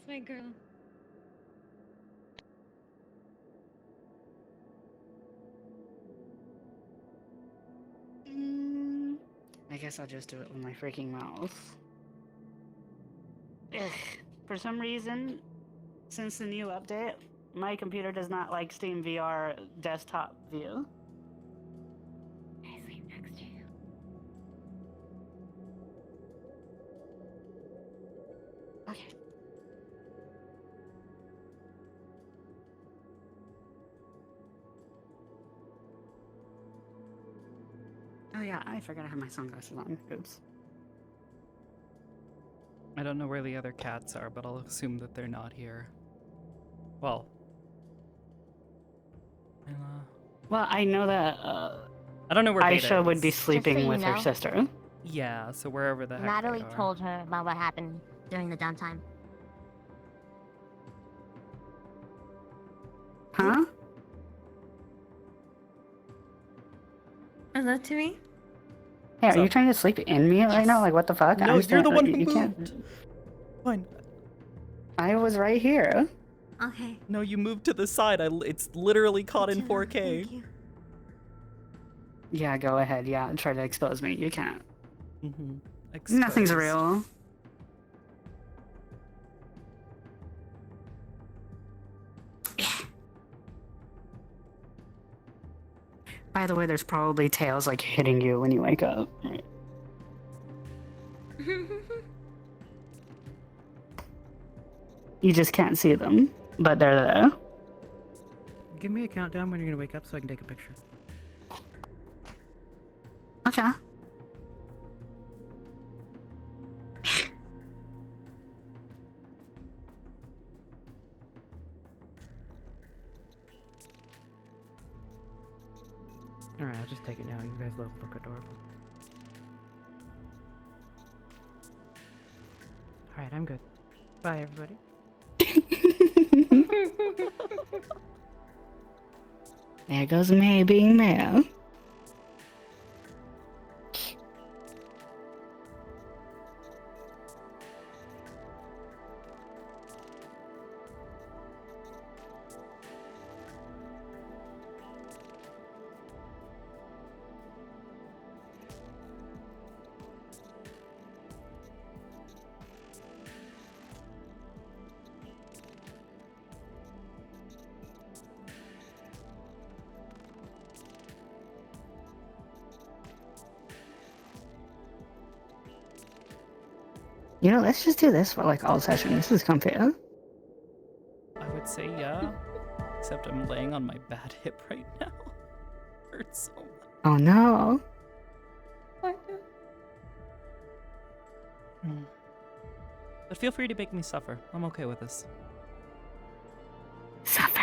my girl. I guess I'll just do it with my freaking mouth. Ugh. For some reason, since the new update, my computer does not like Steam VR desktop view. I sleep next to you. Okay. Oh yeah, I forgot I have my sunglasses on. Oops. I don't know where the other cats are, but I'll assume that they're not here. Well. Well, I know that I don't know where Beta Aisha would is. be sleeping so you with her know. sister. Yeah, so wherever the heck Natalie they are. told her about what happened during the downtime. Huh? Is that to me? Hey, are So- you trying to sleep in me right now? Like, what the fuck? No, I'm you're sta- the one who you moved. can't. Fine. I was right here. Okay. No, you moved to the side. It's literally caught in Good to know. 4K. Thank you. Yeah, go ahead. Yeah, try to expose me. You can't. Mm-hmm. Nothing's real. By the way, there's probably tails like hitting you when you wake up. You just can't see them, but they're there. Give me a countdown when you're gonna wake up so I can take a picture. Okay. Alright, I'll just take it now. You guys look adorable. Alright, I'm good. Bye, everybody. There goes May being there. You know, let's just do this for like all session. This is comfy. I would say yeah. Except I'm laying on my bad hip right now. Hurts so much. Oh no. But feel free to make me suffer. I'm okay with this. Suffer.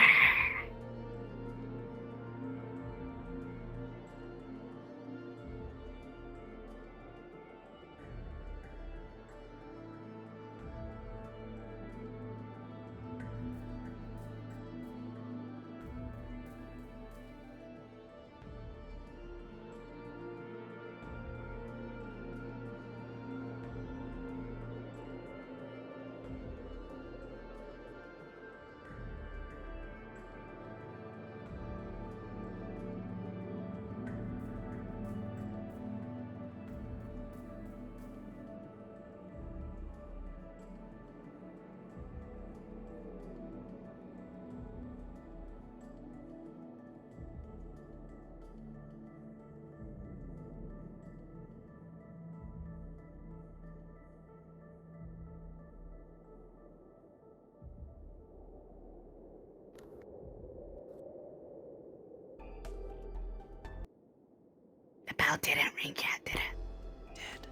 The bell didn't ring yet, did it? Did.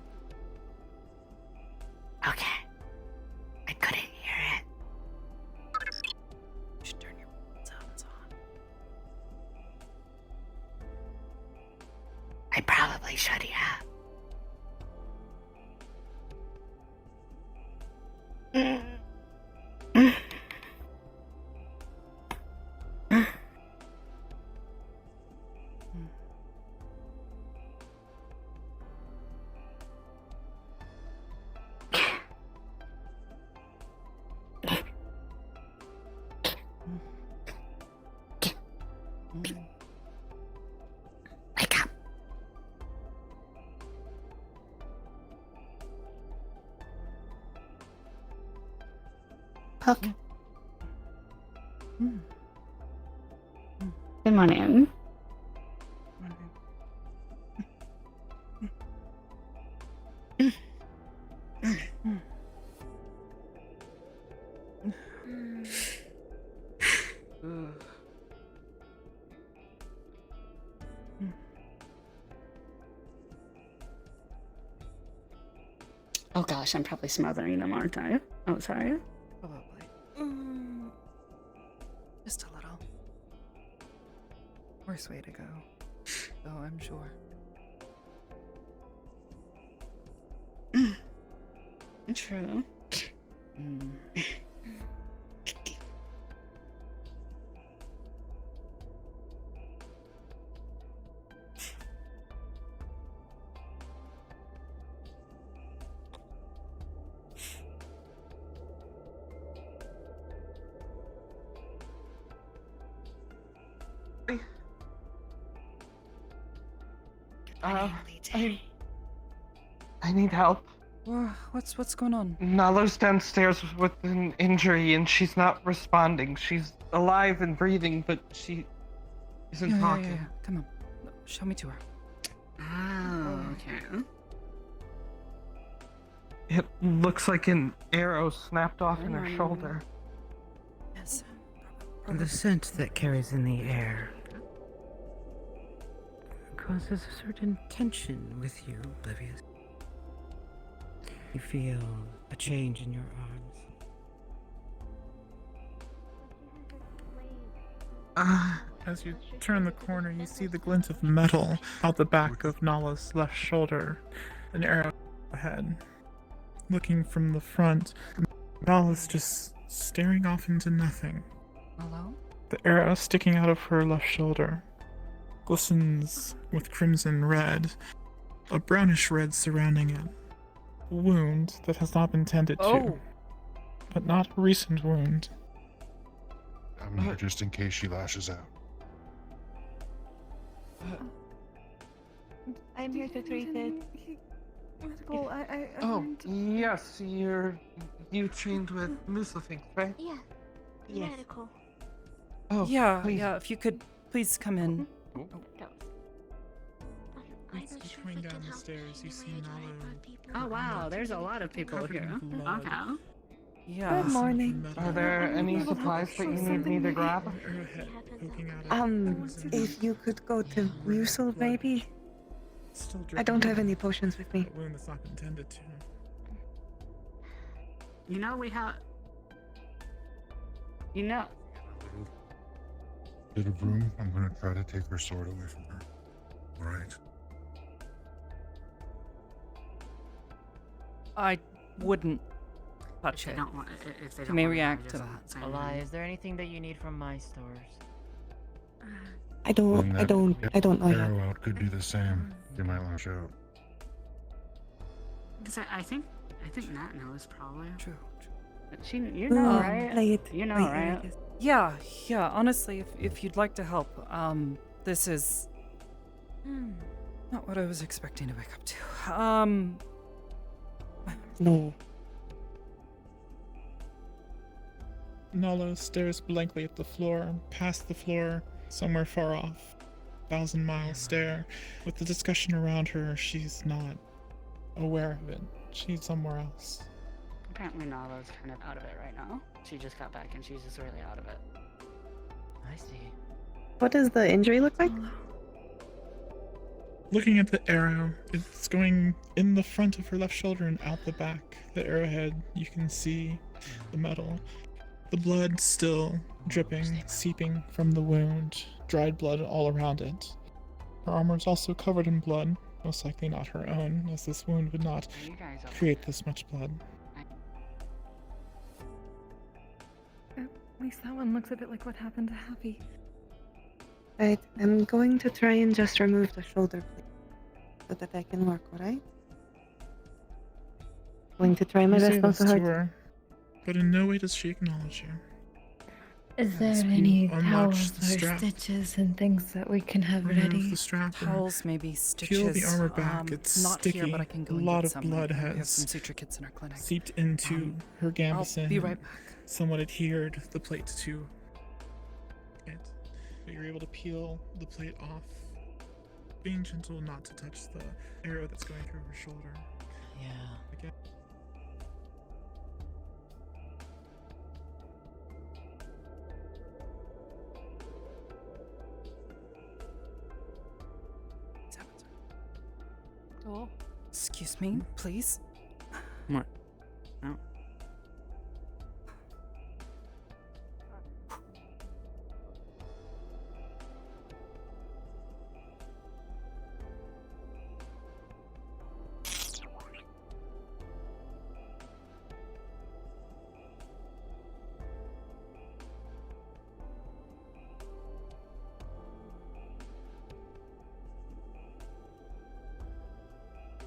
Okay. I couldn't hear it. You should turn your sounds on. I probably should, yeah. Wake up. Puck. Good morning. Oh gosh, I'm probably smothering them, aren't I? Oh, sorry. Probably. Just a little. Worst way to go. Though I'm sure. True. I need help. What's going on? Nalo's downstairs with an injury and she's not responding. She's alive and breathing, but she isn't talking. Yeah. Come on. Show me to her. Oh, okay. It looks like an arrow snapped off in her shoulder. Yes. And the scent that carries in the air causes a certain tension with you, Oblivious. You feel a change in your arms. As you turn the corner, you see the glint of metal out the back of Nala's left shoulder, an arrow ahead. Looking from the front, Nala's just staring off into nothing. Hello? The arrow sticking out of her left shoulder glistens with crimson red, a brownish red surrounding it. A wound that has not been tended to, but not a recent wound. I'm here just in case she lashes out. I'm here to treat it. Yes, you trained with Musafink, right? Yeah. Yes. Medical. Oh, Yeah, please. yeah, if you could please come in. As coming down the stairs, you see Nala. Oh wow, there's a lot of people here. Okay. Yeah. Good morning. Are there any supplies that you need me to grab? Arrowhead poking out of it. If you could go to Musil, maybe? Still I don't dripping. have any potions with me. A wound that's not been tended to. You know we have. You know. Bit of room. I'm gonna try to take her sword away from her. Alright. I wouldn't touch If they it. don't want, if they You don't may want it, react I to just that. won't say Eli, anything. is there anything that you need from my stores? I don't know yet. Arrow out could be the same. You might lash out. Because I think Nat knows probably. True. But you know, right? Play it. You know, Play it, right? I guess. Yeah, honestly, if you'd like to help, this is not what I was expecting to wake up to. No. Nala stares blankly at the floor, past the floor, somewhere far off. 1,000-mile stare. With the discussion around her, she's not aware of it. She's somewhere else. Apparently Nala's kind of out of it right now. She just got back and she's just really out of it. I see. What does the injury look like? Looking at the arrow, it's going in the front of her left shoulder and out the back. The arrowhead, you can see the metal. The blood still dripping, seeping from the wound, dried blood all around it. Her armor is also covered in blood, most likely not her own, as this wound would not Are you guys okay? create this much blood. At least that one looks a bit like what happened to Happy. Right, I'm going to try and just remove the shoulder plate so that I can work, alright? Going to try my You say best not this to to hurt. her, but in no way does she acknowledge you. Is there Yes, you any unlatch towels the or strap. stitches and things that we can have Remove ready? the strap and Towels, maybe stitches. peel the armor back. It's not sticky. here, but I can go A and lot get of some. blood We have has some suture kits in our clinic. seeped into her gambeson. I'll be right back. Somewhat adhered the plate to it. But you're able to peel the plate off, being gentle not to touch the arrow that's going through her shoulder. Yeah. Again. Oh. Excuse me, please. What? No.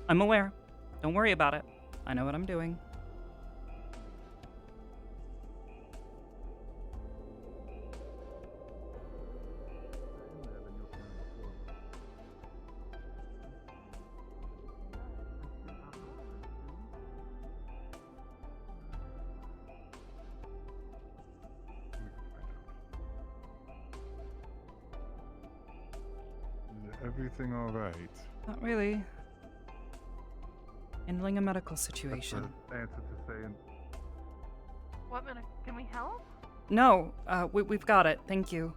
I'm aware. Don't worry about it. I know what I'm doing. Is everything all right? Not really. Handling a medical That's situation. the answer to saying. What minute? Can we help? No, we've got it. Thank you.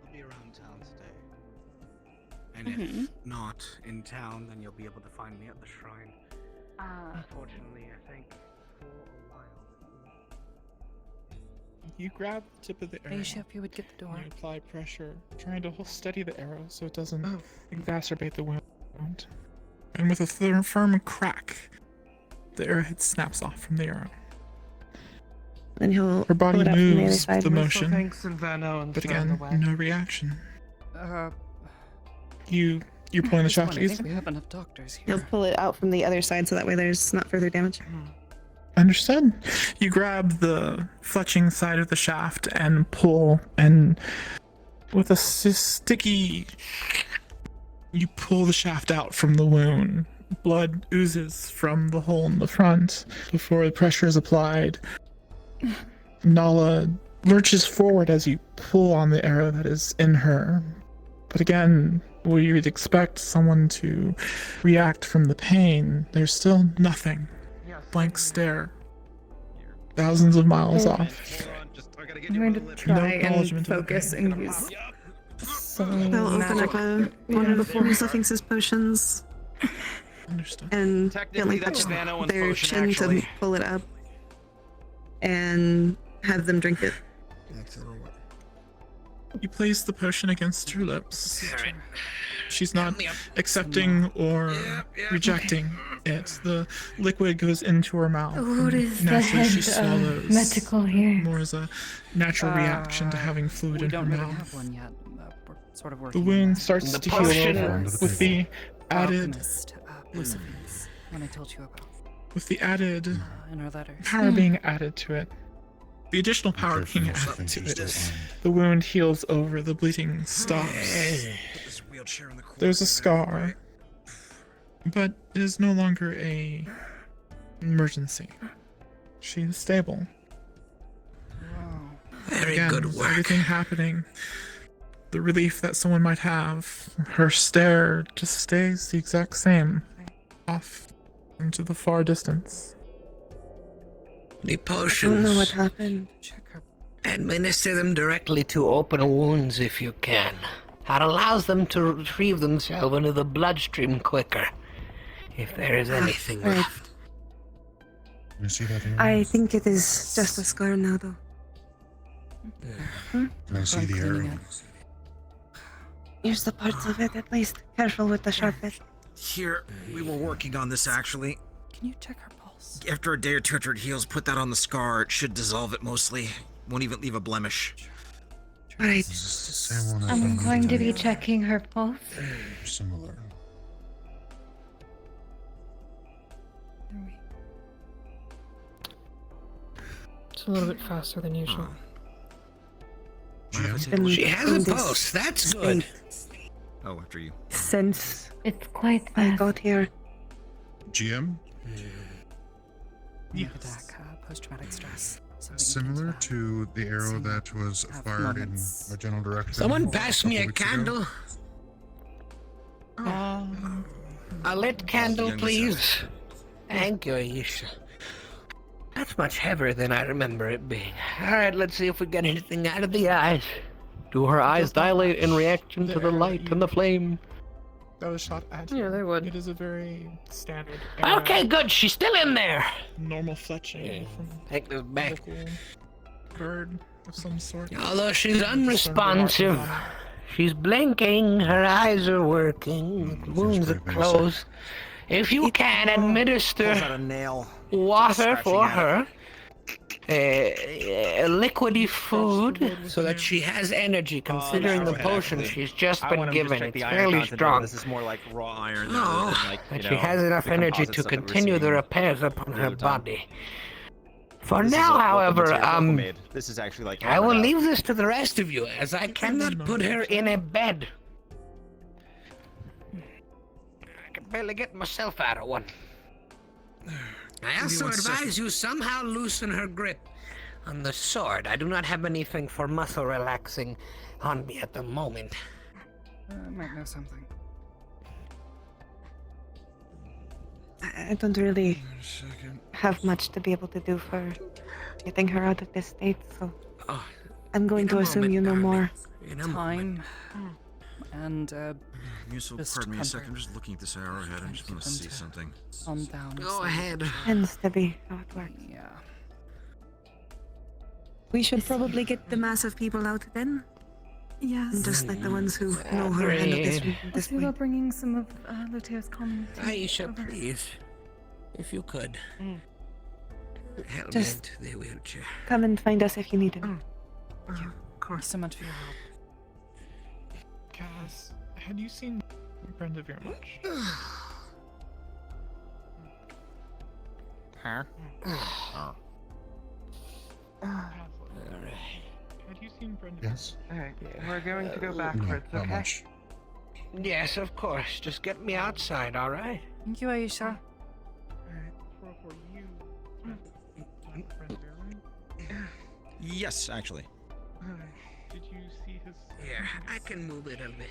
I'll be around town today. And if not in town, then you'll be able to find me at the shrine. Unfortunately, I think for a while. You grab the tip of the arrow. Hey, Chef, you would get the door. You apply pressure, trying to steady the arrow so it doesn't exacerbate the wound. And with a firm crack, the arrowhead snaps off from the arrow. Then he'll Her body pull it out from the other moves side. the motion, Thanks, Invano, and but throw it again, away. no reaction. Uh, You're pulling the this shaft one, I easily. think we have enough doctors He'll here. pull it out from the other side so that way there's not further damage. Understood. You grab the fletching side of the shaft and pull, and with a sticky, you pull the shaft out from the wound. Blood oozes from the hole in the front before the pressure is applied. Nala lurches forward as you pull on the arrow that is in her. But again, where you would expect someone to react from the pain, there's still nothing. Blank stare. Thousands of miles off. I'm going to try and acknowledgement of the focus pain. and use some I'll open up magic. one of the Philosophics potions Understood. and Technically, gently that's touch Nano and their potion, chin actually. to pull it up and have them drink it. You place the potion against her lips. She's not accepting or rejecting it. The liquid goes into her mouth. What and is the naturally head she of swallows. medical here? More as a natural reaction to having fluid We in her don't really mouth. have one yet. We're sort of The working on wound that. starts The to potion heal over is- with the added Alchemist, Lucifins, one I told you about in our letters. power being added to it. The additional power Careful, being most added things to are it. still The wound heals over, the bleeding stops. There's a scar, but it is no longer a emergency. She is stable. Wow. Very Again, good with work. everything happening, the relief that someone might have, her stare just stays the exact same, off into the far distance. The I don't potions. know what happened. Check her. Administer them directly to open wounds if you can. That allows them to retrieve themselves into the bloodstream quicker, if there is anything Right. left. You see that arrow? I think it is just a scar now, though. Can I see I'm the cleaning arrow? it. Here's the parts of it, at least. Careful with the sharp bit. Here, we were working on this actually. Can you check her pulse? After a day or two after it heals, put that on the scar. It should dissolve it mostly. Won't even leave a blemish. Alright. Is this the same one? I'm going to be checked. checking her pulse. Similar. It's a little bit faster than usual. GM? She has a pulse. That's good. Oh, after you. Since it's quite I fast. got here. GM? Panic attack, post-traumatic stress. Something Similar to to the arrow Seem that was have fired in moments. my general direction. Someone pass me a couple weeks ago. candle. A lit candle, Youngest please. Thank you, Aisha. That's much heavier than I remember it being. Alright, let's see if we get anything out of the eyes. Do her eyes dilate in reaction to the light and the flame? That was shot at you. Yeah, they would. It is a very standard. Okay, good. She's still in there. Normal fletching from Take this a back. local bird of some sort. Although she's unresponsive, she's blinking, her eyes are working, the wounds are closed. If you can, administer Pulls out a nail. water for Scratching her, liquidy food, so that she has energy, considering the potion she's just been given. It's fairly strong. This is more like raw iron. No, rather than like, but you she know, has enough the energy composite to stuff that we're continue the seeing repairs upon her all the time. body. For This is now, what the however, material Local made. This is actually like I will hammered out. leave this to the rest of you, as I cannot put her in a bed. I can barely get myself out of one. I also advise you somehow loosen her grip on the sword. I do not have anything for muscle relaxing on me at the moment. I might know something. I don't really have much to be able to do for getting her out of this state, so Oh, I'm going to assume you know more. in a Time. And, Musil, Just pardon me a comfort. second. I'm just looking at this arrowhead. I just want to Keep see them to- something. calm down. Go so- ahead. Tends to be how it works. Yeah. We should probably get the massive people out then. Yes. Just like the ones who know her and know this, Agreed. this We way. were bringing some of Luteo's common. Aisha, please, if you could. Help Just- me into the wheelchair. Come and find us if you need it. Thanks so much for your help. Cass, had you seen Brenda very much? Huh? Had you seen Brenda? Yes. Alright, we're going to go No, backwards, not okay? much. Yes, of course. Just get me outside, all right? Thank you, Aisha. For you, Brenda, right? Yes, actually. Did you see his? Here, I can move it a bit.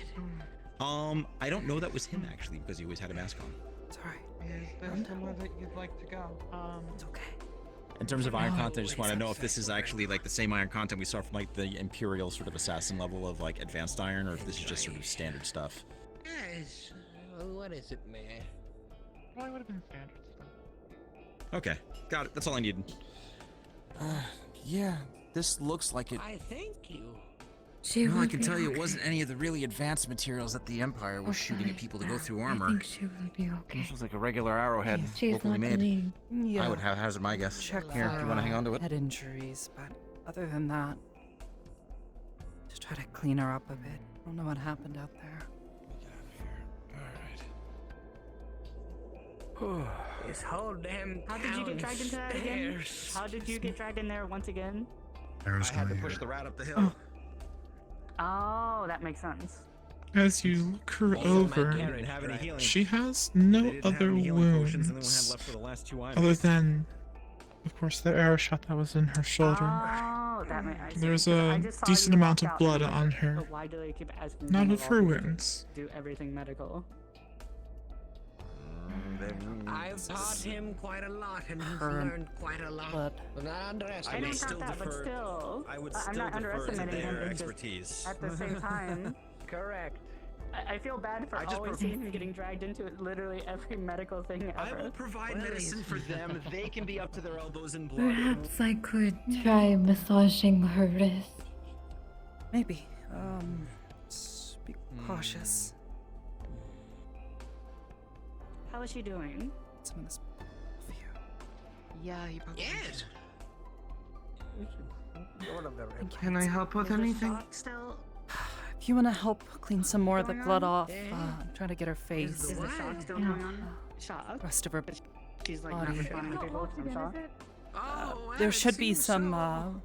I don't know that was him actually because he always had a mask on. It's alright. Is there somewhere that you'd like to go? It's okay. In terms of iron content, I just want to know if this is actually like the same iron content we saw from like the Imperial sort of assassin level of like advanced iron, or if this is just sort of standard stuff. Yes. What is it, man? Probably would have been standard stuff. Okay, got it. That's all I needed. Yeah, this looks like it. I thank you. She Well, I will can be tell you it okay. wasn't any of the really advanced materials that the Empire was shooting at people to go through armor. I think she will be okay. This was like a regular arrowhead, She's locally not made. bleeding. Yeah. I would have hazard my guess. Check Here, for you want to hang on to it? head injuries, but other than that, just try to clean her up a bit. I don't know what happened out there. This whole damn How did you get dragged into that again? stairs. How did you get dragged in there once again? Arrow's I had to coming push here. the rat up the hill. Oh, that makes sense. As you look her They over, didn't have any healing. she has They no didn't have other any healing potions, and they had wounds left for the last two items. other than, of course, the arrow shot that was in her shoulder. Oh, that makes sense. There's I a just saw decent you amount walk of out blood and I'm on like, her. "Oh, why do they keep asking Not me of all her these to wounds. Do everything medical. I've taught him quite a lot, and he's Her learned quite a lot. blood. Do not I underestimate. don't doubt that, but still, I would I'm still not defer to underestimating him. their It's just expertise. at the same time, Correct. I feel bad for I just always seeing him getting dragged into literally every medical thing I ever. will provide Well, medicine he's- for them. They can be up to their elbows in blood. Perhaps I could try massaging her wrist. Maybe. Just be cautious. How is she doing? Some of this for you. Yeah, you probably. Yes. Sort of a Can I help with anything? Still, If you want to help clean some more of the blood off, I'm trying to get her face. is the shock still going on? Shock? Rest of her She's like not body. responding to people from shock. There should be some,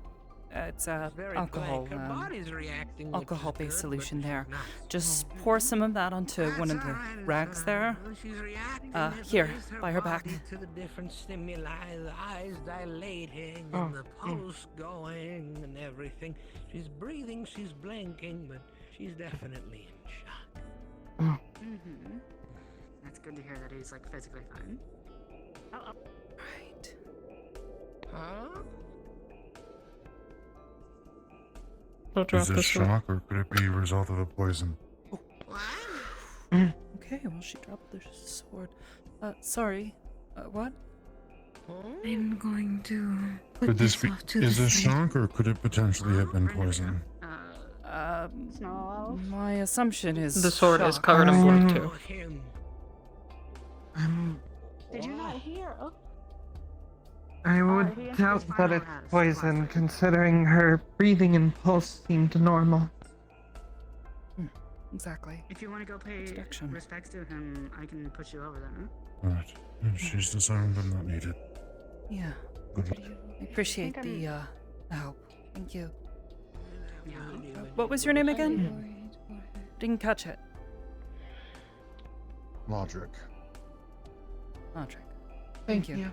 it's very alcohol, blank. Her body's reacting, which is alcohol-based good, solution but there. she's not. Just pour some of that onto one of the rags there. She's reacting Here, as by her back. body to the different stimuli, the eyes dilating and the pulse going and everything. She's breathing, she's blinking, but she's definitely in shock. Mm-hmm. That's good to hear that he's like physically fine. Oh. Right. Huh? Is this shock or could it be a result of a poison? Okay, well, she dropped the sword. Sorry. What? I'm going to put Could this this be? off to Is the this side. shock or could it potentially have been poison? Snow My assumption is The sword is shock. covered in blood too. Did you not hear? Oh. I would he doubt introduced that it's Final House poison, considering her breathing and pulse seemed normal. Exactly. If you want to go pay Inspection. respects to him, I can put you over there. Alright. If she's disarmed, I'm not needed. Yeah. Good. I appreciate the help. Thank you. Yeah. What was your name again? Didn't catch it. Logic. Patrick. Thank you.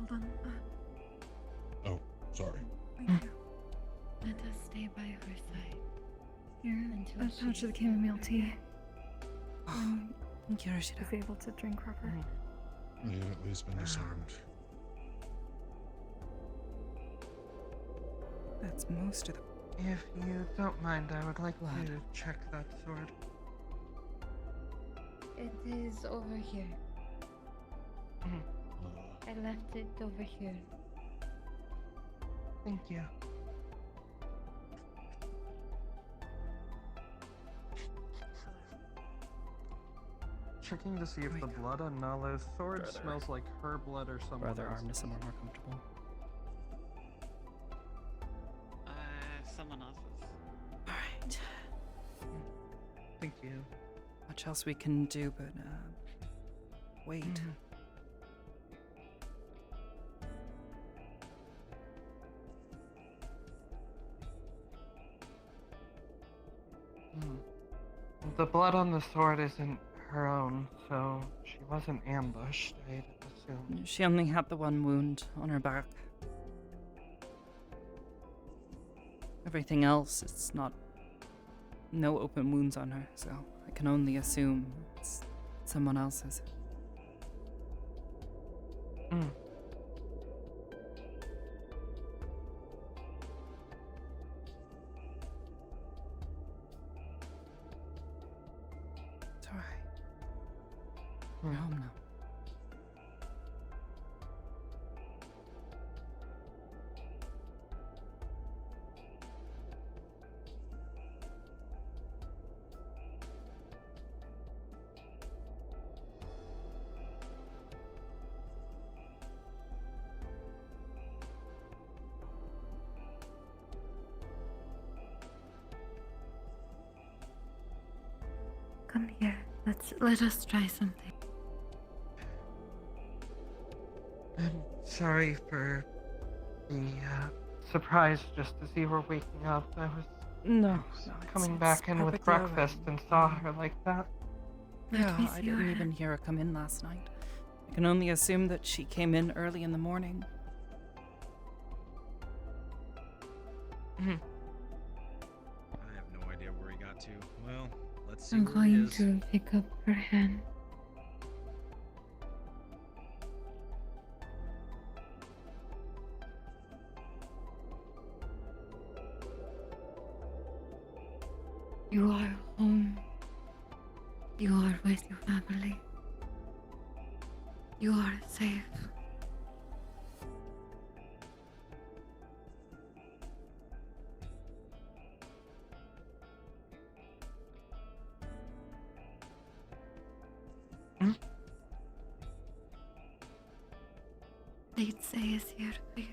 Hold on. Oh, sorry. Thank you. Let us stay by her side. Here, A pouch of chamomile tea. Thank you, Rashida. Is able to drink proper. You've at least been disarmed. That's most of the. If you don't mind, I would like Blood. to check that sword. it is over here. I left it over here. Thank you. Checking to see if the blood on Nala's sword smells like her blood or someone Brother else's. arm to somewhere more comfortable. Someone else's. Alright. Thank you. Much else we can do but wait. The blood on the sword isn't her own, so she wasn't ambushed, I'd assume. She only had the one wound on her back. Everything else, it's not. No open wounds on her, so I can only assume it's someone else's. It's alright. We're home now. Come here. Let us try something. I'm sorry for the surprise just as you were waking up. I was No, coming back in with perfectly alright. breakfast and saw her like that. Yeah, me I see didn't her. even hear her come in last night. I can only assume that she came in early in the morning. I have no idea where he got to. Well, let's see I'm where he going is. to pick up her hand. You are home. You are with your family. You are safe. Lead say is here for you.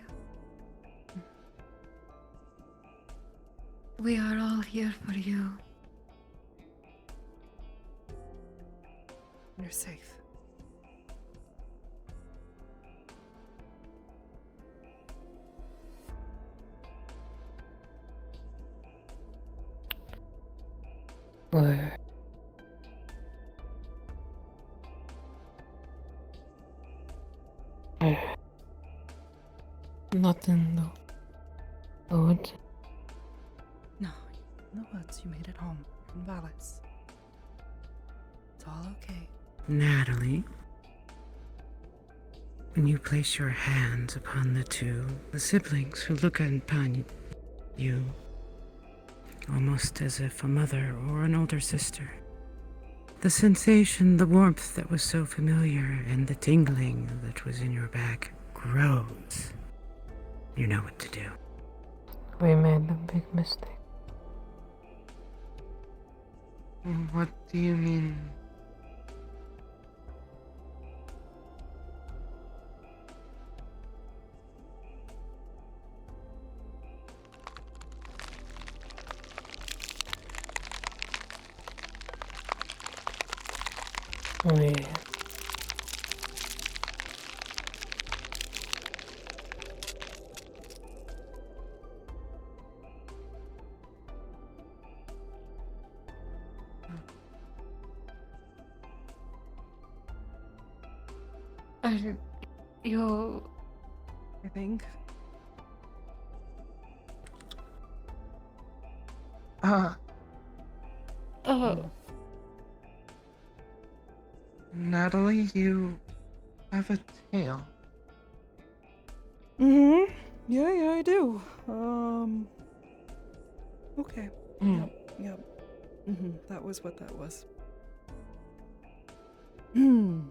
We are all here for you. You're safe. Where? Nothing though. Good. No, no words. You made it home. You're in Vallis. It's all okay. Natalie, when you place your hands upon the siblings who look upon you, almost as if a mother or an older sister, the sensation, the warmth that was so familiar, and the tingling that was in your back grows. You know what to do. We made a big mistake. What do you mean? We Are you... I think. Oh. Natalie, you have a tail. Mm-hmm. Yeah, I do. Okay. Yep. Mm-hmm. That was what that was. Do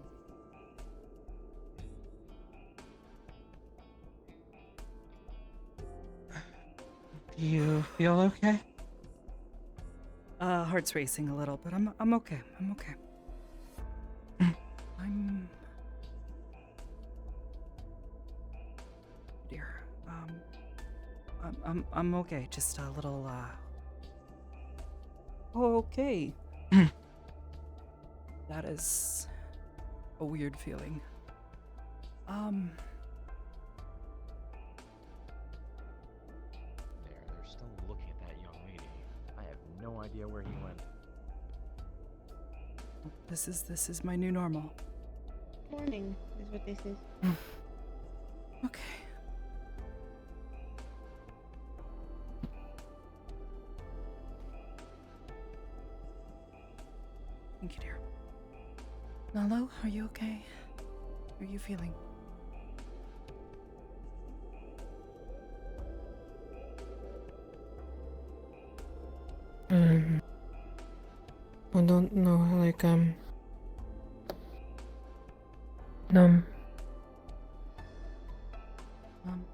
you feel okay? Heart's racing a little, but I'm okay. I'm okay. Dear. I'm okay. Just a little okay. That is a weird feeling. They're still looking at that young lady. I have no idea where he went. This is my new normal. morning is what this is. Okay. Thank you, dear. Nalo, are you okay? How are you feeling? I don't know, like, numb.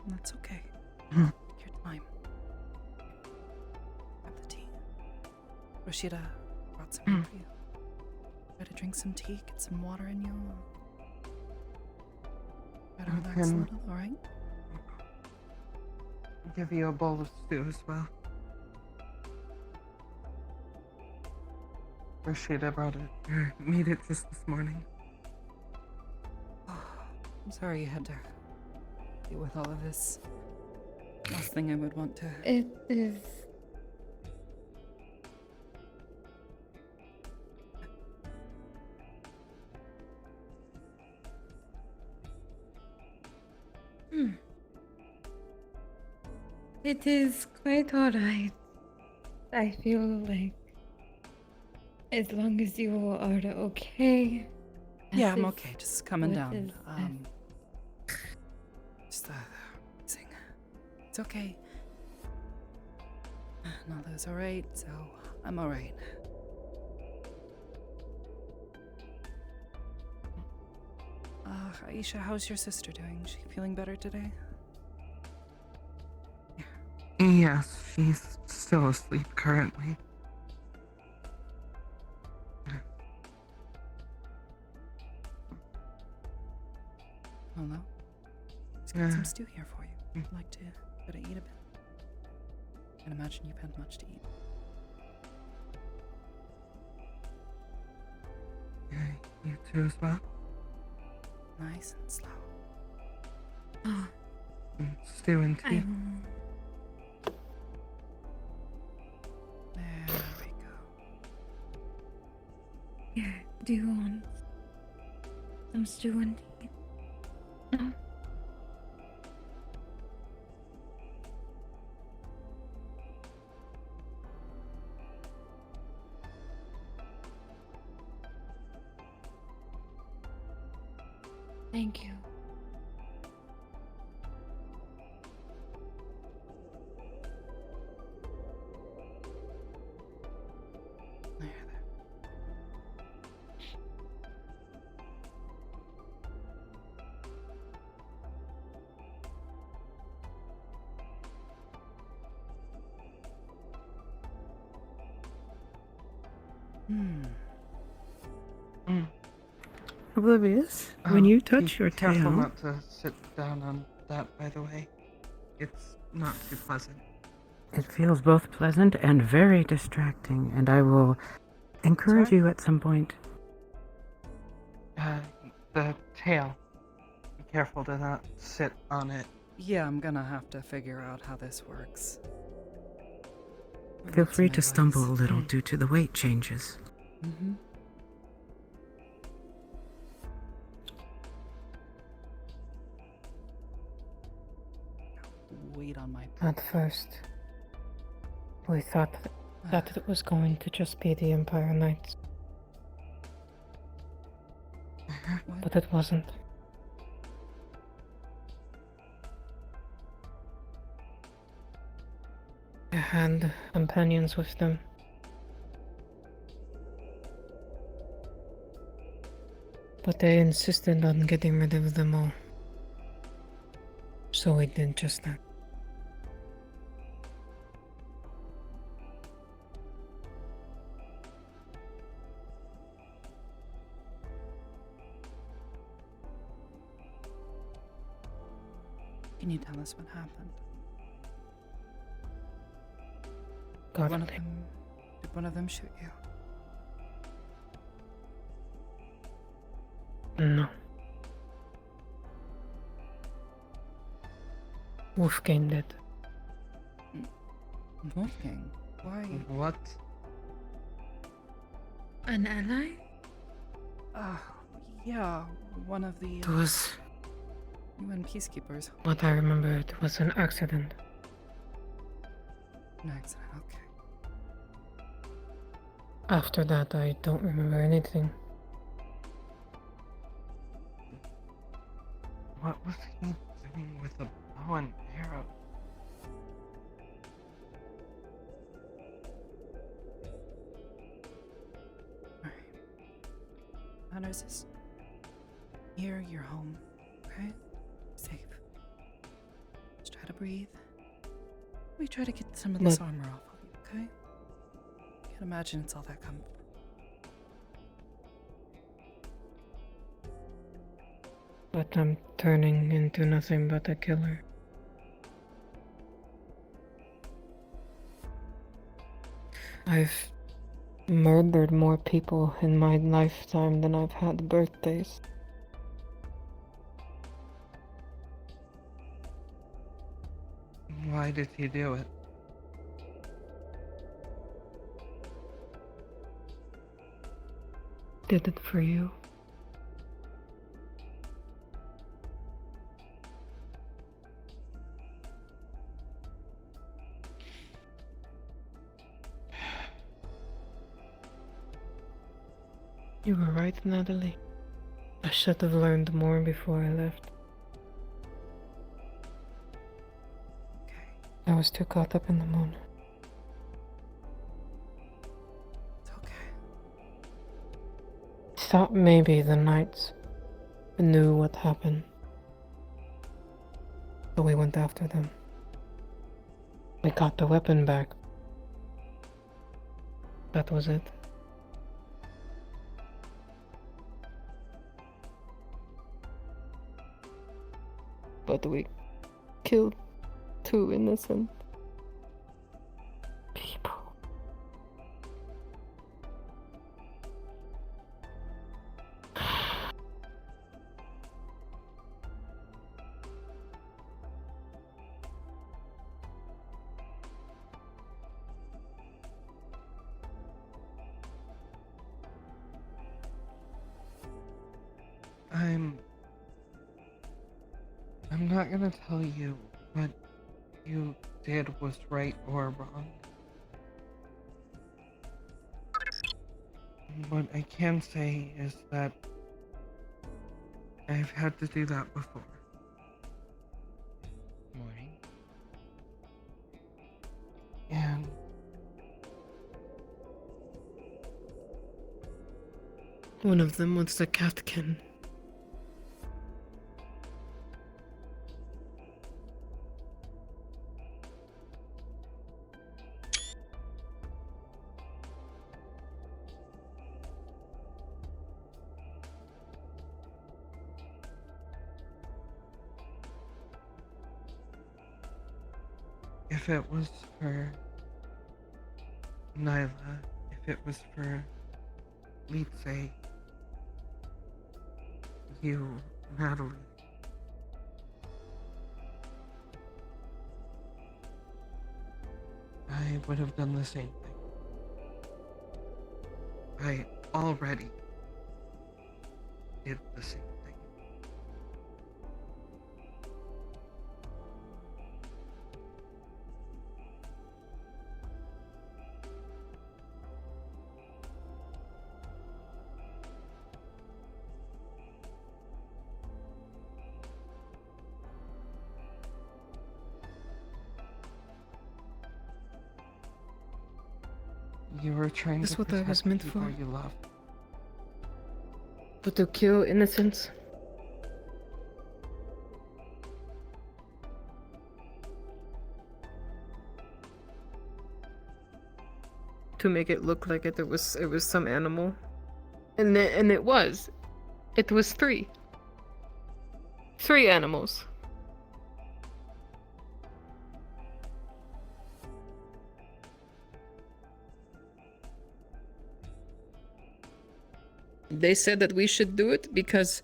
That's okay. Take your time. Have the tea. Rashida brought some tea for you. Try to drink some tea, get some water in you. Try to relax a little, alright? I'll give you a bowl of stew as well. Rashida brought it, or made it just this morning. I'm sorry you had to deal with all of this. Last thing I would want to... It is... It is quite alright. I feel like as long as you are okay. Yeah, I'm that okay. is Just coming what down. is Just sing. It's okay. Nala's alright, so I'm alright. Aisha, how's your sister doing? She feeling better today? Yes, she's still asleep currently. Hello? Just got some stew here for you. Would you like to eat a bit? Can't imagine you've had much to eat. You too as well? Nice and slow. Oh, Stew and tea. There we go. here, do you want some stew and tea? No? Thank you. Oblivious, when you touch Be your careful tail, not to sit down on that, by the way. It's not too pleasant. it feels both pleasant and very distracting, and I will encourage you at some point. The tail. Be careful to not sit on it. Yeah, I'm gonna have to figure out how this works. Feel free to stumble a little due to the weight changes. Mm-hmm. Weight on my... At first, we thought that it was going to just be the Empire Knights. But it wasn't. I had companions with them. But they insisted on getting rid of them all. So we did just that. Can you tell us what happened? God, Did one of them shoot you? no. Wolfgang did. Wolfgang? Why? What? An ally? Yeah, one of the... It was... UN peacekeepers. What I remember, it was an accident. An accident, okay. After that, I don't remember anything. What was he doing with a bow and arrow? Alright. Matters is... Here, you're home, okay? Safe. Just try to breathe. We try to get some of this armor off of you, okay? Can't imagine it's all that comfortable. But I'm turning into nothing but a killer. I've murdered more people in my lifetime than I've had birthdays. Why did he do it? Did it for you. You were right, Natalie. I should have learned more before I left. I was too caught up in the moment. It's okay. Thought maybe the knights knew what happened. So we went after them. We got the weapon back. That was it. But we killed 2 innocent. I'm not gonna tell you what you did was right or wrong. What I can say is that I've had to do that before. Morning. And one of them was the catkin. if it was for Nyla, if it was for, let's say, you, Natalie, I would have done the same thing. I already did the same thing. You were trying That's to what that was protect meant people for. you love. But to kill innocents? To make it look like it was some animal. And it was. It was 3. 3 animals. They said that we should do it because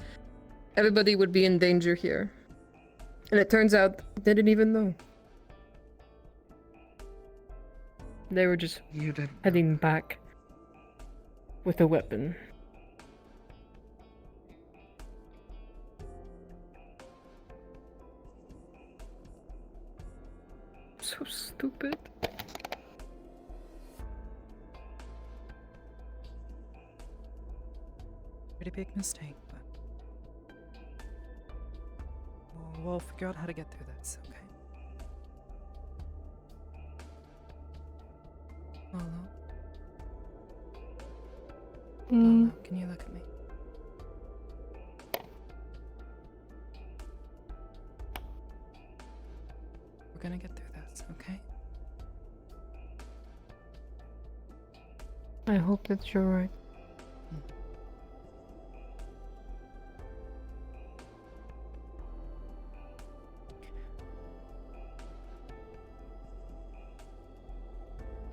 everybody would be in danger here. And it turns out they didn't even know. They were just heading back with a weapon. So stupid. Pretty big mistake, but we'll figure out how to get through this, okay? Lolo? Lolo, can you look at me? We're gonna get through this, okay? I hope that you're right.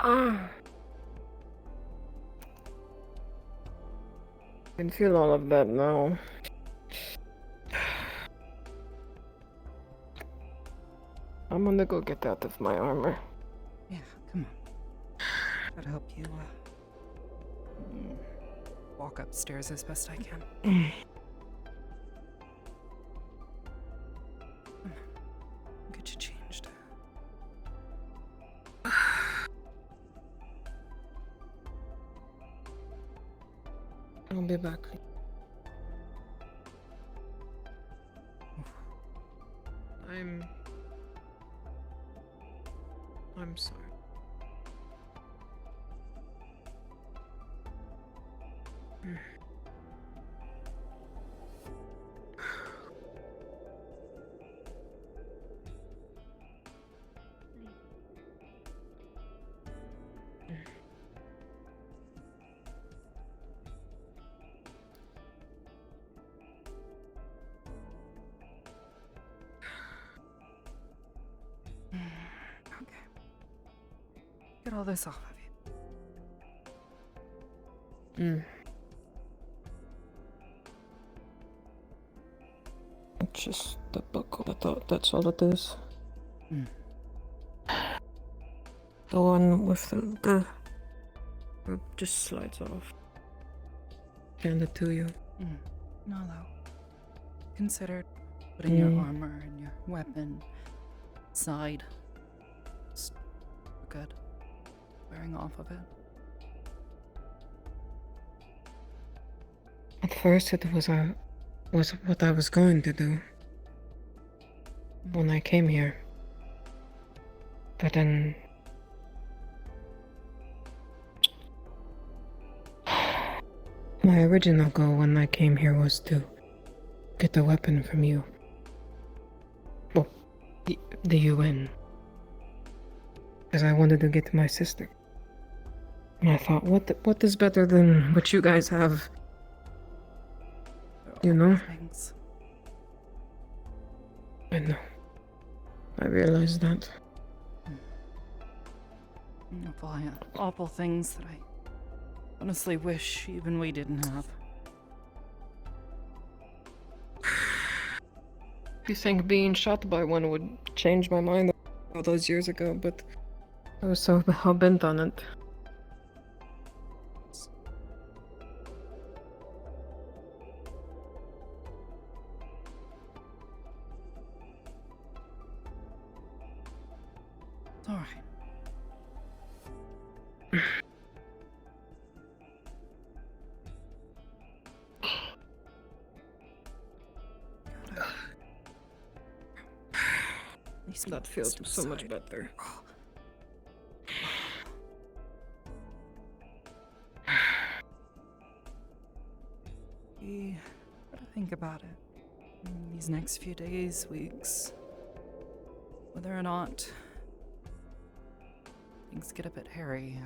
I can feel all of that now. I'm gonna go get out of my armor. Yeah, come on. Try to help you walk upstairs as best I can. Come on. Get you changed. I'll be back. I'm sorry. Get all this off of you. It's just the buckle. I thought that's all it is. The one with the it just slides off. Hand it to you. No, though. Considered putting your armor and your weapon aside. Just good. Wearing off of it. At first, it was what I was going to do when I came here. But then my original goal when I came here was to get the weapon from you. Well, the UN. Because I wanted to get to my sister. And I thought, what is better than what you guys have? You know? Things. I know. I realized that. Awful things that I honestly wish even we didn't have. You think being shot by one would change my mind all those years ago, but I was so hell-bent on it. It's alright. That feels so much better. We gotta think about it. In these next few days, weeks, whether or not things get a bit hairy,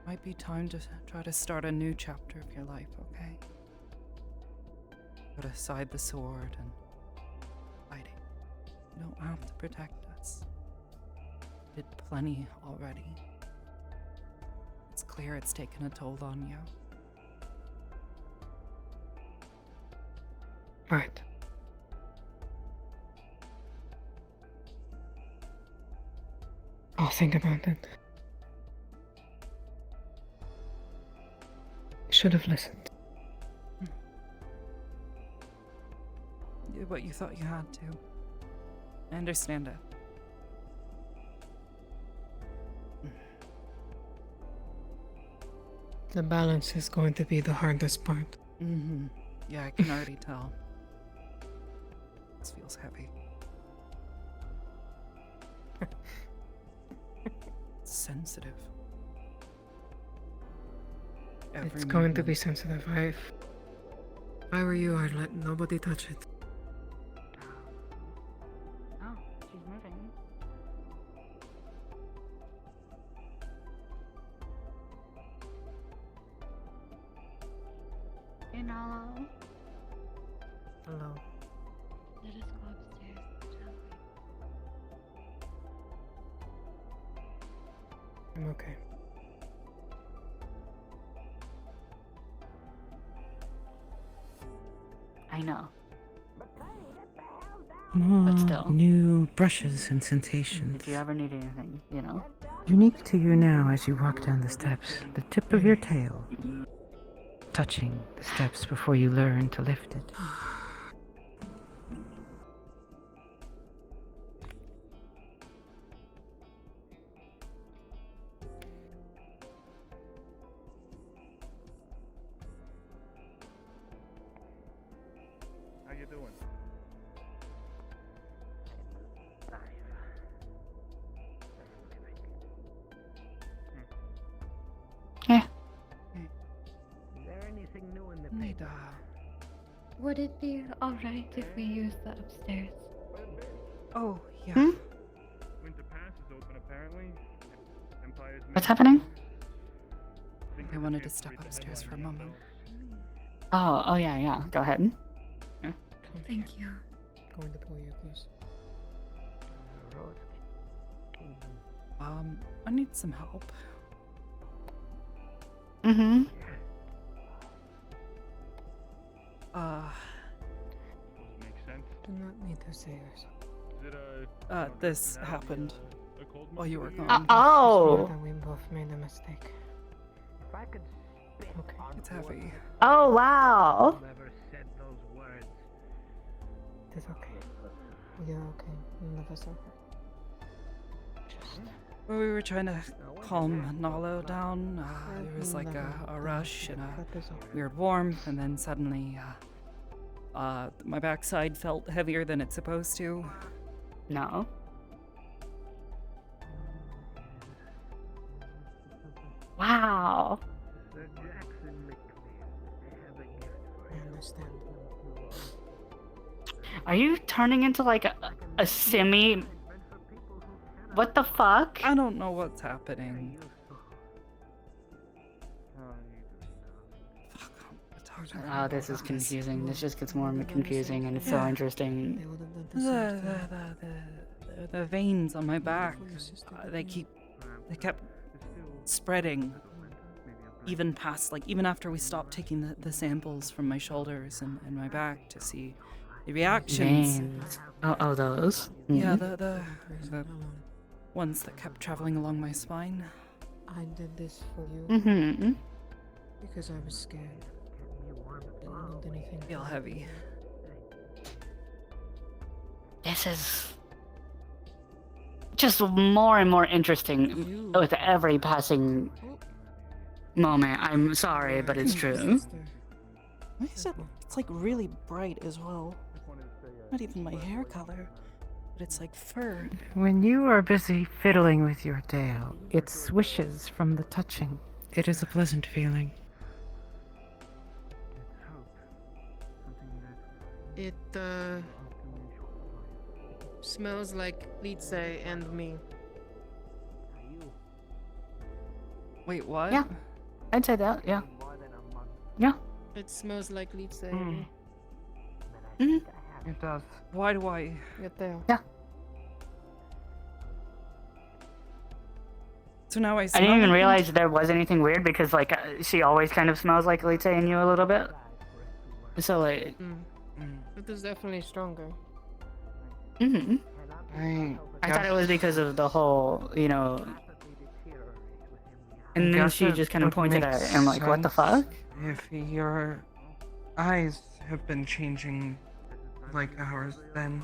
might be time to try to start a new chapter of your life, okay? Put aside the sword and fighting. You don't have to protect us. You did plenty already. It's clear it's taken a toll on you. Right. I'll think about it. Should have listened. You did what you thought you had to. I understand it. The balance is going to be the hardest part. Mm-hmm. Yeah, I can already tell. This feels heavy. It's sensitive. It's going to be sensitive. If I were you, I'd let nobody touch it. Oh, she's moving. Hey, Nala. Hello. Let us go upstairs, shall we? I'm okay. I know. But still. New brushes and sensations. If you ever need anything, you know. Unique to you now as you walk down the steps, the tip of your tail touching the steps before you learn to lift it. How you doing? Yeah. Is there anything new in the Nada. Would it be alright if we use the upstairs? Oh, yeah. Winter Pass is open apparently. Empire's What's happening? I wanted to step upstairs for a moment. Oh, yeah. Go ahead. Thank you. Going to pull you, please. I need some help. Mm-hmm. Makes sense. Do not need to say yours. Is it This happened a cold while you were month? gone. Oh. That we both made a mistake. If I could spit Okay. on It's heavy. Oh, wow. whoever said those words. is okay. We are okay. None of us are hurt. Well, we were trying to calm Nalo down. There was like a rush and a weird warmth, and then suddenly, my backside felt heavier than it's supposed to. No. Wow. I understand. Are you turning into like a simi? What the fuck? I don't know what's happening. Oh, this is confusing. This just gets more confusing, and it's so interesting. The veins on my back, they kept spreading, even after we stopped taking the samples from my shoulders and my back to see the reactions. Veins. Oh, those? Yeah, the ones that kept traveling along my spine. I did this for you. Mm-hmm. Because I was scared. Didn't want anything. Feel heavy. This is just more and more interesting with every passing moment. I'm sorry, but it's true. Why is it? It's like really bright as well. Not even my hair color, but it's like fur. When you are busy fiddling with your tail, it swishes from the touching. It is a pleasant feeling. It smells like Litze and me. Wait, what? Yeah, I'd say that. Yeah. Yeah. It smells like Litze and me. It does. Why do I? Get there. Yeah. So now I didn't even realize there was anything weird because like she always kind of smells like Litze and you a little bit. So like. It is definitely stronger. Mm-hmm. I thought it was because of the whole, and then she just kind of pointed at it and like, what the fuck? If your eyes have been changing like ours, then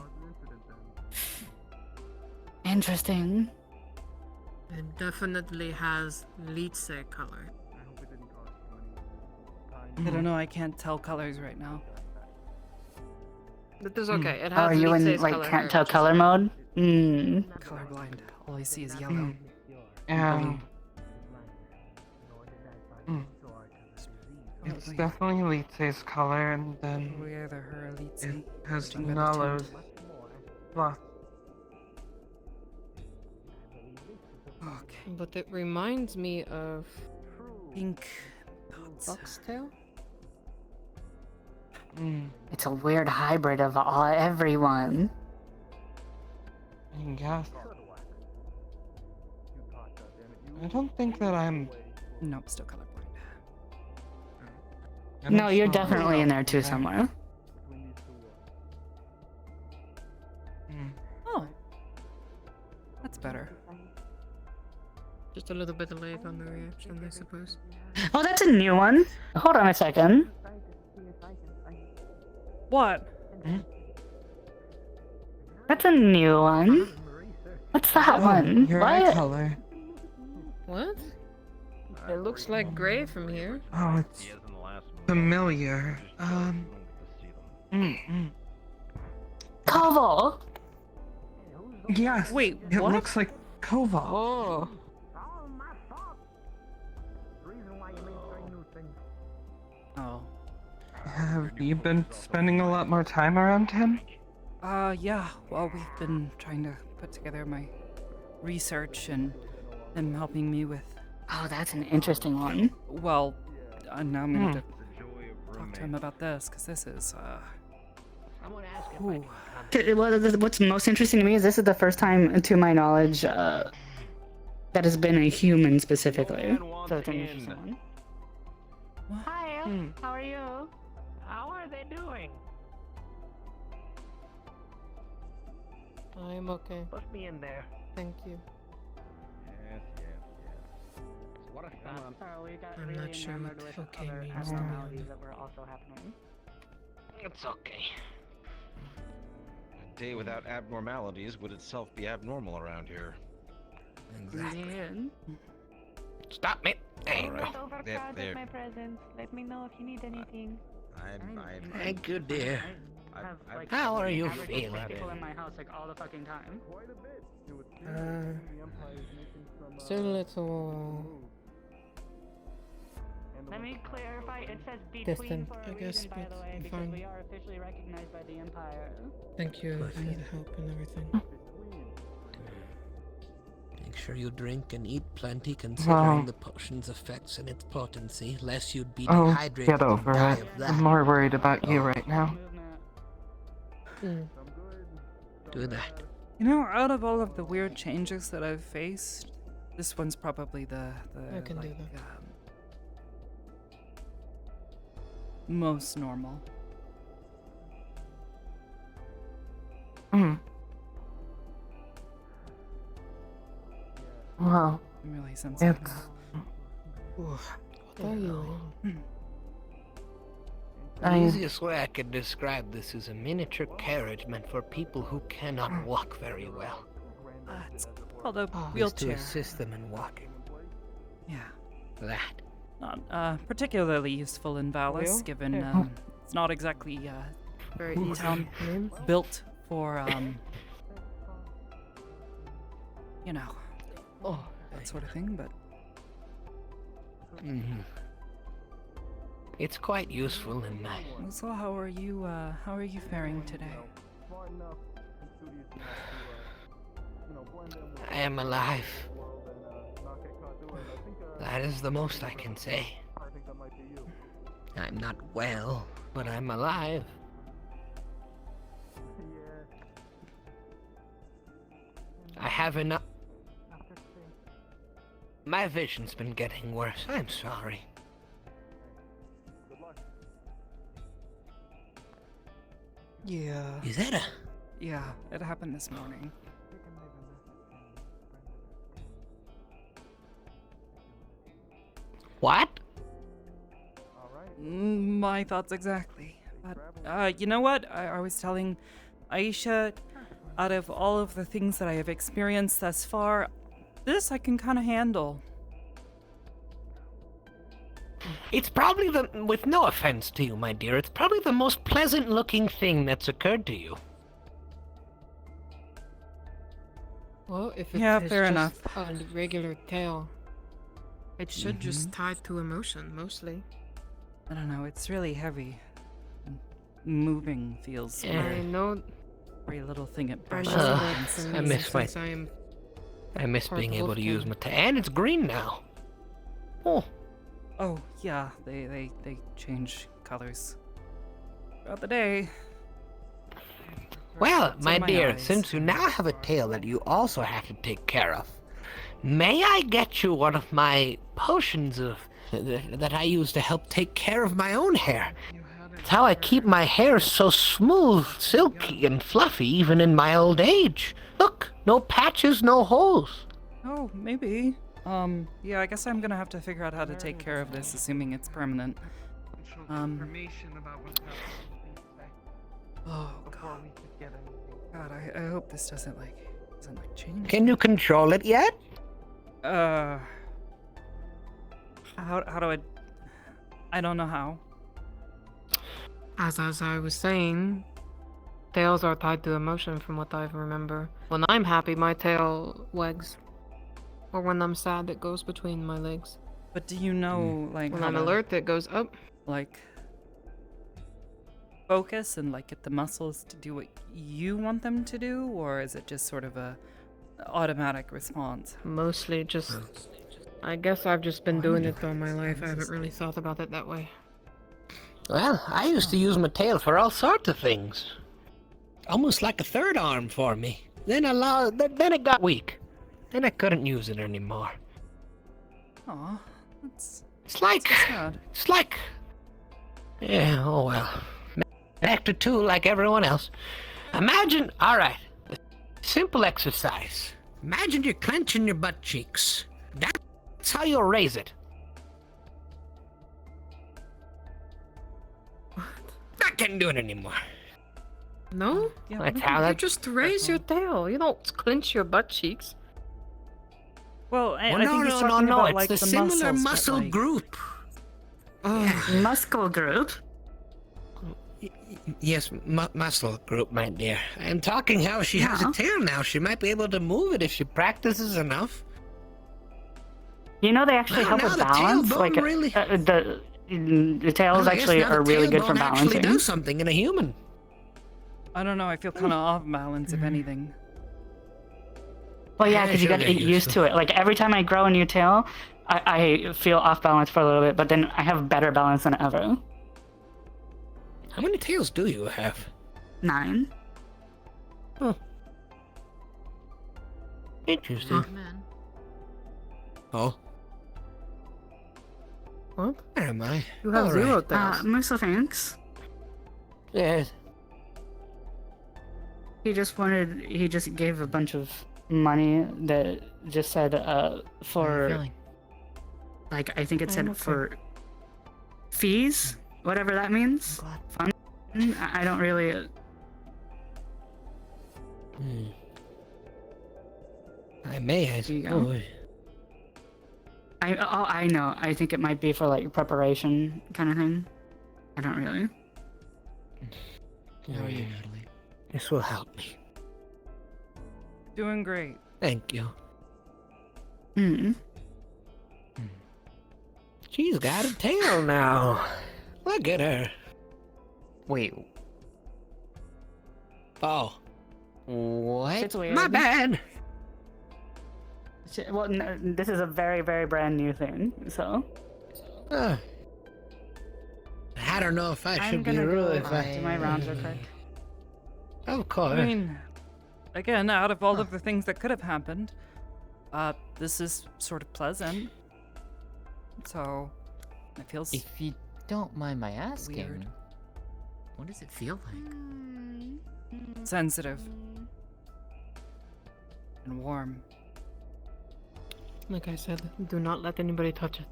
interesting. It definitely has Litze color. I don't know. I can't tell colors right now. That is okay. It Oh, has you in Litze's like color can't here, tell which is color fine. mode? Colorblind. All I see is yellow. It's definitely Litze's color, and then We're the her Litze. it has judging by the Nalo's tint. plus. Okay. But it reminds me of Pink. Foxtail? It's a weird hybrid of everyone. I guess. I don't think that I'm. Nope, still colorblind. No, you're definitely in there too somewhere. Oh, that's better. Just a little bit delayed on the reaction, I suppose. Oh, that's a new one. Hold on a second. What? That's a new one. What's that one? Your eye What? color. What? It looks like gray from here. Oh, it's familiar. Koval. Yes. Wait, it what? looks like Koval. Oh. Oh. Have you been spending a lot more time around him? Yeah. Well, we've been trying to put together my research and them helping me with. Oh, that's an interesting one. Well, now I'm gonna have to talk to him about this because this is ooh. What's most interesting to me is this is the first time, to my knowledge, that has been a human specifically. So it's an interesting one. Hi, how are you? How are they doing? I'm okay. Put me in there. Thank you. Yes. What a sound. Sorry, we got I'm really not sure enamored what with okay other means. abnormalities that were also happening. It's okay. day without abnormalities would itself be abnormal around here. Exactly. Stop me! There you go. Overcrowded my presence. Let me know if you need anything. Thank you, dear. Have, like, How are you average feeling? people in my house like all the fucking time. Still a little Let me clarify, it says between distant, for a I guess, reason, by but the way, I'm because fine. we are officially recognized by the Empire. Thank you for the help and everything. Make sure you drink and eat plenty, considering the potion's effects and its potency, lest you'd be Oh, dehydrated get and over die it. of that. I'm more worried about you right now. Do that. You know, out of all of the weird changes that I've faced, this one's probably the I can do that. Most normal. Well, I'm really sensitive. it's... What are you in? The easiest way I could describe this is a miniature carriage meant for people who cannot walk very well. It's called a Is to wheelchair. assist them in walking. Yeah. That. Not particularly useful in Valis, Wheel? given Yeah. it's not exactly Very a easy town name. built for you know, that sort of thing. But It's quite useful and nice. so how are you faring today? I am alive. That is the most I can say. I'm not well, but I'm alive. I have enough. My vision's been getting worse. I'm sorry. Yeah. Is that a... Yeah, it happened this morning. What? My thoughts exactly. But, you know what? I was telling Aisha, out of all of the things that I have experienced thus far, this I can kind of handle. It's probably with no offense to you, my dear, it's probably the most pleasant looking thing that's occurred to you. Well, if it's Yeah, it's fair just enough. a regular tail, it should just tie to emotion, mostly. I don't know, it's really heavy. And moving feels Yeah. weird. I know. Every little thing it I brushes know up that against. for I me, miss my... since I am I miss part being of able to use Wolfgang. my... And it's green now. Oh. Oh, yeah, they change colors throughout the day. Well, It's in my my dear, eyes. since you now have a tail that you also have to take care of, may I get you one of my potions that I use to help take care of my own hair? It's how I keep my hair so smooth, silky, and fluffy even in my old age. Look, no patches, no holes. Oh, maybe. Yeah, I guess I'm gonna have to figure out how to take care of this, assuming it's permanent. Information about what's happening. Oh, Before we could get anything. God, I hope this doesn't change. Can you control it yet? How do I don't know how. As I was saying, tails are tied to emotion from what I remember. When I'm happy, my tail wags. Or when I'm sad, it goes between my legs. But do you know, like, When how I'm to, alert, it goes up. like, focus and, like, get the muscles to do what you want them to do? Or is it just sort of a automatic response? Mostly just... I guess I've just been doing it all my life. I haven't really thought about it that way. Well, I used to use my tail for all sorts of things. Almost like a third arm for me. Then it got weak. Then I couldn't use it anymore. Aw, It's like... sad. It's like... Yeah, oh well. Back to 2 like everyone else. Imagine... Alright. Simple exercise. Imagine you're clenching your butt cheeks. That's how you'll raise it. I can't do it anymore. No? Yeah, That's what how You that. just raise your tail. You don't clench your butt cheeks. Well, I Well, think he's talking about It's like the similar muscles, but, muscle like, group. Muscle group? Yes, muscle group, my dear. I'm talking how she has a tail now. She might be able to move it if she practices enough. You know, they actually help now with the balance. tailbone Like really- the tails Well, I guess actually now the are really good for tailbone actually balancing. does something in a human. I don't know. I feel kind of off balance, if anything. Well, yeah, Yeah, because you she'll got to get get used used to it. Like every time I grow a new tail, I feel off balance for a little bit, but then I have better balance than ever. How many tails do you have? 9. Interesting. Oh. What? Where am I? You have All 0 right. tails. Musa, thanks. Yes. He just gave a bunch of money that just said, for, like, I think it said for fees, whatever that means. Fun. I don't really. I may have. There you go. I know. I think it might be for like preparation kind of thing. I don't really. How are you, Natalie? This will help me. Doing great. Thank you. Hmm. She's got a tail now. Look at her. Wait. Oh. What? It's weird. My bad. Well, no, this is a very, very brand new thing, so. I don't know if I I'm should be gonna rude go if I. do my rounds real quick. Of course. I mean, again, out of all of the things that could have happened, this is sort of pleasant. So, it feels If you don't mind my asking, weird. what does it feel like? Sensitive. And warm. Like I said, do not let anybody touch it.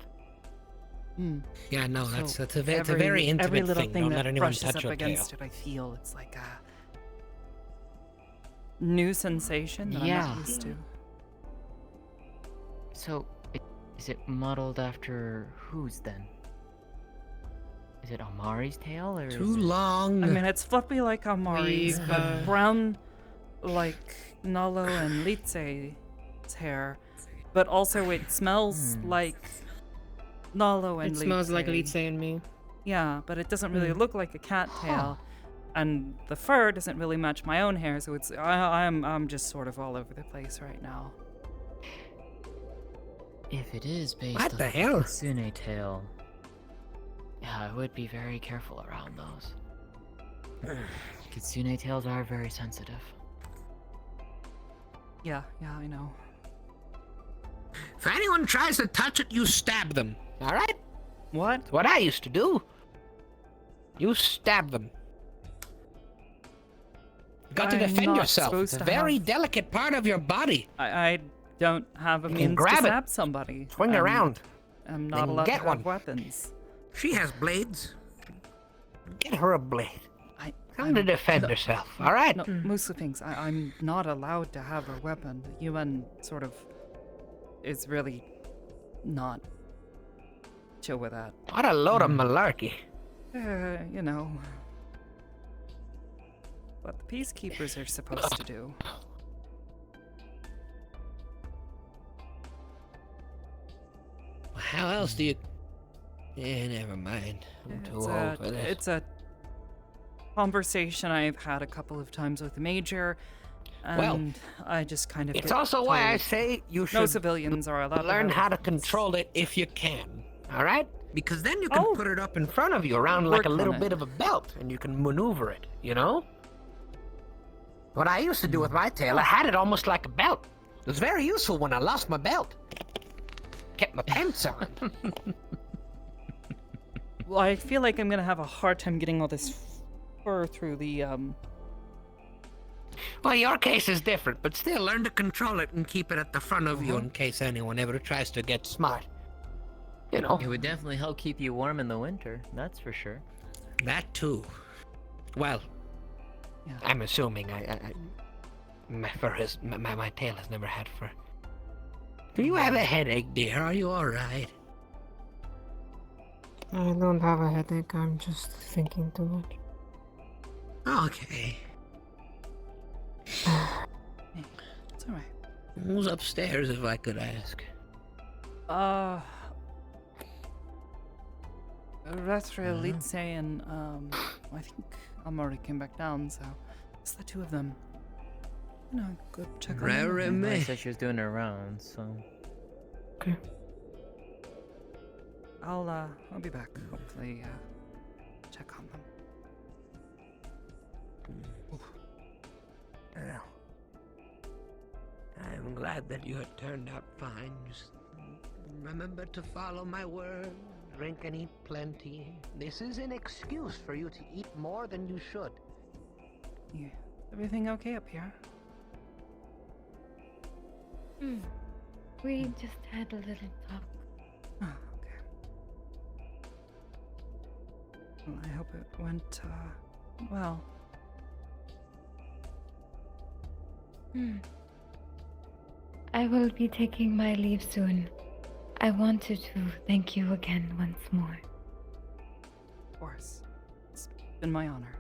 Yeah, no, that's So a very every intimate little thing. thing Don't that let anyone brushes touch up your tail. against it, I feel it's like a new sensation that I'm Yeah. not used to. So, is it modeled after whose then? Is it Amari's tail or? Too is it... long. I mean, it's fluffy like Amari's, We've, but brown like Nalo and Litse's hair. But also it smells like Nalo and It smells like Litse. Litse and me. Yeah, but it doesn't really look like a cat tail. And the fur doesn't really match my own hair, so I'm just sort of all over the place right now. If it is based What on the hell? Kitsune tail, yeah, I would be very careful around those. Kitsune tails are very sensitive. Yeah, I know. If anyone tries to touch it, you stab them. All right? What? That's what I used to do. You stab them. You got to I'm defend not yourself. supposed It's a to very have- delicate part of your body. I don't have a You can means grab to it. stab somebody. Swing around. I'm Then not allowed get to one. have weapons. She has blades. Get her a blade. Tell her I'm- to defend no- herself. All right? No, Musa thinks I'm not allowed to have a weapon. The UN sort of is really not chill with that. What a load of malarkey. You know. What the peacekeepers are supposed to do. How else do you... Yeah, never mind. I'm too It's old for this. it's a conversation I've had a couple of times with the major, and Well, I just kind of. It's get also why I told say you no should civilians are allowed learn to how have to control it if you can. All right? Because then you can Oh. put it up in front of you around like Work a on little it. bit of a belt, and you can maneuver it, you know? What I used to do with my tail, I had it almost like a belt. It was very useful when I lost my belt. Kept my pants on. Well, I feel like I'm gonna have a hard time getting all this fur through the Well, your case is different, but still learn to control it and keep it at the front of Uh-huh. you in case anyone ever tries to get smart. You know, It would definitely help keep you warm in the winter, that's for sure. that too. Well, Yeah. I'm assuming my tail has never had fur. Do you have a headache, dear? Are you alright? I don't have a headache, I'm just thinking too much. Okay. It's alright. Who's upstairs, if I could ask? Ratra, Litze, and I think Amari came back down, so it's the two of them. You know, go check on them. I said she was doing her rounds, so. Okay. I'll be back. Hopefully, check on them. Well, I'm glad that you had turned out fine. Just remember to follow my word. Drink and eat plenty. This is an excuse for you to eat more than you should. Yeah. Everything okay up here? We just had a little talk. Oh, okay. Well, I hope it went, well. I will be taking my leave soon. I wanted to thank you again once more. Of course. It's been my honor.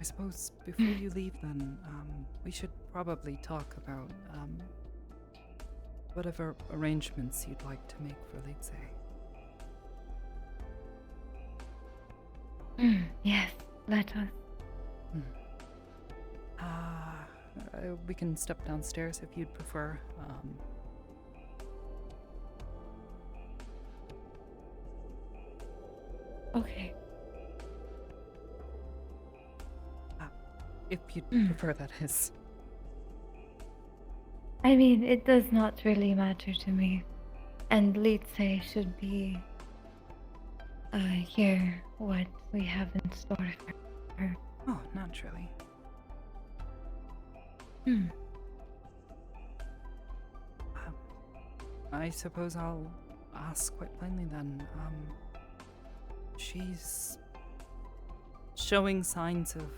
I suppose before you leave then, we should probably talk about, whatever arrangements you'd like to make for Litze. Yes, let us. We can step downstairs if you'd prefer. Okay. If you'd prefer, that is. I mean, it does not really matter to me. And Litze should be hear what we have in store for her. Oh, naturally. I suppose I'll ask quite plainly then. She's showing signs of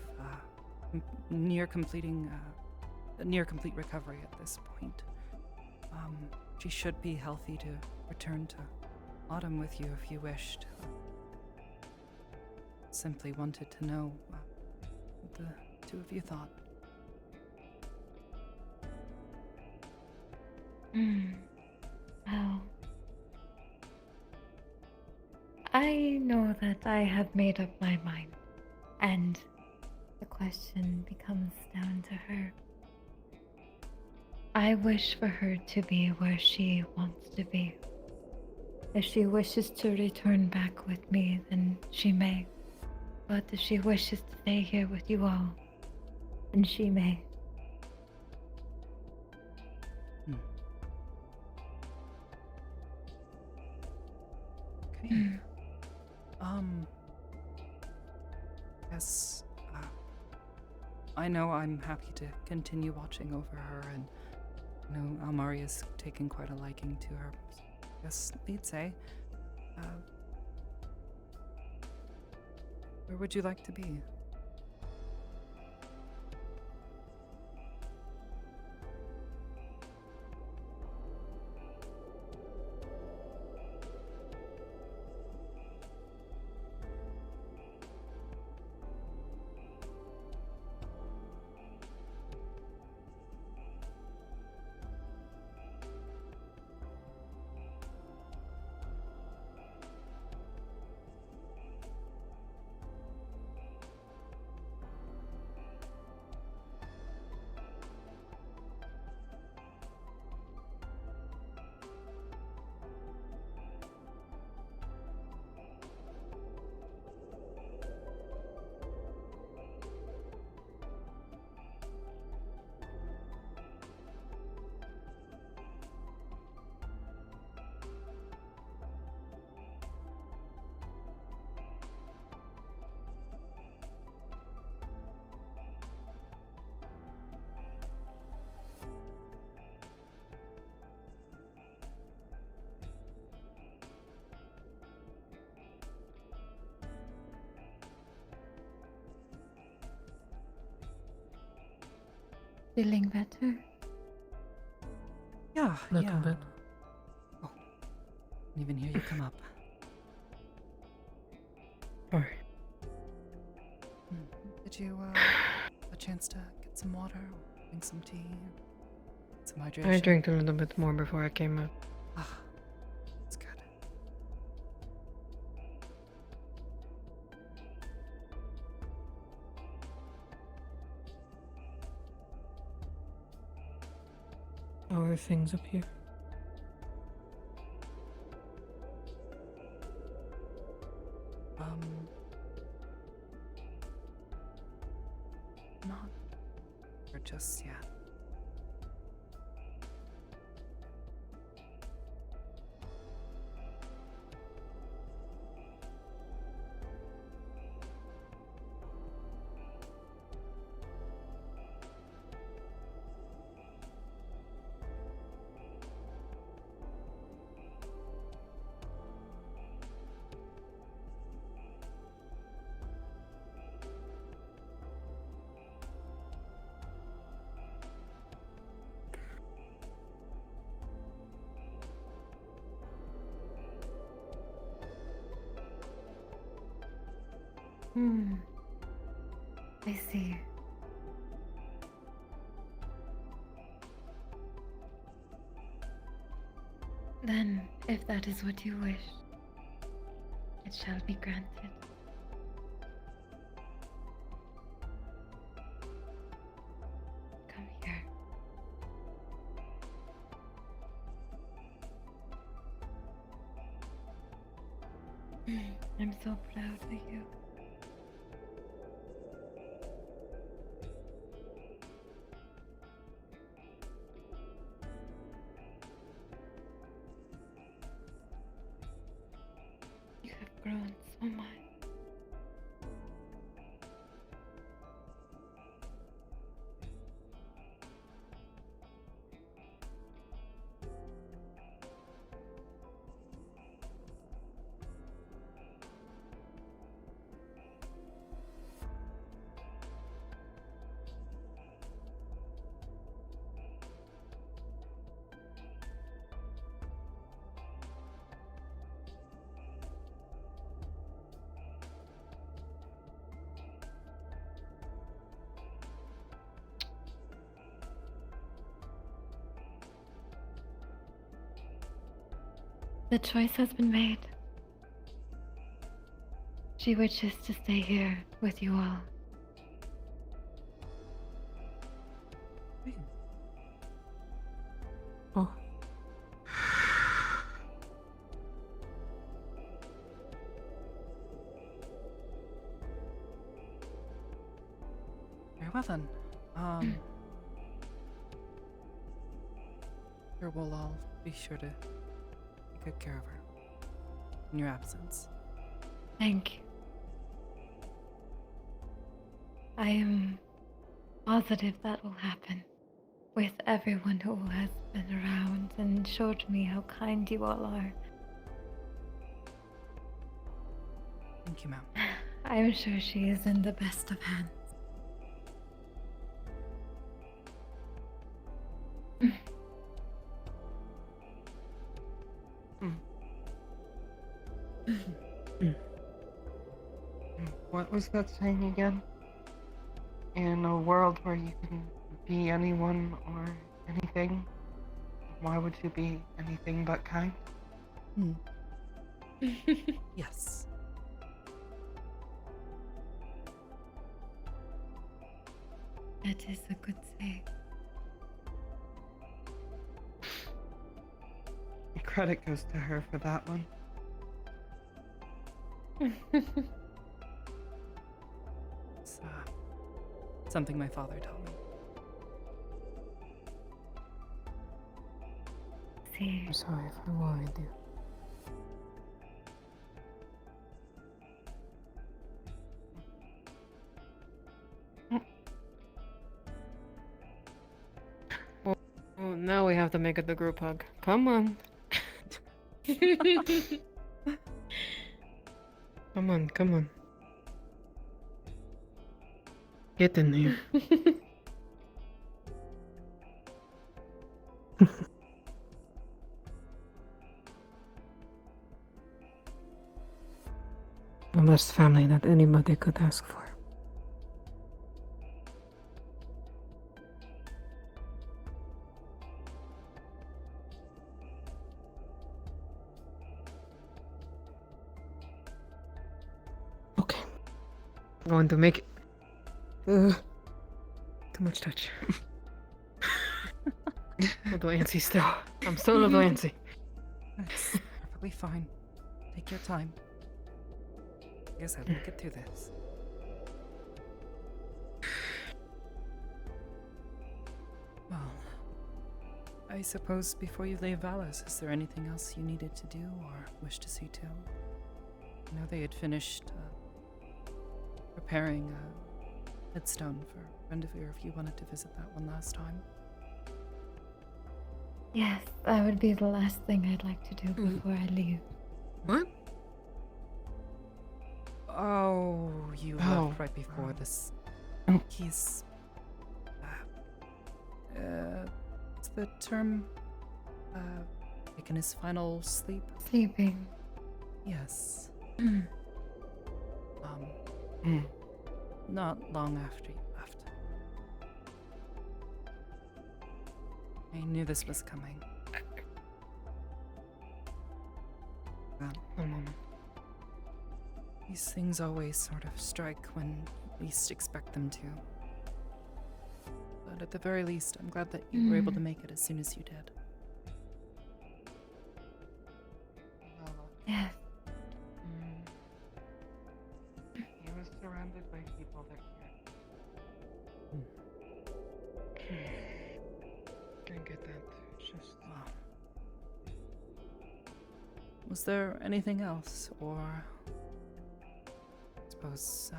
near complete recovery at this point. She should be healthy to return to Autumn with you if you wished. Simply wanted to know what the two of you thought. Well, I know that I have made up my mind, and the question becomes down to her. I wish for her to be where she wants to be. If she wishes to return back with me, then she may. But if she wishes to stay here with you all, then she may. Okay. Yes, I know I'm happy to continue watching over her, and I know Amari is taking quite a liking to her. Yes, Litze, where would you like to be? Feeling better? Yeah, Little yeah. bit. Oh, didn't even hear you come up. Sorry. Did you have a chance to get some water, or drink some tea, some hydration? I drank a little bit more before I came up. Ah, that's good. How are things up here? Not for just yet. I see. Then, if that is what you wish, it shall be granted. Come here. I'm so proud of you. You have grown so much. The choice has been made. She wishes to stay here with you all. Oh. Very well then. Here we'll all be sure to take good care of her in your absence. Thank you. I am positive that will happen with everyone who has been around and showed me how kind you all are. Thank you, ma'am. I am sure she is in the best of hands. What was that saying again? In a world where you can be anyone or anything, why would you be anything but kind? Yes. That is a good saying. Credit goes to her for that one. It's something my father taught me. See. I'm sorry if I worried you. Well, now we have to make it the group hug. Come on. Come on, come on. Get in here. The best family that anybody could ask for. Okay. I'm going to make it. Too much touch. A little antsy still. I'm still a little antsy. That's perfectly fine. Take your time. I guess I'll get through this. Well, I suppose before you leave Valis, is there anything else you needed to do or wish to see to? I know they had finished preparing a headstone for Rendezvous if you wanted to visit that one last time. Yes, that would be the last thing I'd like to do before I leave. What? Oh, you left right before this. He's... what's the term? Taking his final sleep? Sleeping. Yes. Not long after you left. I knew this was coming. One moment. These things always sort of strike when you least expect them to. But at the very least, I'm glad that you were able to make it as soon as you did. Yes. He was surrounded by people that Can't get that. It's just. Was there anything else, or I suppose I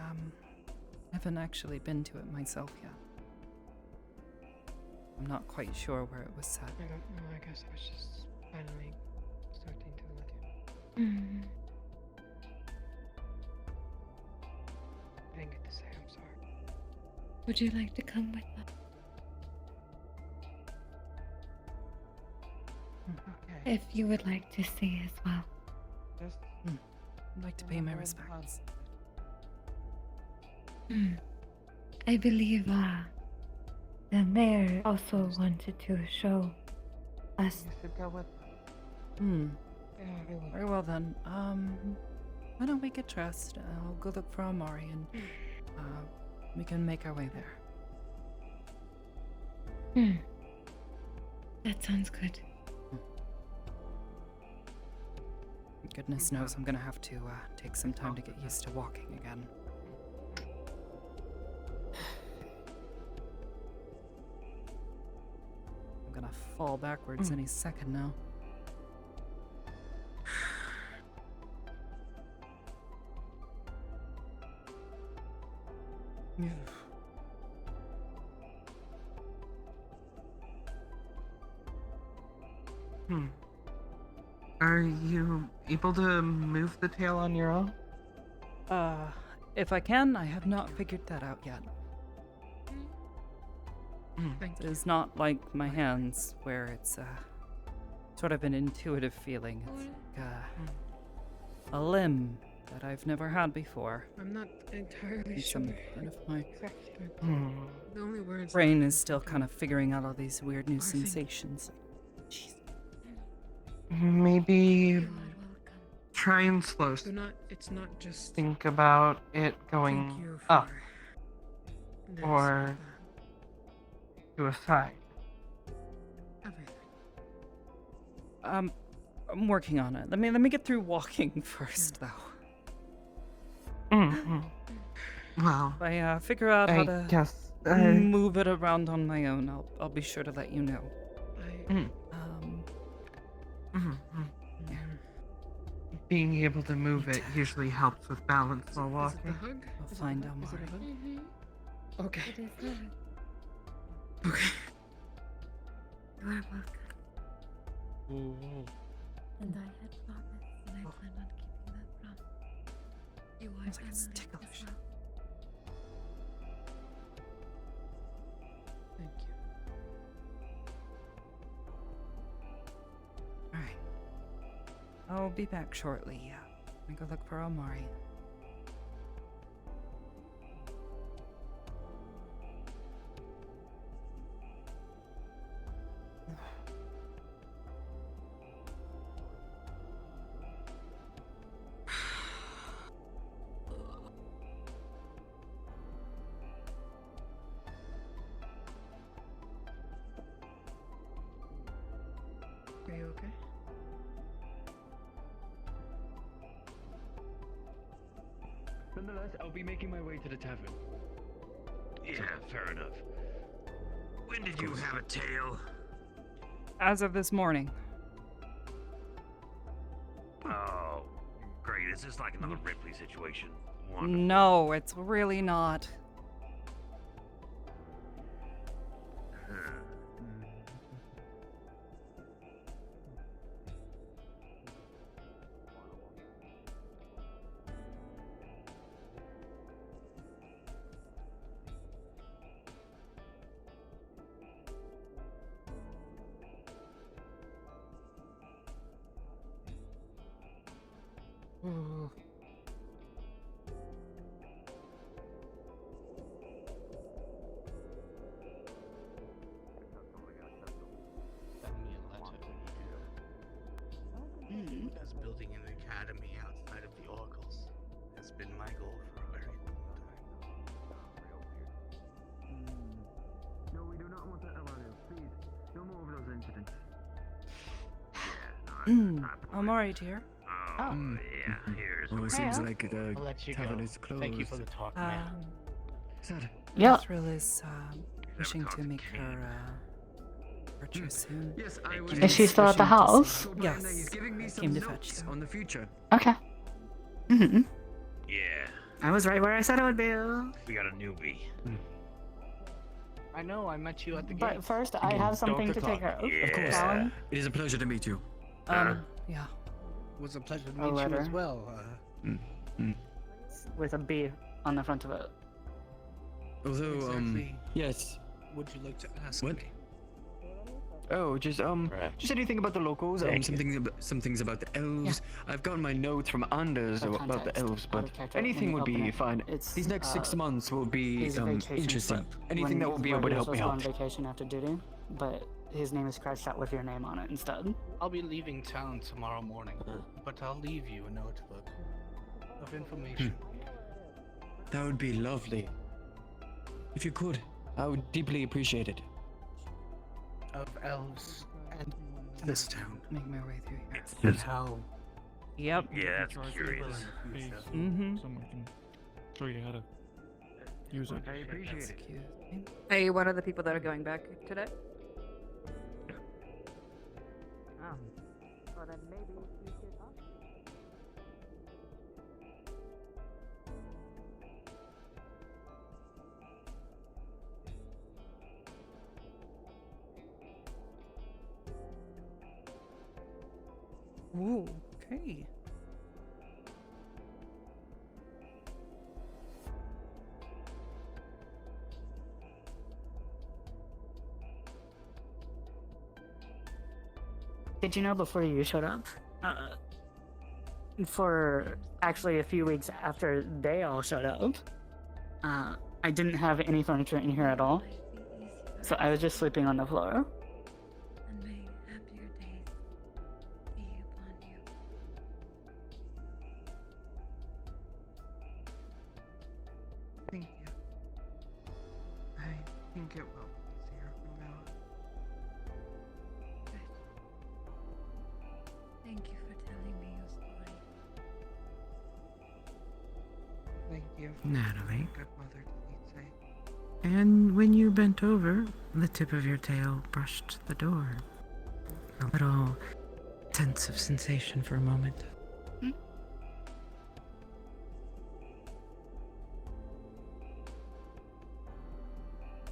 haven't actually been to it myself yet. I'm not quite sure where it was set. I don't know. I guess I was just finally starting to let you. I didn't get to say I'm sorry. Would you like to come with us? If you would like to see as well. I'd like to pay my respects. I believe the mayor also wanted to show us. you should go with. Yeah, I will. Very well then. Why don't we get dressed? I'll go look for Amari and we can make our way there. That sounds good. Goodness knows I'm gonna have to take some time to get used to walking again. I'm gonna fall backwards any second now. Are you able to move the tail on your own? If I can, I have not figured that out yet. It is not like my hands, where it's sort of an intuitive feeling. It's like a limb that I've never had before. I'm not entirely It's sure. kind of my The only words. brain is still kind of figuring out all these weird new sensations. Maybe try and slow. Do not. It's not just. Think about it Thank going you up this, or to a side. everything. I'm working on it. Let me get through walking first, though. Well, If I figure out how to guess move it around on my own, I'll be sure to let you know. being able to move it usually helps with balance while walking. I'll find out more. Okay. It is not. Okay. You are welcome. Whoa. And I had promised, and I plan on keeping that promise. You are It's like it's family ticklish. as well. Thank you. Alright. I'll be back shortly, yeah. I go look for Omari. Nonetheless, I'll be making my way to the tavern. Yeah, fair enough. When did you have a tail? As of this morning. Oh, great. Is this like another Ripley situation? No, it's really not. That's building an academy outside of the oracles has been my goal for a very long time. No, we do not want that around. Please, no more of those incidents. I'm alright here. Oh, yeah, here's Well, it where- seems like the I'll let you tavern go. is closed. Thank you for the talk, man. Yeah. Thrill is wishing to make her purchase soon. Yes, I was. Is she still at the house? Yes. He's giving me I some came to notes fetch them. on the future. Okay. Mm-hmm. Yeah, I was right where I said I would be. we got a newbie. I know, I met you at the gate. But first, I have something to take care of. Yeah. Of course. Alan? It is a pleasure to meet you. Yeah. It was a pleasure to A meet you letter. as well. With a B on the front of it. Although, Exactly. yes. Would you like to ask What? me? Oh, just anything about the locals. Thank Some things about the elves. I've gotten my notes from Anders For about the context, elves, out but of character, anything let me would be open it. fine. It's, These next 6 months will be his vacation interesting. slip. Anything that will be able to help me He was out. on vacation after duty, but his name is scratched out with your name on it instead. I'll be leaving town tomorrow morning, but I'll leave you a notebook of information. That would be lovely. If you could, I would deeply appreciate it. Of elves and this town. Make my way through here. And how Yep. Yeah, that's curious. Mm-hmm. Someone can show you how to use it. I appreciate it. Excuse me. Are you one of the people that are going back today? Oh. Well, then maybe you should Ooh, okay. Did you know before you showed up? For actually a few weeks after they all showed up, I didn't have any furniture in here at all. So I was just sleeping on the floor. And may happier days be upon you. Thank you. I think it will be easier from now on. Good. Thank you for telling me your story. Thank you. Natalie. Good mother to be safe. And when you bent over, the tip of your tail brushed the door. A little sense of sensation for a moment.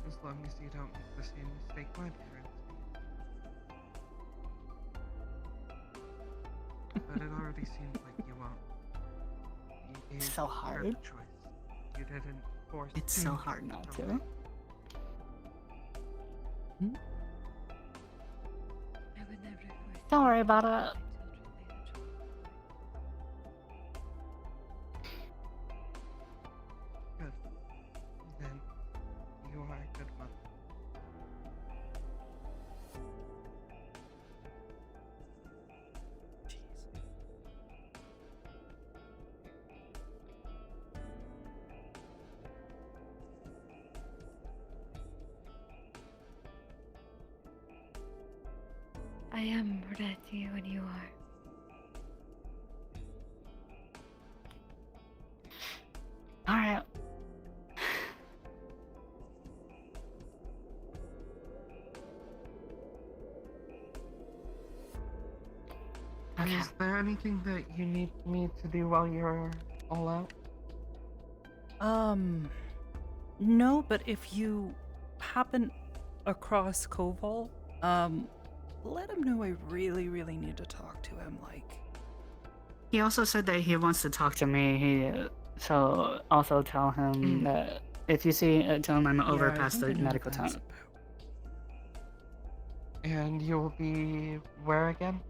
As long as you don't make the same mistake my parents made. But it already seems like you won't. It's so hard. You had a choice. You didn't force It's it. so hard not to. I would never force Don't worry about it. Good. Then you are a good mother. I am ready when you are. Alright. Okay. Is there anything that you need me to do while you're all out? No, but if you happen across Koval, let him know I really, really need to talk to him, like. He also said that he wants to talk to me. So also tell him that if you see, tell him I'm over Yeah, I past the think I know medical what that's time. And you'll be where again?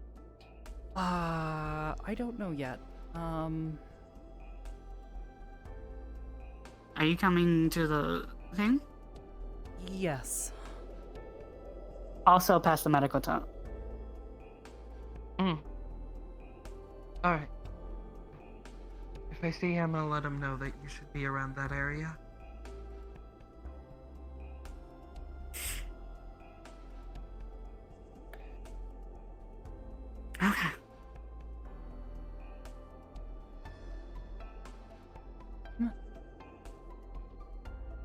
I don't know yet. Are you coming to the thing? Yes. Also past the medical time. Alright. If I see him, I'll let him know that you should be around that area. Okay.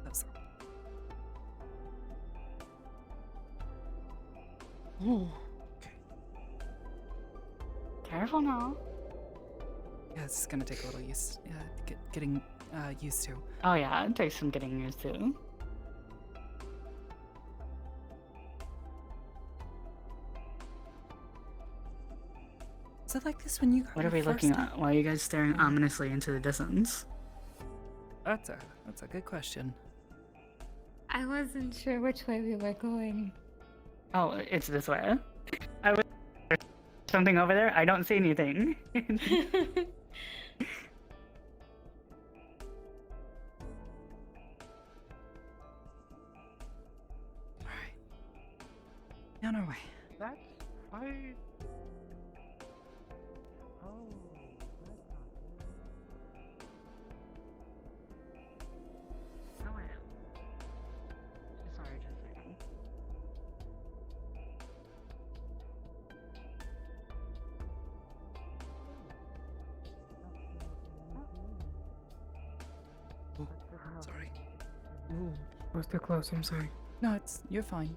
That's Ooh. Careful now. Yeah, it's gonna take a little getting used to. Oh yeah, it takes some getting used to. Is it like this when you got What are your we looking first at? Why are you guys staring ominously into the distance? That's a good question. I wasn't sure which way we were going. Oh, it's this way. I was something over there. I don't see anything. On our way. That's I. Oh, Oh wait. Sorry, just a second. Sorry. Ooh, was too close, I'm sorry. No, you're fine.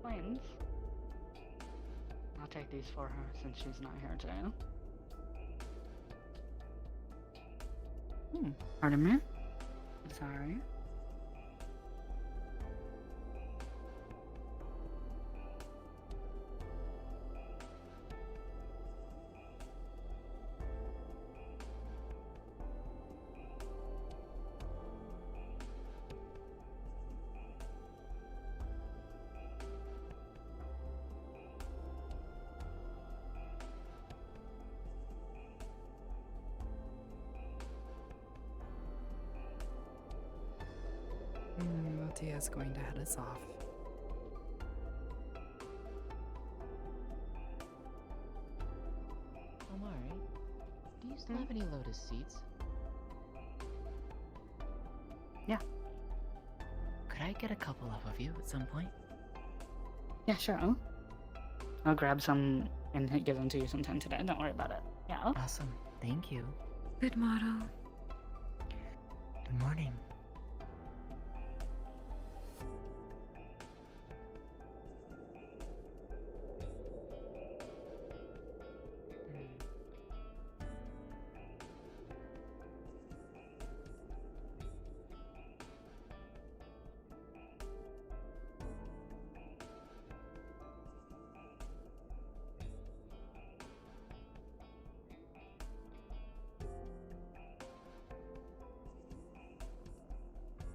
Planes. I'll take these for her since she's not here today. Pardon me? Sorry. Tia's going to head us off. Omari, do you still have any Lotus seeds? Yeah. Could I get a couple of you at some point? Yeah, sure. I'll grab some and give them to you sometime today. Don't worry about it. Yeah. Awesome. Thank you. Good motto. Good morning.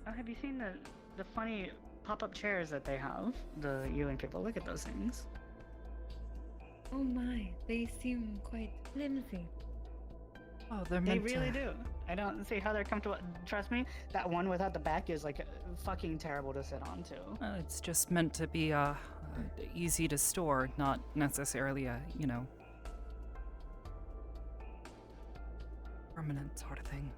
Oh, have you seen the funny pop-up chairs that they have? The Ewing people. Look at those things. Oh my, they seem quite flimsy. Oh, they're They meant really to... do. I don't see how they're comfortable. Trust me, that one without the back is like fucking terrible to sit on too. It's just meant to be easy to store, not necessarily a, permanent sort of thing.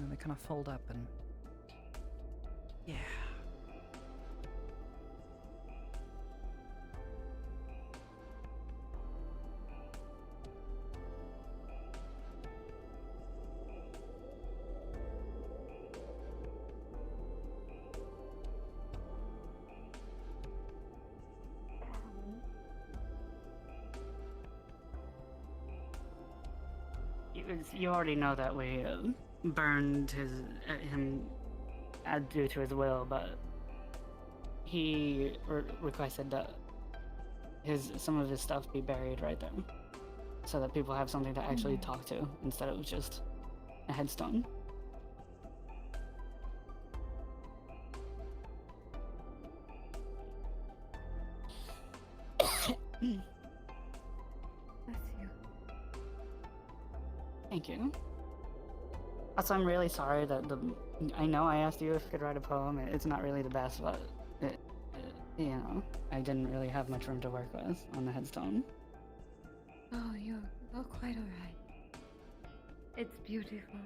They kind of fold up and yeah. you already know that we burned him due to his will, but he requested that some of his stuff be buried right there, so that people have something to actually talk to instead of just a headstone. Bless you. Thank you. Also, I'm really sorry that I know I asked you if you could write a poem. It's not really the best, but you know, I didn't really have much room to work with on the headstone. Oh, you're quite alright. It's beautiful.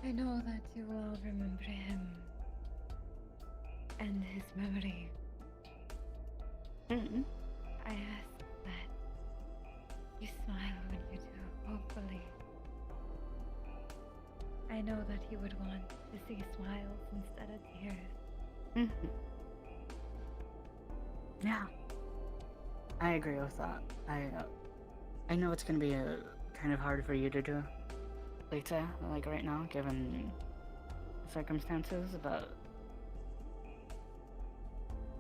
I know that you all remember him and his memory. I ask that you smile when you do, hopefully. I know that he would want to see smiles instead of tears. Yeah, I agree with that. I know it's gonna be kind of hard for you to do, Lita, like right now, given the circumstances, but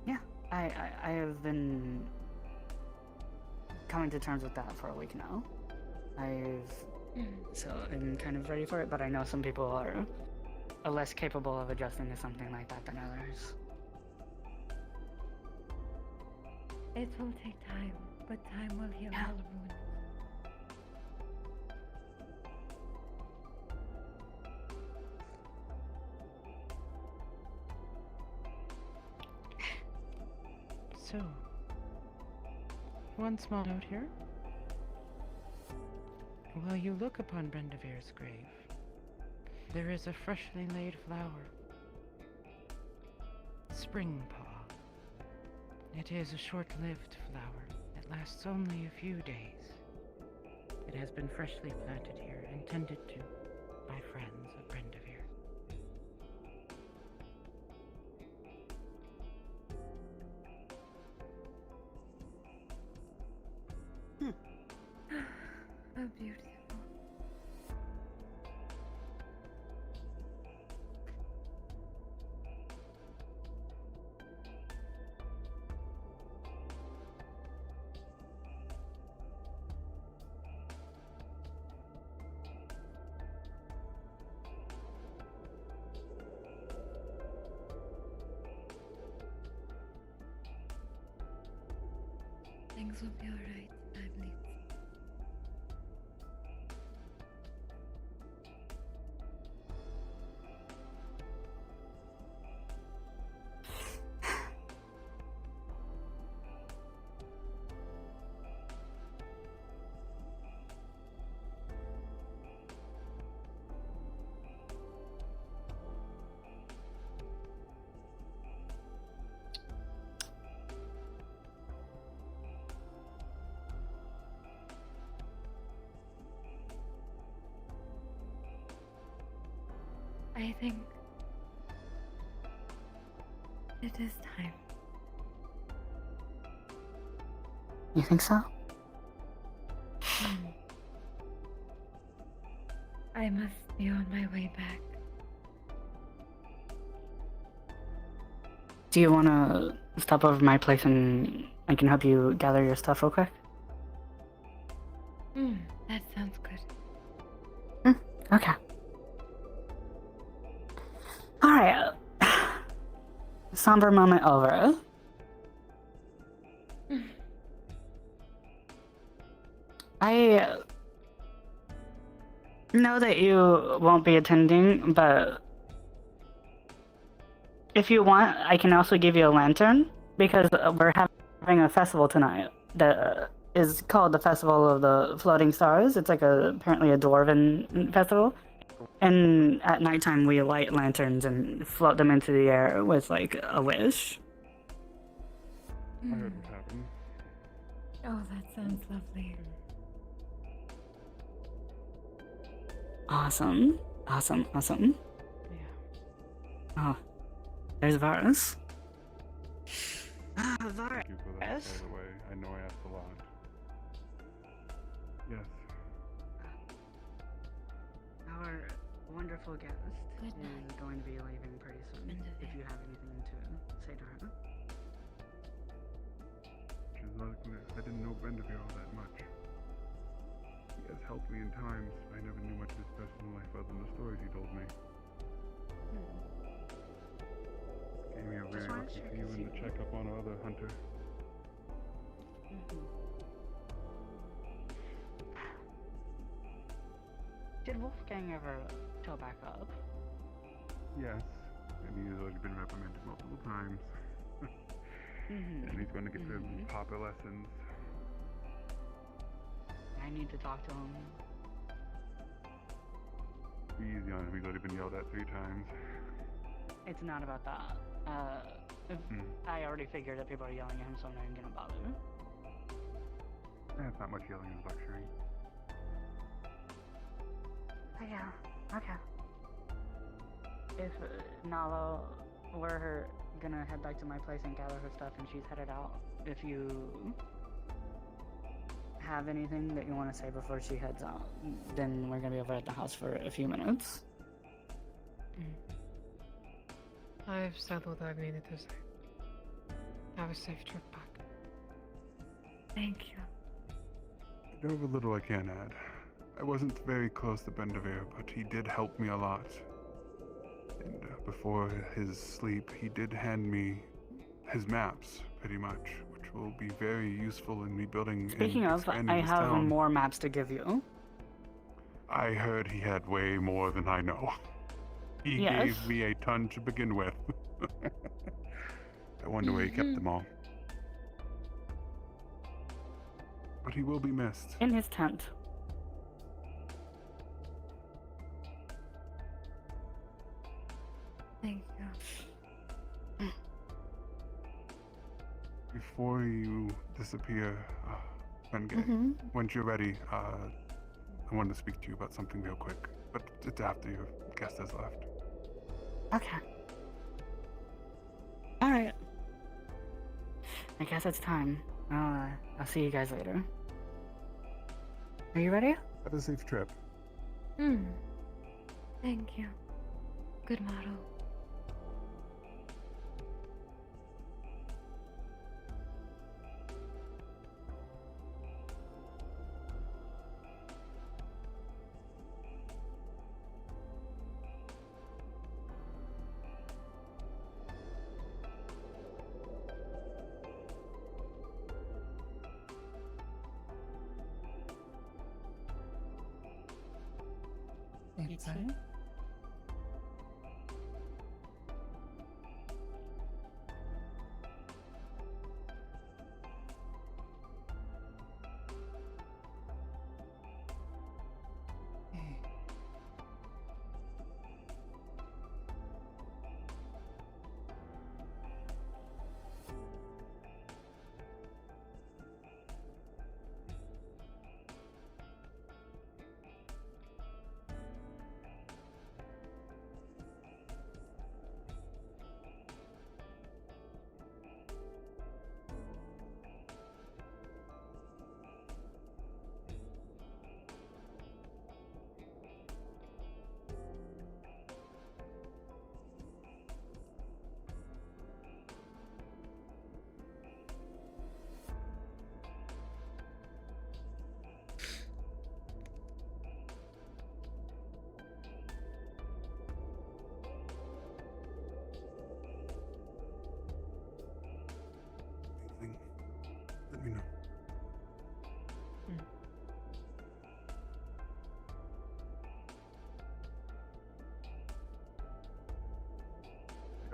yeah, I have been coming to terms with that for a week now. So I'm kind of ready for it, but I know some people are less capable of adjusting to something like that than others. It will take time, but time will heal all wounds. So, one small note here. While you look upon Brendavir's grave, there is a freshly laid flower. Spring paw. It is a short-lived flower that lasts only a few days. It has been freshly planted here and tended to by friends of Brendavir. How beautiful. Things will be alright, I believe. I think it is time. You think so? I must be on my way back. Do you want to stop over my place and I can help you gather your stuff real quick? That sounds good. Okay. Alright. Somber moment over. I know that you won't be attending, but if you want, I can also give you a lantern because we're having a festival tonight that is called the Festival of the Floating Stars. It's like apparently a dwarven festival. And at nighttime, we light lanterns and float them into the air with like a wish. I heard what happened. Oh, that sounds lovely. Awesome. Awesome. Awesome. Yeah. Oh, there's Varus. Ah, Varus. Thank you for that, by the way. I know I asked a lot. Yes. Our wonderful guest is going to be leaving pretty soon. If you have anything to say to her. She's not clear. I didn't know Benderville all that much. He has helped me in times. I never knew much of his personal life other than the stories he told me. Came here very lucky for you and to check up on our other hunter. Did Wolfgang ever toe back up? Yes, and he has already been reprimanded multiple times. And he's going to get some proper lessons. I need to talk to him. Be easy on him, he's already been yelled at 3 times. It's not about that. I already figured that people are yelling at him, so I'm not even gonna bother. It's not much yelling is luxury. Yeah, okay. If Nalo were gonna head back to my place and gather her stuff and she's headed out, if you have anything that you want to say before she heads out, then we're gonna be over at the house for a few minutes. I've said what I've needed to say. Have a safe trip back. Thank you. There was little I can add. I wasn't very close to Bendervere, but he did help me a lot. And before his sleep, he did hand me his maps, pretty much, which will be very useful in rebuilding. Speaking of, I have more maps to give you. I heard he had way more than I know. He gave me a ton to begin with. I wonder where he kept them all. But he will be missed. In his tent. Thank you. Before you disappear, Benge, once you're ready, I wanted to speak to you about something real quick. But it's after your guest has left. Okay. Alright. I guess it's time. I'll see you guys later. Are you ready? Have a safe trip. Thank you. Good model. Inside.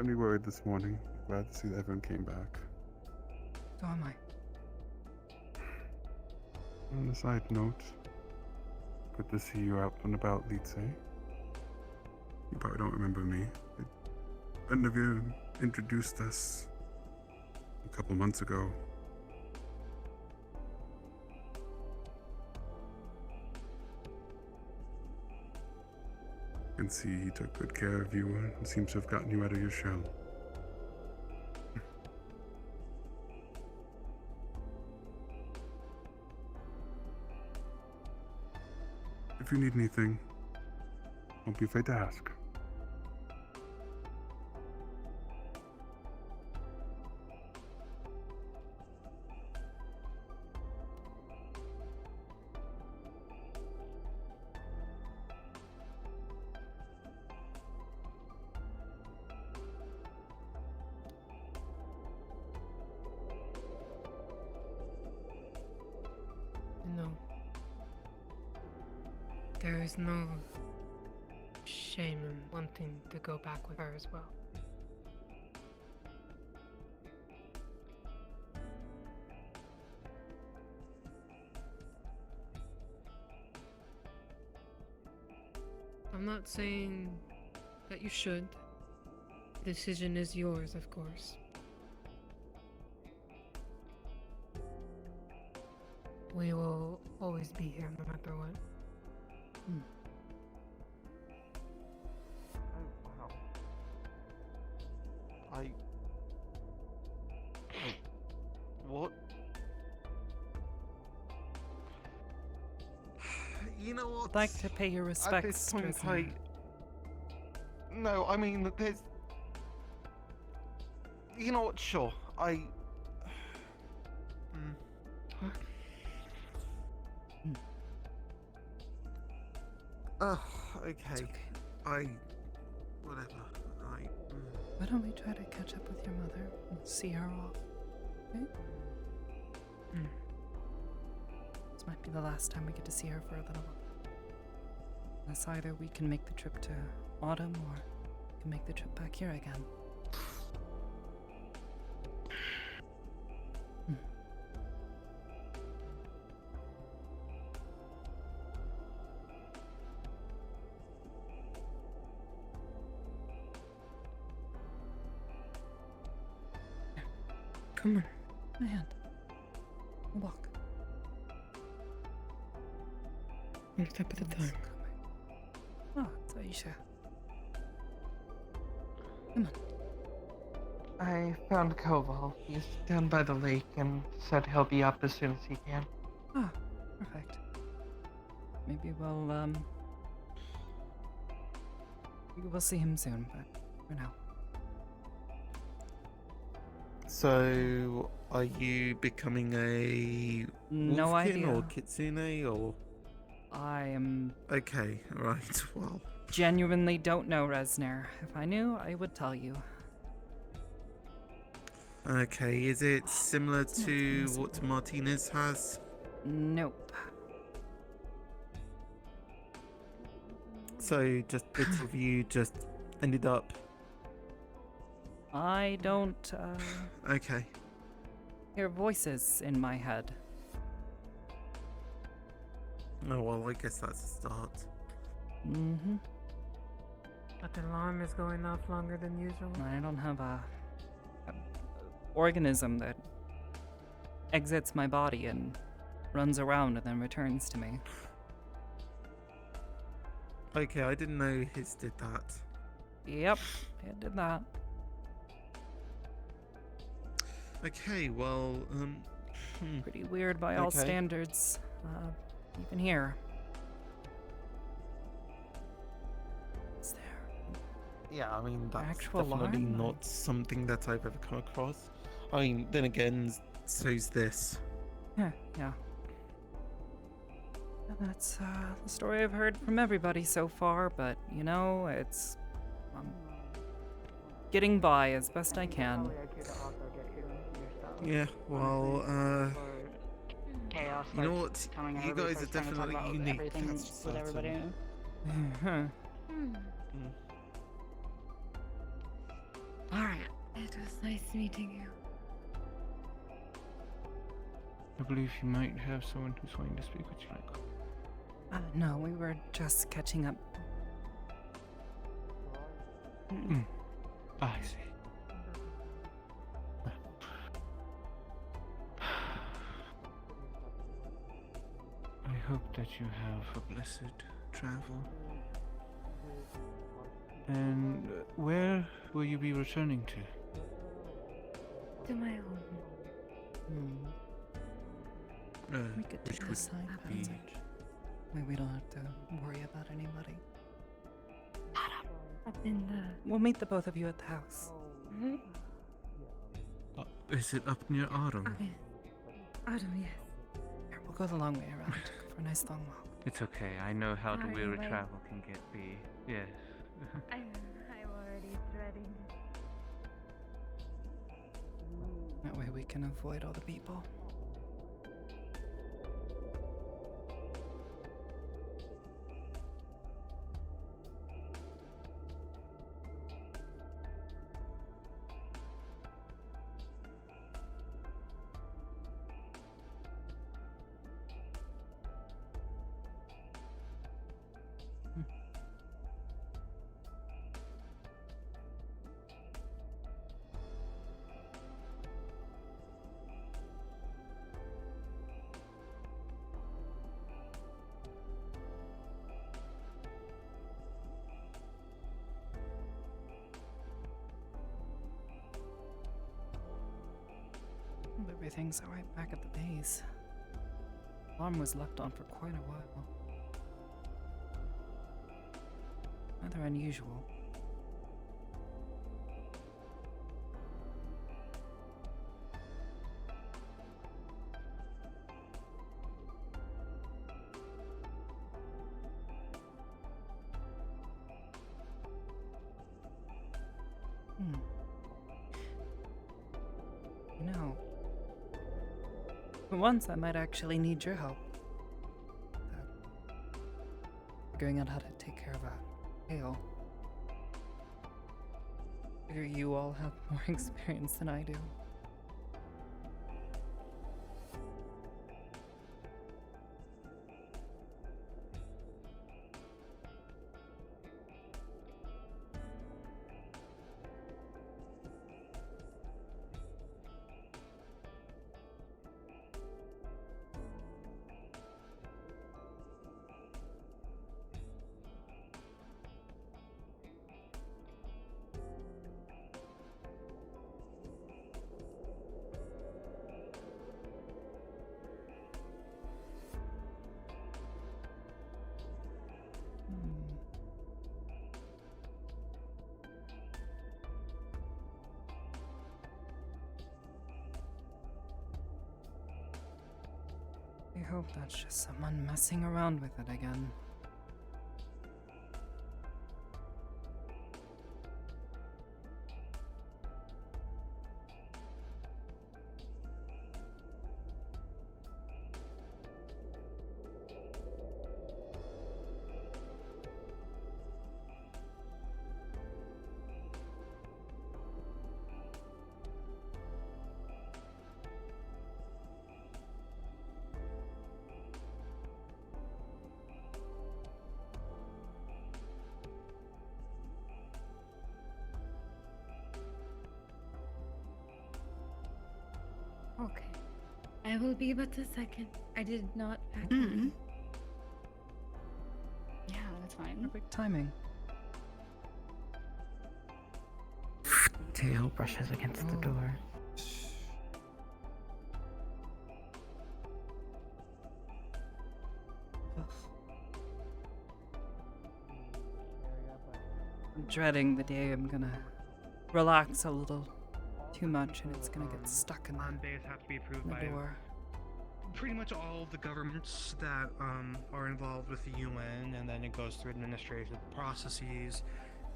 certainly worried this morning. Glad to see that everyone came back. So am I. On a side note, good to see you out and about, Litze. You probably don't remember me. Benavir introduced us a couple months ago. I can see he took good care of you and seems to have gotten you out of your shell. If you need anything, don't be afraid to ask. No. There is no shame in wanting to go back with her as well. I'm not saying that you should. The decision is yours, of course. We will always be here no matter what. Oh, wow. What? You know what? I'd like to pay your respects, At this point, prisoner. No, I mean, there's... You know what, sure, okay. Whatever. Why don't we try to catch up with your mother and see her off? Okay? This might be the last time we get to see her for a little while. Unless either we can make the trip to Autumn or we can make the trip back here again. Come on. My hand. We'll walk. One step at a time. Oh, it's Aisha. Come on. I found Koval. He's down by the lake and said he'll be up as soon as he can. Ah, perfect. Maybe we'll see him soon, but for now. So, are you becoming a No wolfkin idea. or kitsune or? I am Okay, right. Well, genuinely don't know, Resner. If I knew, I would tell you. okay. Is it similar to what Martinez has? Nope. So, just bits of you just ended up. I don't Okay. hear voices in my head. Oh well, I guess that's a start. Mm-hmm. But the alarm is going off longer than usual. I don't have a organism that exits my body and runs around and then returns to me. Okay, I didn't know his did that. Yep, it did that. Okay, well, Pretty weird by all Okay. standards, even here. Is there Yeah, I mean, that's actual definitely alarm? not something that I've ever come across. I mean, then again, so's this. Yeah. And that's the story I've heard from everybody so far, but you know, it's getting by as best I can. Yeah, well, Chaos, you know like, what? coming You over, guys are starts trying to talk definitely about unique. everything That's for with everybody. certain. Alright. It was nice meeting you. I believe you might have someone who's wanting to speak with you, Michael. No, we were just catching up. I see. I hope that you have a blessed travel. And where will you be returning to? To my home. We could take the side passage. We don't have to worry about anybody. Up in the... We'll meet the both of you at the house. Mm-hmm. Is it up near Autumn? Okay. Autumn, yes. Here, we'll go the long way around for a nice long walk. It's okay. I know how the Sorry, weary wait. travel can be. Yes. I'm already dreading it. That way we can avoid all the people. Everything's alright back at the base. Alarm was left on for quite a while. Rather unusual. You know, for once I might actually need your help. Figuring out how to take care of a hail. Figure you all have more experience than I do. I hope that's just someone messing around with it again. Okay. I will be but a second. I did not pack. Yeah, that's fine. Perfect timing. Tail brushes against the door. I'm dreading the day I'm gonna relax a little too much and it's gonna get stuck in Days have to be approved by the door. pretty much all of the governments that are involved with the UN, and then it goes through administrative processes.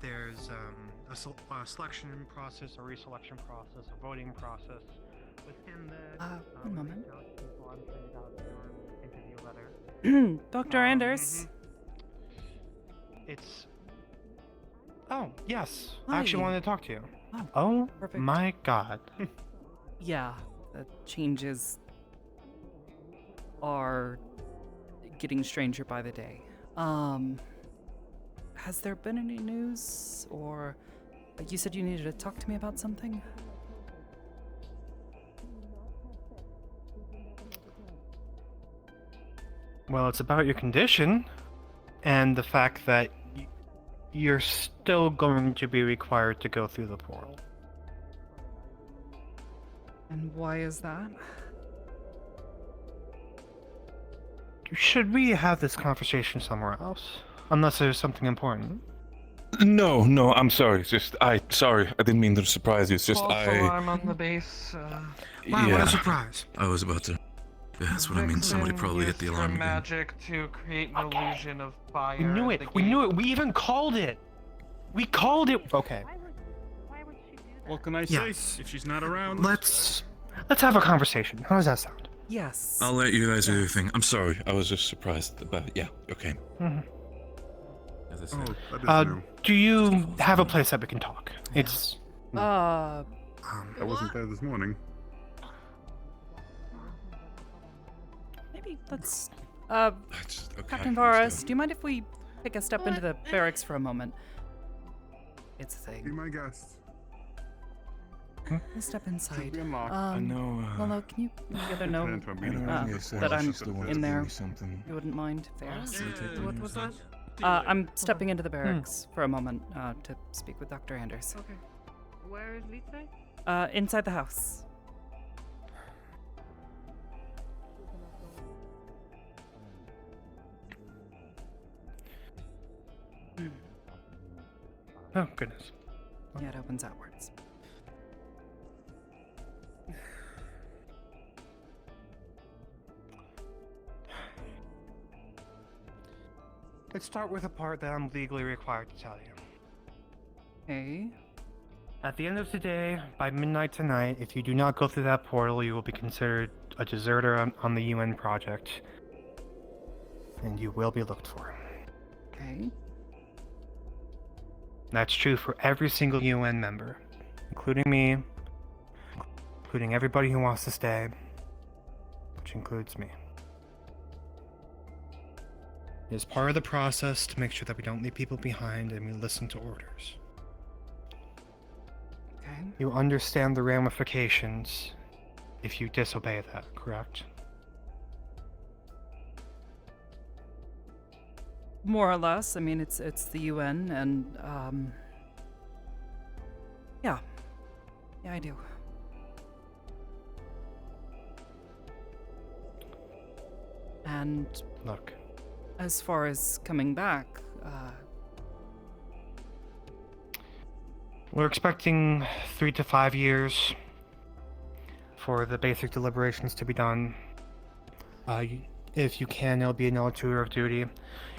There's a selection process, a reselection process, a voting process. Within the one moment. I'm sure you got your interview letter. Dr. Anders. It's. Oh yes, Hi. I actually wanted to talk to you. Oh perfect. my god. Yeah, the changes are getting stranger by the day. Has there been any news, or you said you needed to talk to me about something? Well, it's about your condition and the fact that you're still going to be required to go through the portal. And why is that? Should we have this conversation somewhere else? Unless there's something important. No, I'm sorry. Sorry, I didn't mean to surprise you. It's just also, I'm on the base. Wow, what a surprise. I was about to. Yeah, that's what I mean. Somebody probably hit the alarm again. Magic to create an illusion of fire. We knew it. We knew it. We even called it. We called it. Okay. What can I Yeah. say if she's not around? Let's have a conversation. How does that sound? Yes. I'll let you guys do your thing. I'm sorry. I was just surprised about it. Yeah, okay. Mhm. As I said. Do you have a place that we can talk? It's. I wasn't there this morning. Maybe let's. okay, Captain Varus, do you mind if we take a step into the barracks for a moment? It's a thing. Be my guest. Let's step inside. I know. Lolo, can you let the other know that I'm in there? You wouldn't mind? Fair. What was that? I'm stepping into the barracks for a moment to speak with Dr. Anders. Okay. Where is Lisa? Inside the house. Oh, goodness. Yeah, it opens outwards. Let's start with a part that I'm legally required to tell you. Hey. At the end of the day, by midnight tonight, if you do not go through that portal, you will be considered a deserter on the UN project. And you will be looked for. Okay. That's true for every single UN member, including me, including everybody who wants to stay, which includes me. It is part of the process to make sure that we don't leave people behind and we listen to orders. Okay. You understand the ramifications if you disobey that, correct? More or less. I mean, it's the UN, and yeah, I do. And look, as far as coming back, we're expecting 3 to 5 years for the basic deliberations to be done. If you can, it'll be another tour of duty.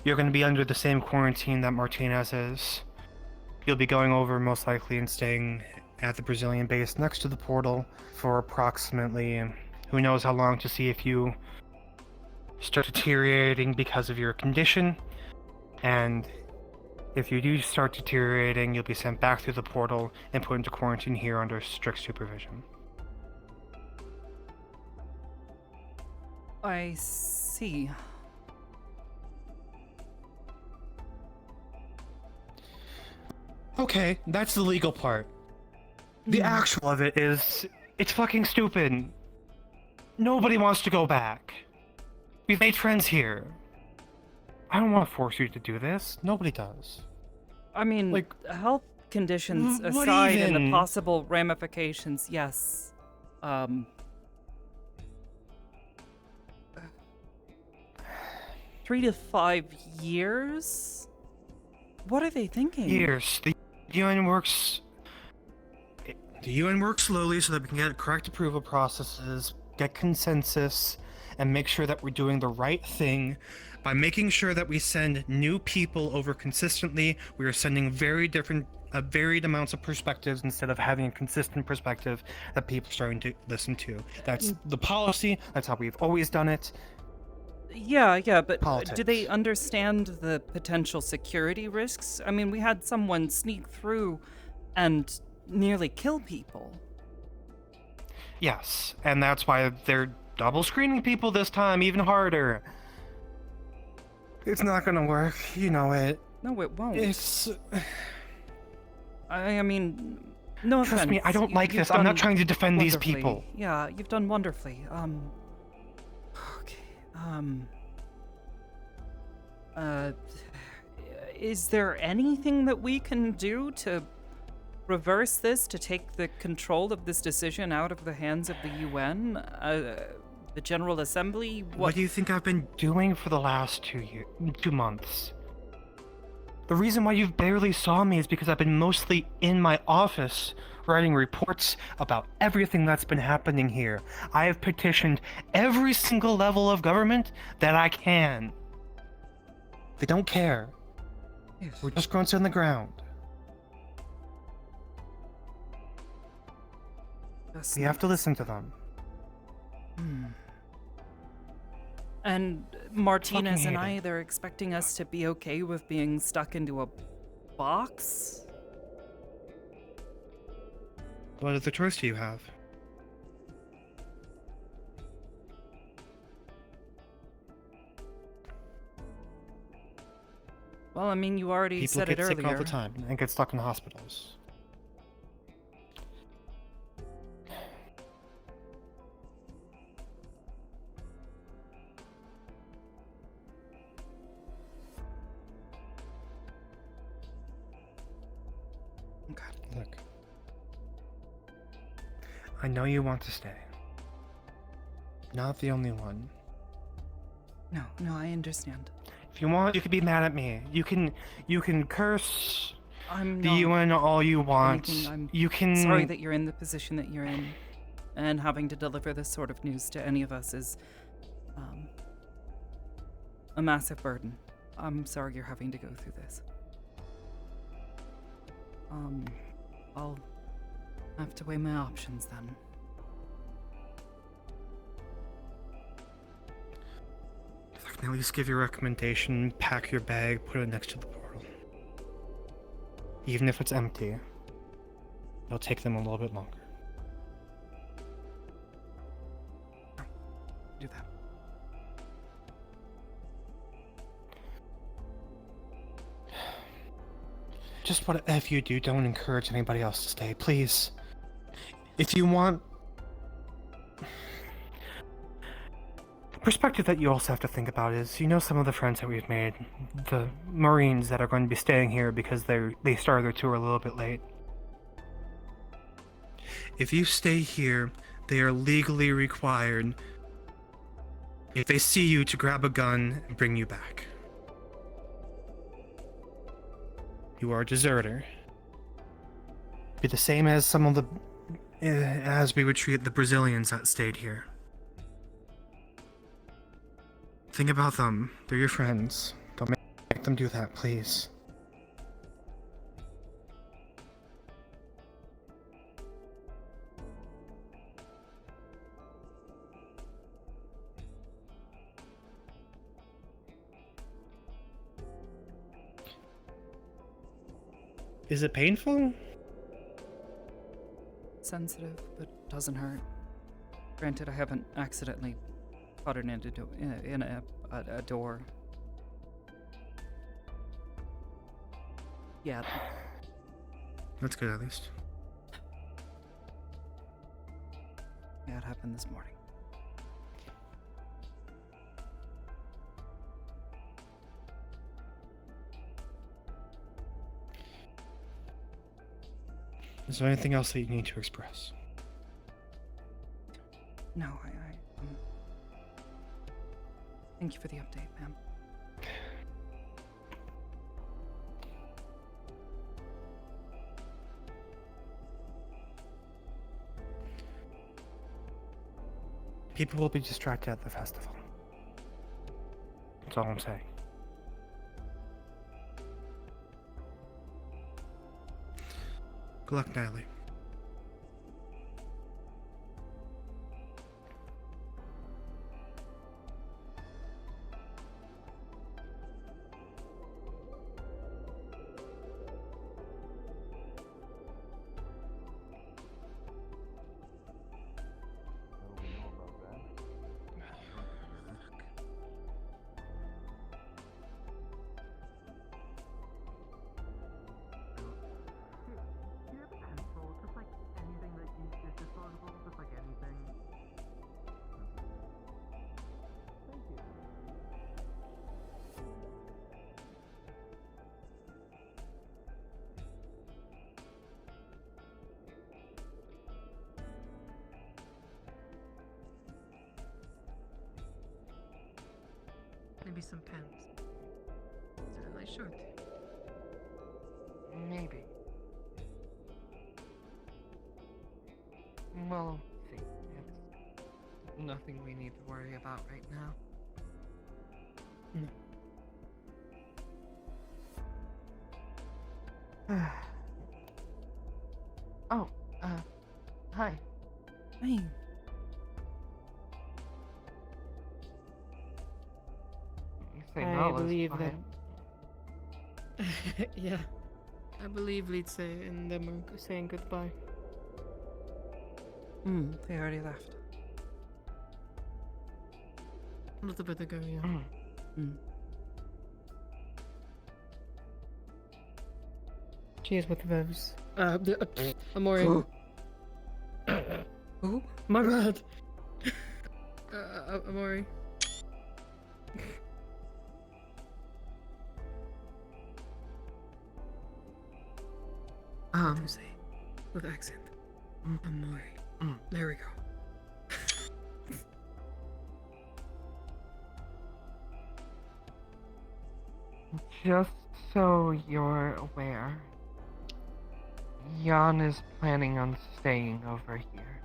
You're going to be under the same quarantine that Martinez is. You'll be going over most likely and staying at the Brazilian base next to the portal for approximately who knows how long, to see if you start deteriorating because of your condition. And if you do start deteriorating, you'll be sent back through the portal and put into quarantine here under strict supervision. I see. Okay, that's the legal part. The actual of it is, it's fucking stupid. Nobody wants to go back. We've made friends here. I don't want to force you to do this. Nobody does. I mean, like, health conditions what aside and the even? possible ramifications, yes. 3 to 5 years? What are they thinking? Years. The UN works slowly so that we can get correct approval processes, get consensus, and make sure that we're doing the right thing. By making sure that we send new people over consistently, we are sending varied amounts of perspectives instead of having a consistent perspective that people are starting to listen to. That's the policy. That's how we've always done it. Yeah, but Politics. do they understand the potential security risks? I mean, we had someone sneak through and nearly kill people. Yes, and that's why they're double screening people this time, even harder. It's not gonna work, you know it. No, it won't. It's... I mean, no offense. Trust me, I don't like you've this. I'm not done trying to defend these wonderfully. people. Yeah, you've done wonderfully. Okay, is there anything that we can do to reverse this, to take the control of this decision out of the hands of the UN? The General Assembly? What do you think I've been doing for the last 2 months? The reason why you barely saw me is because I've been mostly in my office writing reports about everything that's been happening here. I have petitioned every single level of government that I can. They don't care. Yes. We're just grunts on the ground. We have to listen to them. And Martinez Fucking and hate I, they're expecting us to be okay with being stuck into a box? What other choice do you have? Well, I mean, you already People said it get sick earlier. all the time and get stuck in hospitals. Look, I know you want to stay. Not the only one. No, I understand. If you want, you can be mad at me. You can curse I'm the not UN all you want. anything. I'm You can. sorry that you're in the position that you're in, and having to deliver this sort of news to any of us is a massive burden. I'm sorry you're having to go through this. I'll have to weigh my options then. If I can at least give you a recommendation, pack your bag, put it next to the portal. Even if it's empty, it'll take them a little bit longer. Do that. Just whatever you do, don't encourage anybody else to stay, please. If you want... The perspective that you also have to think about is, you know, some of the friends that we've made, the Marines that are going to be staying here because they started their tour a little bit late. If you stay here, they are legally required, if they see you, to grab a gun and bring you back. You are a deserter. Be the same as some of the... as we would treat the Brazilians that stayed here. Think about them. They're your friends. Don't make them do that, please. Is it painful? Sensitive, but doesn't hurt. Granted, I haven't accidentally put it in a door. Yeah. That's good, at least. Yeah, it happened this morning. Is there anything else that you need to express? No, thank you for the update, ma'am. People will be distracted at the festival. That's all I'm saying. Good luck, Natalie. Maybe some pens. Is it a nice shirt? Maybe. Well, see, it's nothing we need to worry about right now. Oh, hi. Hey. You say I no, let's believe fine. that. Yeah. I believe Litze and them are saying goodbye. They already left. A little bit ago, yeah. Cheers with Vivs. Amori. Who? My bad. Amori. Say with accent. Amori. There we go. Just so you're aware, Jan is planning on staying over here.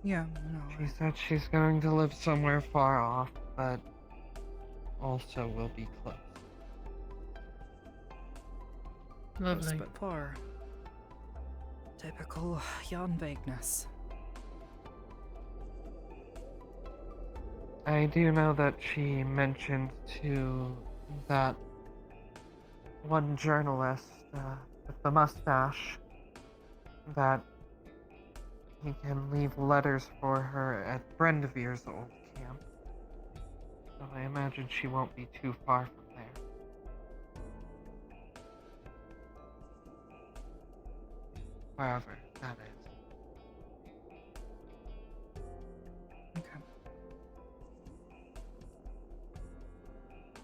Yeah, no. She said she's going to live somewhere far off, but also will be close. Close but far. Typical Jan vagueness. I do know that she mentioned to that one journalist with the mustache that he can leave letters for her at Brendavir's old camp. So I imagine she won't be too far from there. Wherever that is. Okay.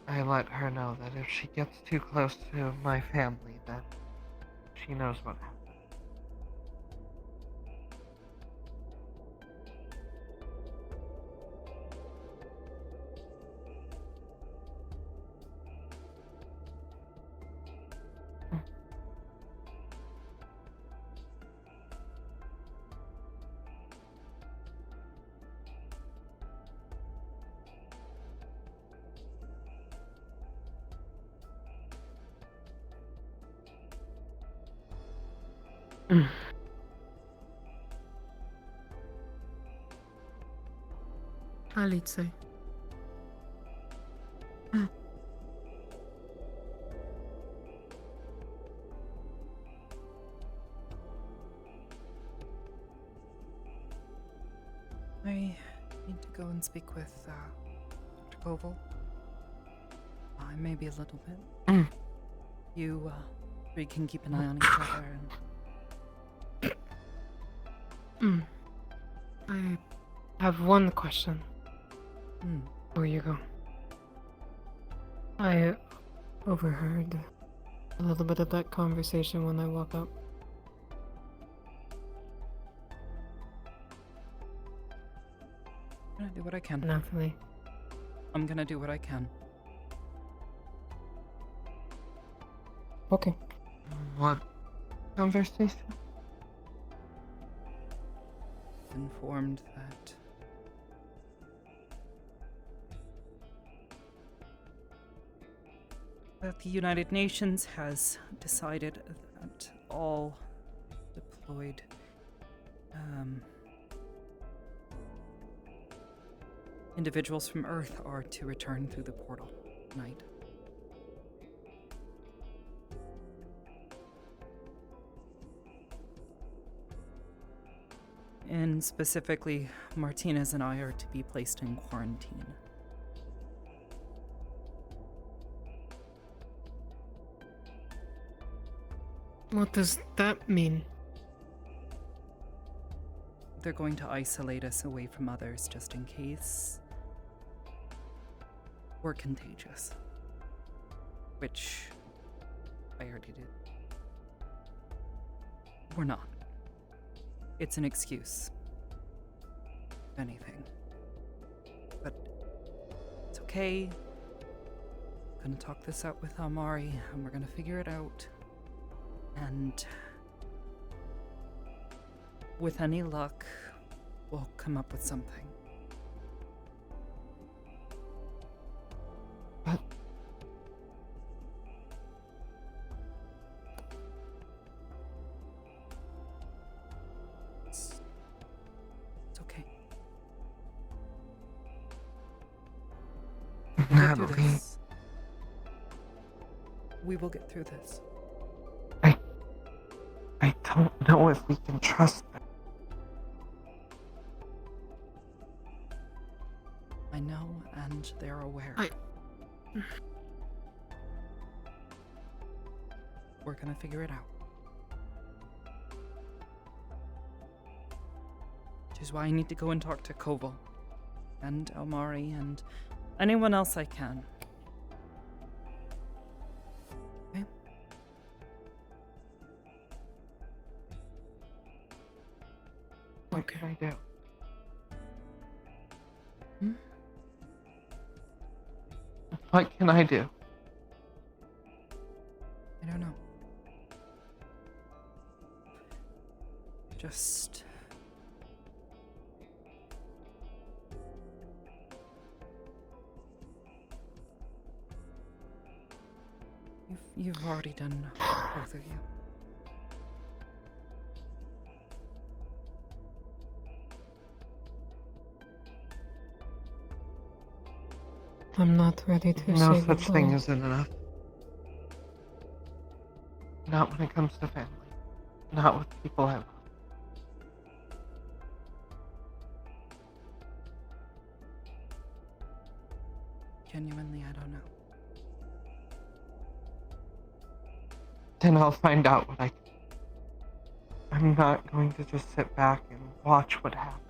I let her know that if she gets too close to my family, then she knows what happened. Hi, Litze. I need to go and speak with Dr. Koval. Maybe a little bit. You three can keep an eye on each other and I have one question. Before you go. I overheard a little bit of that conversation when I woke up. I'm gonna do what I can. Natalie. I'm gonna do what I can. Okay. What conversation? Informed that the United Nations has decided that all deployed individuals from Earth are to return through the portal tonight. And specifically, Martinez and I are to be placed in quarantine. What does that mean? They're going to isolate us away from others just in case we're contagious. Which I already did. We're not. It's an excuse. If anything. But it's okay. I'm gonna talk this out with Amari, and we're gonna figure it out. And with any luck, we'll come up with something. But it's okay. We'll get through Natalie, this. We will get through this. I don't know if we can trust them. I know, and they're aware. We're gonna figure it out. Which is why I need to go and talk to Koval and Almari and anyone else I can. Okay? What can I do? What can I do? I don't know. Just... You've already done enough, both of you. I'm not ready to No say such goodbye. thing isn't enough. Not when it comes to family. Not with people I love. Genuinely, I don't know. Then I'll find out what I can do. I'm not going to just sit back and watch what happens.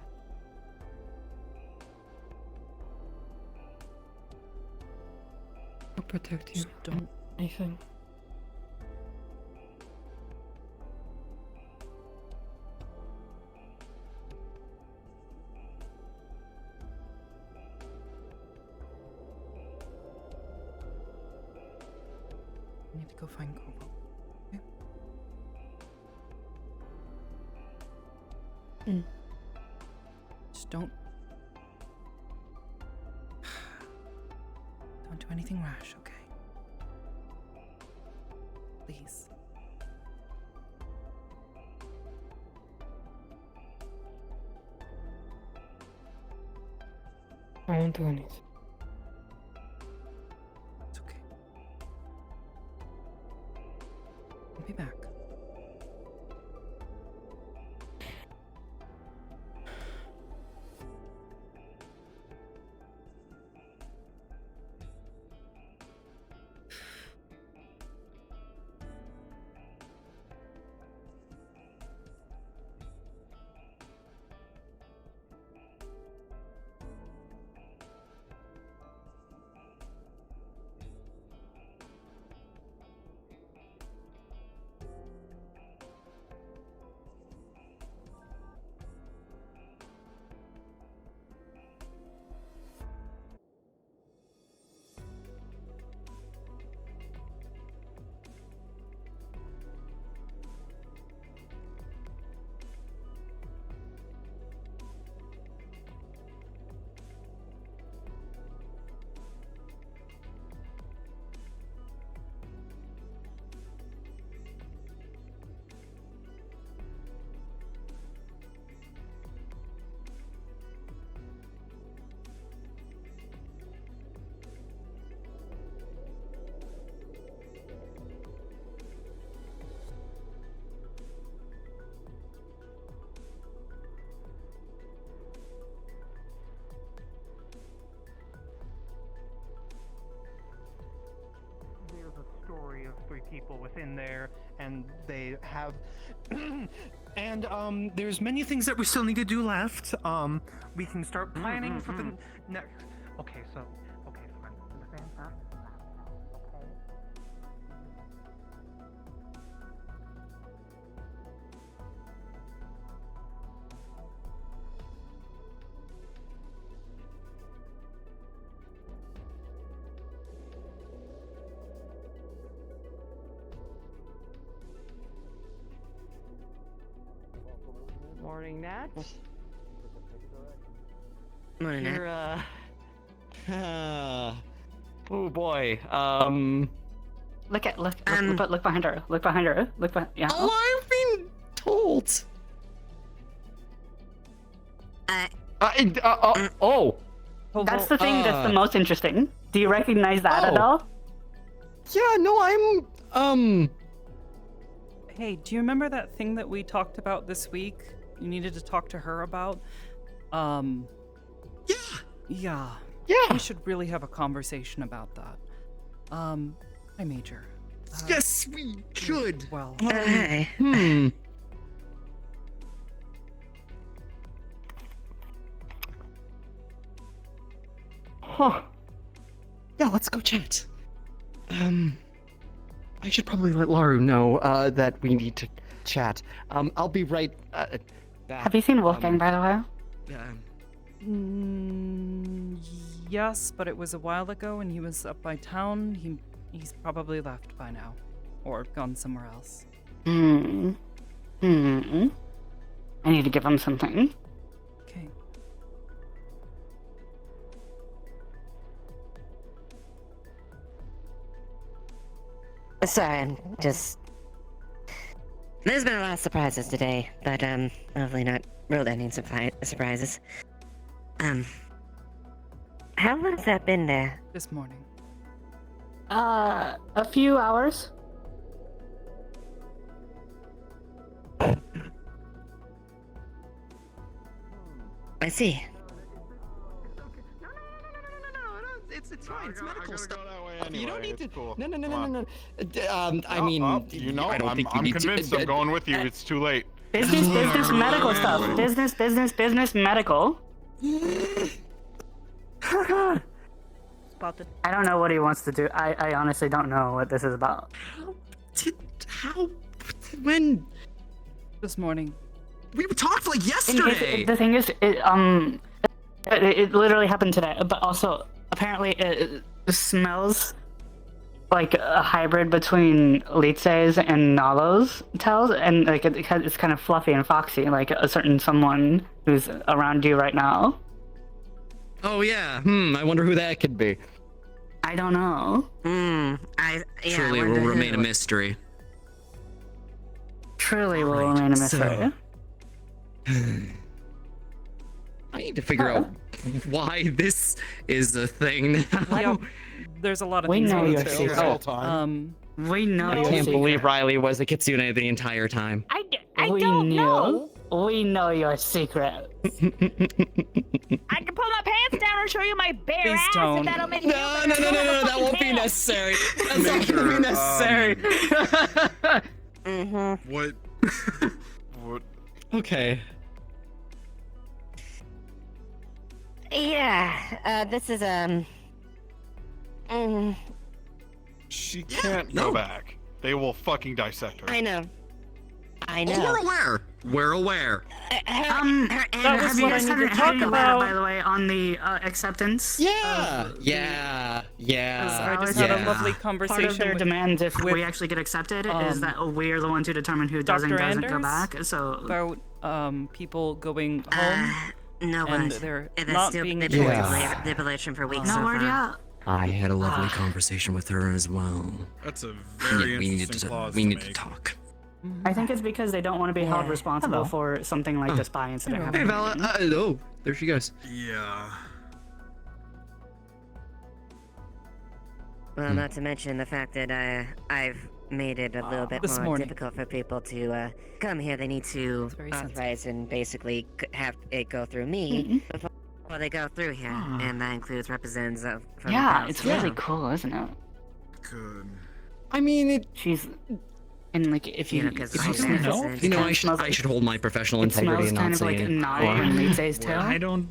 I'll protect you. Just don't... Anything. I need to go find Koval. Okay? Just don't do anything rash, okay? Please. I won't do anything. It's okay. I'll be back. There's a story of 3 people within there, and they have and there's many things that we still need to do left. We can start planning for the next. Okay, so fine. Understand that? Okay. Morning, Nat. Morning, Nat. You're, oh boy. Look behind her. Look behind her. Yeah. Oh, I've been told. Oh. That's the thing that's the most interesting. Do you recognize that at all? Yeah, no, I'm, Hey, do you remember that thing that we talked about this week? You needed to talk to her about? Yeah. Yeah. We should really have a conversation about that. Hi, Major. Yes, we should. Well, Hi. Huh. Yeah, let's go chat. I should probably let Laru know, that we need to chat. I'll be right, back. Have you seen Wolfgang, by the way? Yes, but it was a while ago and he was up by town. He's probably left by now. Or gone somewhere else. I need to give him something. Okay. Sorry, I'm just... There's been a lot of surprises today, but hopefully not world-ending surprises. How long has that been there? This morning. A few hours. I see. It's fine. It's medical stuff. You don't need to. Cool. No. I mean, you know, I don't think you I'm need convinced. to. I'm going with you. It's too late. Business, medical stuff. Business, medical. I don't know what he wants to do. I honestly don't know what this is about. When? This morning. We talked like yesterday. The thing is, it literally happened today. But also, apparently, it smells like a hybrid between Litze's and Nalo's tails, and like it's kind of fluffy and foxy, like a certain someone who's around you right now. Oh yeah. I wonder who that could be. I don't know. Truly, it will remain a mystery. Truly will remain a mystery. I need to figure out why this is a thing now. Yep. There's a lot of We things know we your need to secret. figure out. We know I your can't secret. believe Riley was a kitsune the entire time. I don't know. We know your secret. I can pull my pants down and show you my bare Please ass don't. if that'll make you No, that won't be necessary. That's not gonna be necessary. What? What? Okay. Yeah, this is, She can't go back. They will fucking dissect her. I know. We're aware. That was what I need to talk about. By the way, on the acceptance. Yeah. I just had a lovely conversation Part of their with, demands, if with, we actually get accepted, is that we're the ones who determine who does and Dr. doesn't Anders go back. So about people going home. No and word. they're That's not still being they've told. been debilation for weeks no so word far. yet. I had a lovely conversation with her as well. That's a very we interesting clause need to to make. talk. I think it's because they don't want to be held responsible for something like the spy incident Hey, happening. Vala. Oh, there she goes. Yeah. Well, not to mention the fact that I've made it a little bit This more morning. difficult for people to come here. They need to very authorize and basically have it go through me before they go through here, and that includes representatives from the Yeah, council. it's really cool, isn't it? Good. I mean, She's, and like if you, because if you it's sniff all it, You know, I smells should hold my professional it integrity smells and kind not of say like anything. Nali and Litze's tail. I don't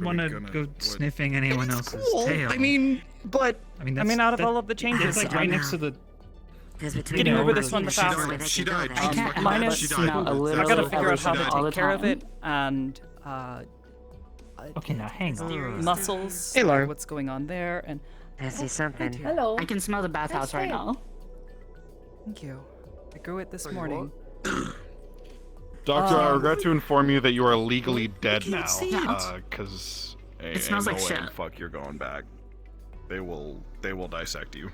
want to go sniffing anyone else's tail. I mean, but out of all of the changes, it's like right next to the. Getting over this one the fastest. She died. I can't Mine help but is smell a little. I gotta figure out how everything to all the take care of time. it and Okay, now hang on. muscles. Hey, Laura. What's going on there? And I see something. Hello. I can smell the bathhouse right now. thank you. I grew it this morning. Doctor, I regret to inform you that you are legally dead now. see it. Because It smells like shit. Fuck, you're going back. They will dissect you.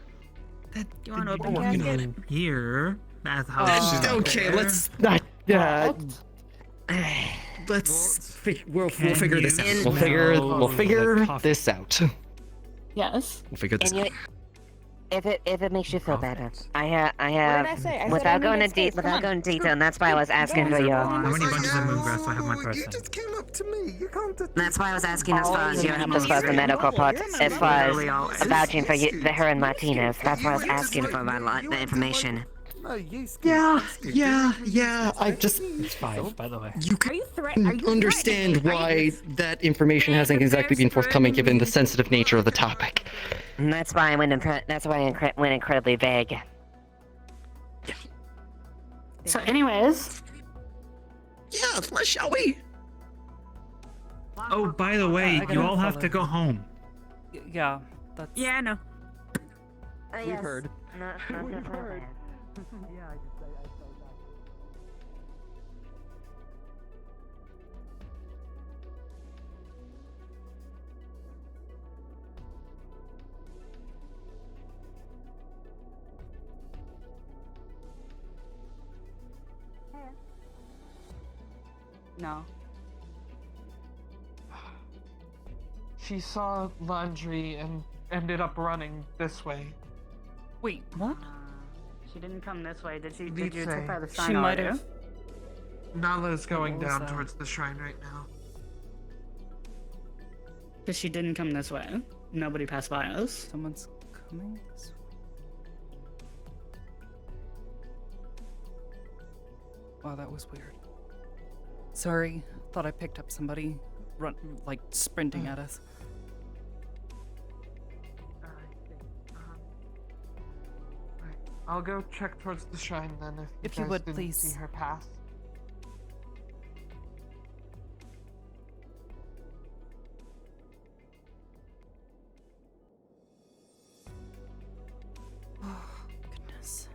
You want to open it here? That's how. Okay, let's we'll figure this out. We'll figure this out. Yes. We'll figure this And out. If it makes you feel better, I have What did I say? I said without I'm going in into space. Come without on. going into detail, and that's why I was asking for your. How many bunches of moongrass do I have my person? That's why I was asking as far as the medical part, as far as vouching for you, her and Martinez. That's why I was asking for the information. Yeah. I just. It's 5, by the way. You can understand why that information hasn't exactly been forthcoming given the sensitive nature of the topic. And that's why I went. Went incredibly vague. So, anyways. Yeah, shall we? Oh, by the way, you all have to go home. Yeah, that's. Yeah, I know. We've heard. We've heard. No. She saw laundry and ended up running this way. Wait, what? She didn't come this way. Did you Lead take say. by the sign She might already? have. Nala's going What was down that? towards the shrine right now. Because she didn't come this way. Nobody passed by us. Someone's coming this way. Wow, that was weird. Sorry, thought I picked up somebody sprinting at us. I'll go check towards the shrine then If you you guys would, didn't please. see her pass. Oh, goodness.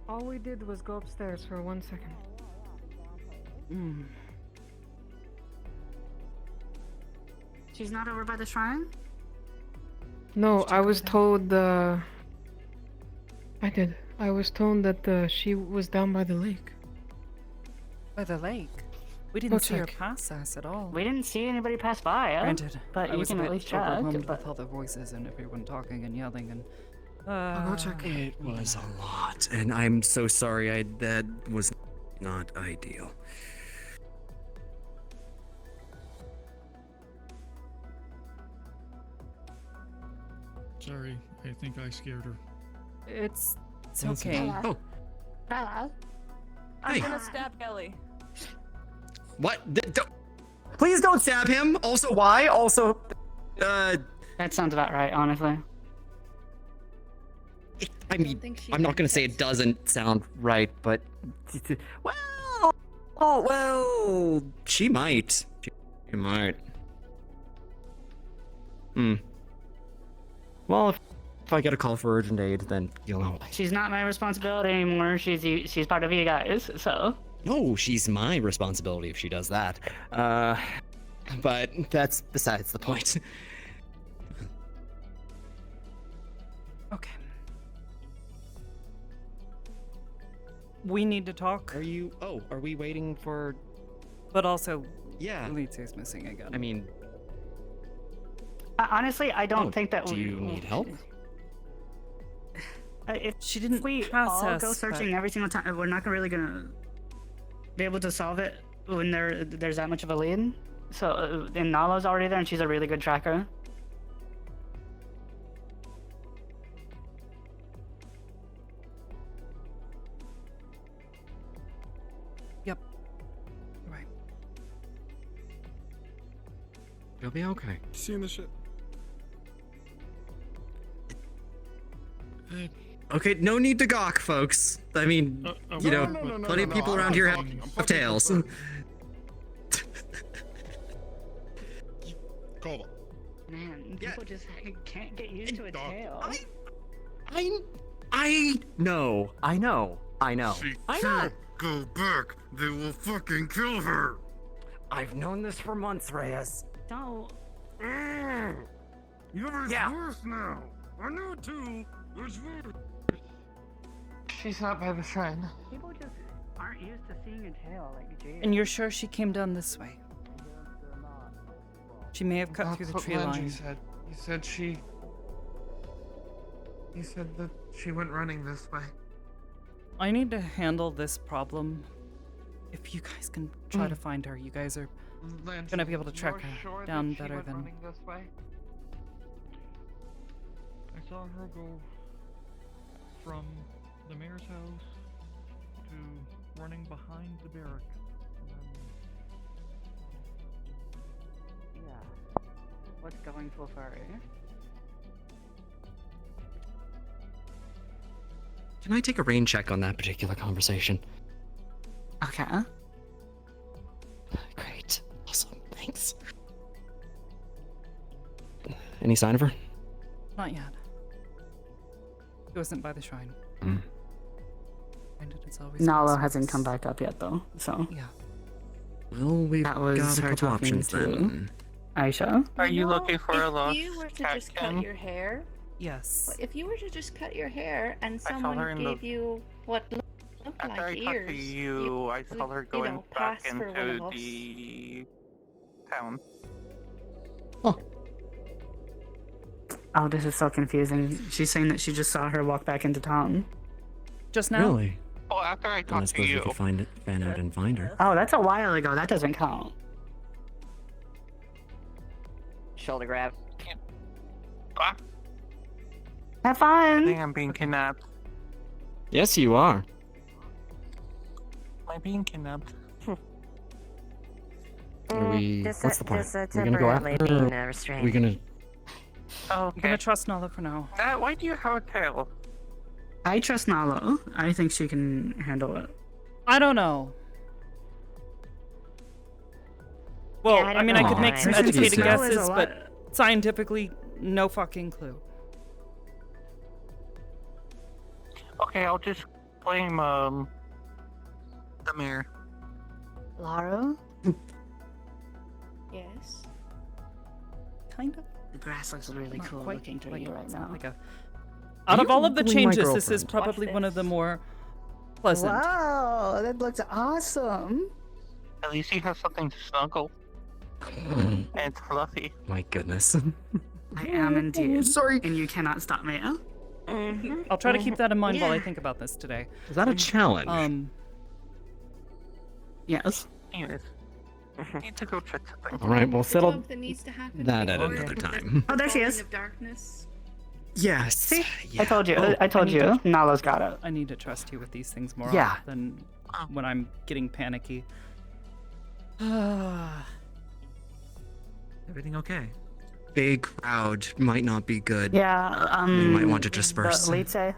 All we did was go upstairs for 1 second. She's not over by the shrine? No, I was told I did. I was told that she was down by the lake. By the lake. We Go didn't see her check. pass us at all. We didn't see anybody pass by us. Granted, but I you was can a at bit least check. overwhelmed But... with all the voices and everyone talking and yelling and. I'll go check. It was a lot, and I'm so sorry. That was not ideal. Sorry, I think I scared her. It's That's okay. Oh, Hello. Hey. I'm gonna stab Kelly. what? Please don't stab him. Also, why? Also, That sounds about right, honestly. I mean, I'm not gonna say it doesn't sound right, but well, she might. She might. Well, if I get a call for urgent aid, then you'll know. She's not my responsibility anymore. She's part of you guys, so. No, she's my responsibility if she does that. But that's besides the point. Okay. We need to talk. Are you? Oh, are we waiting for? But also, yeah, Elise's missing again. I mean, honestly, I don't think that. Do you need help? If she didn't we pass all us, go searching but- every single time, we're not really gonna be able to solve it when there's that much of a lead. So, and Nala's already there, and she's a really good tracker. Yep. Right. You'll be okay. Seeing the shit. Okay, no need to gawk, folks. I mean, plenty of people around here have tails. over. Man, Yeah. people just can't get used to a tail. I know. I know. I know. She I know. can't go back. They will fucking kill her. I've known this for months, Reyes. Don't. It's worse now. I know too. It's worse. She's not by the shrine. People just aren't used to seeing a tail like Jade. And you're sure she came down this way? She may have cut through the tree Landry line. said. He said that she went running this way. I need to handle this problem. If you guys can try to find her, you guys are Landry, gonna be able to track you're her sure down that she better went than. running this way? I saw her go from the mayor's house to running behind the barrack. Yeah. What's going so far, eh? Can I take a rain check on that particular conversation? Okay. Great. Awesome. Thanks. Any sign of her? Not yet. He wasn't by the shrine. Mm. And it's always Nalo hasn't come back up yet, though. So. Yeah. Well, we've That was got a her couple talking options to then. Aisha. Are you looking for a look? If you were to just cut your hair, Yes. if you were to just cut your hair and I saw her someone in gave the- you what looked After I like talked ears, to you, I saw her you going know, back pass for one into of us. the town. Oh, this is so confusing. She's saying that she just saw her walk back into town. Just now? Really? Well, after I Well, I talked to suppose we you, could fan out and find her. Oh, that's a while ago. That doesn't count. Shoulder grab. Have I fun. think I'm being kidnapped. Yes, you are. Am I being kidnapped? Are we? Just What's the plan? just, We're gonna go after temporarily her. being, Or restrained. we gonna? Oh, I'm gonna trust Nala for now. Why do you have a tail? I trust Nalo. I think she can handle it. I don't know. Well, Yeah, I don't I mean, know. I could make some Listen, educated smell is a guesses, lot- but scientifically, no fucking clue. Okay, I'll just blame the mayor. Lara? Yes. Kind of. The grass looks really Not cool quite looking to like you it. right It's not now. like a- Out of you all of the Googling my changes, this is girlfriend? probably Watch one of the this. more pleasant. Wow, that looks awesome. At least you have something to snuggle. And it's fluffy. My goodness. I am indeed. Sorry. And you cannot stop me. I'll try to keep that in mind while I Yeah. think about this today. Is that a challenge? Yes. Anyways, I need to go check something. All right, we'll settle Job that needs to happen that at before another the time. Oh, there she falling is. of darkness. Yes. See? Yeah. I told you. Oh, I told you. Nalo's got it. I need to trust you with these things more Yeah. than when I'm getting panicky. Everything okay? Big crowd might not be good. Yeah. We might want to disperse. The lead say,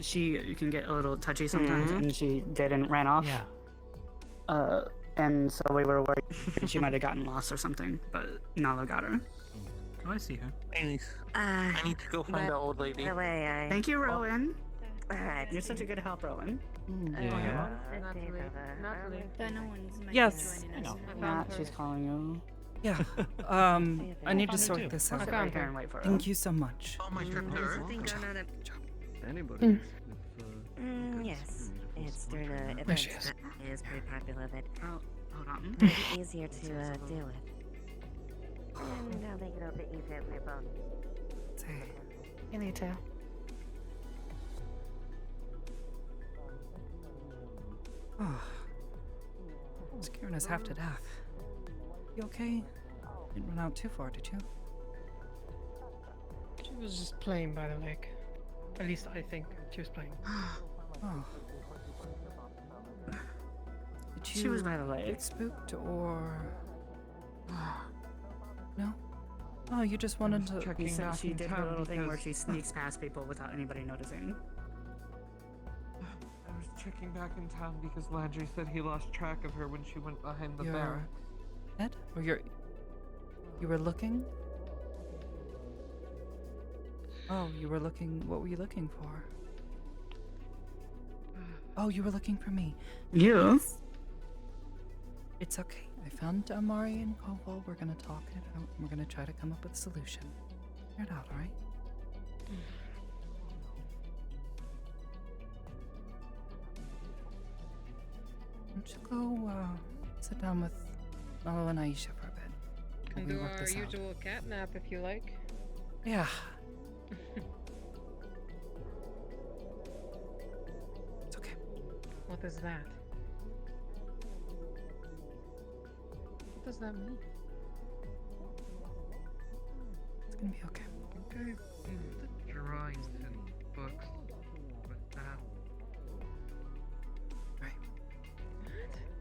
she can get a little touchy sometimes, and she did and ran off. Yeah. And so we were worried she might have gotten lost or something, but Nalo got her. Oh, I see her. Anyways, I need to go find the old lady. The way I. Thank you, Rowan. Alright. You're such a good help, Rowan. Yeah. But no one's might be Yes. joining us. Matt, she's calling you. Yeah. I need to sort this I'll out. sit right here and wait for her. Thank you so much. Oh, my trip there. Anybody? Yes. It's during a There event she is. that is pretty popular that Oh, hold on. might be easier to deal with. And I'll make it a bit easier for you both. You need to. Oh. Scaring us half to death. You okay? Didn't run out too far, did you? She was just playing by the lake. At least I think she was playing. Oh. Did She was by the lake. get spooked or no? Oh, you just wanted to. He said back she in did her town little thing where because- she sneaks past people without anybody noticing. I was checking back in town because Landry said he lost track of her when she went behind the Your barrack. Ed? Or your You were looking? Oh, you were looking. What were you looking for? Oh, you were looking for me. You? It's okay. I found Amari and Koval. We're gonna talk it out. We're gonna try to come up with a solution. Figure it out, alright? Why don't you go sit down with Malo and Aisha for a bit? Can We do work our this out. usual cat nap if you like. Yeah. It's okay. What is that? What does that mean? It's gonna be okay. Okay. The drawings and books with that.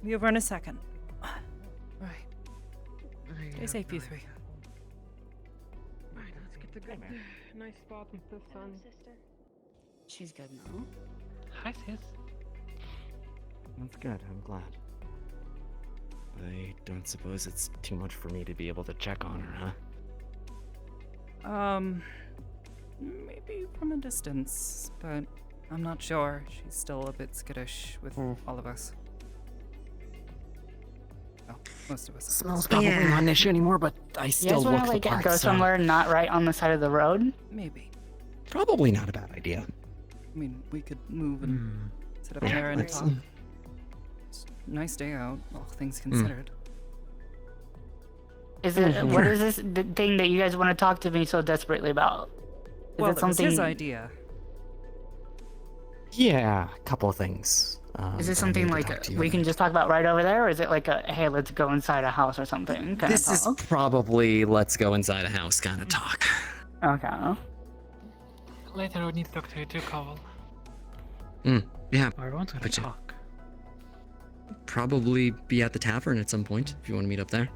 Be over in a second. Right. Stay safe, you three. Alright, let's get the good, nice spot with the sun. She's good now. Hi, sis. That's good. I'm glad. I don't suppose it's too much for me to be able to check on her, huh? Maybe from a distance, but I'm not sure. She's still a bit skittish with all of us. Oh, most of us. Smells probably not an issue anymore, but I You still guys wanna look the part. go so somewhere not right on the side of the road? Maybe. Probably not a bad idea. I mean, we could move and sit up Yeah, there and let's talk. see. It's a nice day out, all things considered. Is it? Mhm. What is this thing that you guys want to talk to me so desperately about? Is Well, it it was something? his idea. Yeah, a couple of things. Is it that I something need to like talk to you we about. can just talk about right over there, or is it like a hey, let's go inside a house or something? Kind This of is talk? probably let's go inside a house kind of talk. Okay. Later we need to talk to you too, Koval. Yeah. I want to but yeah, talk. probably be at the tavern at some point if you want to meet up there.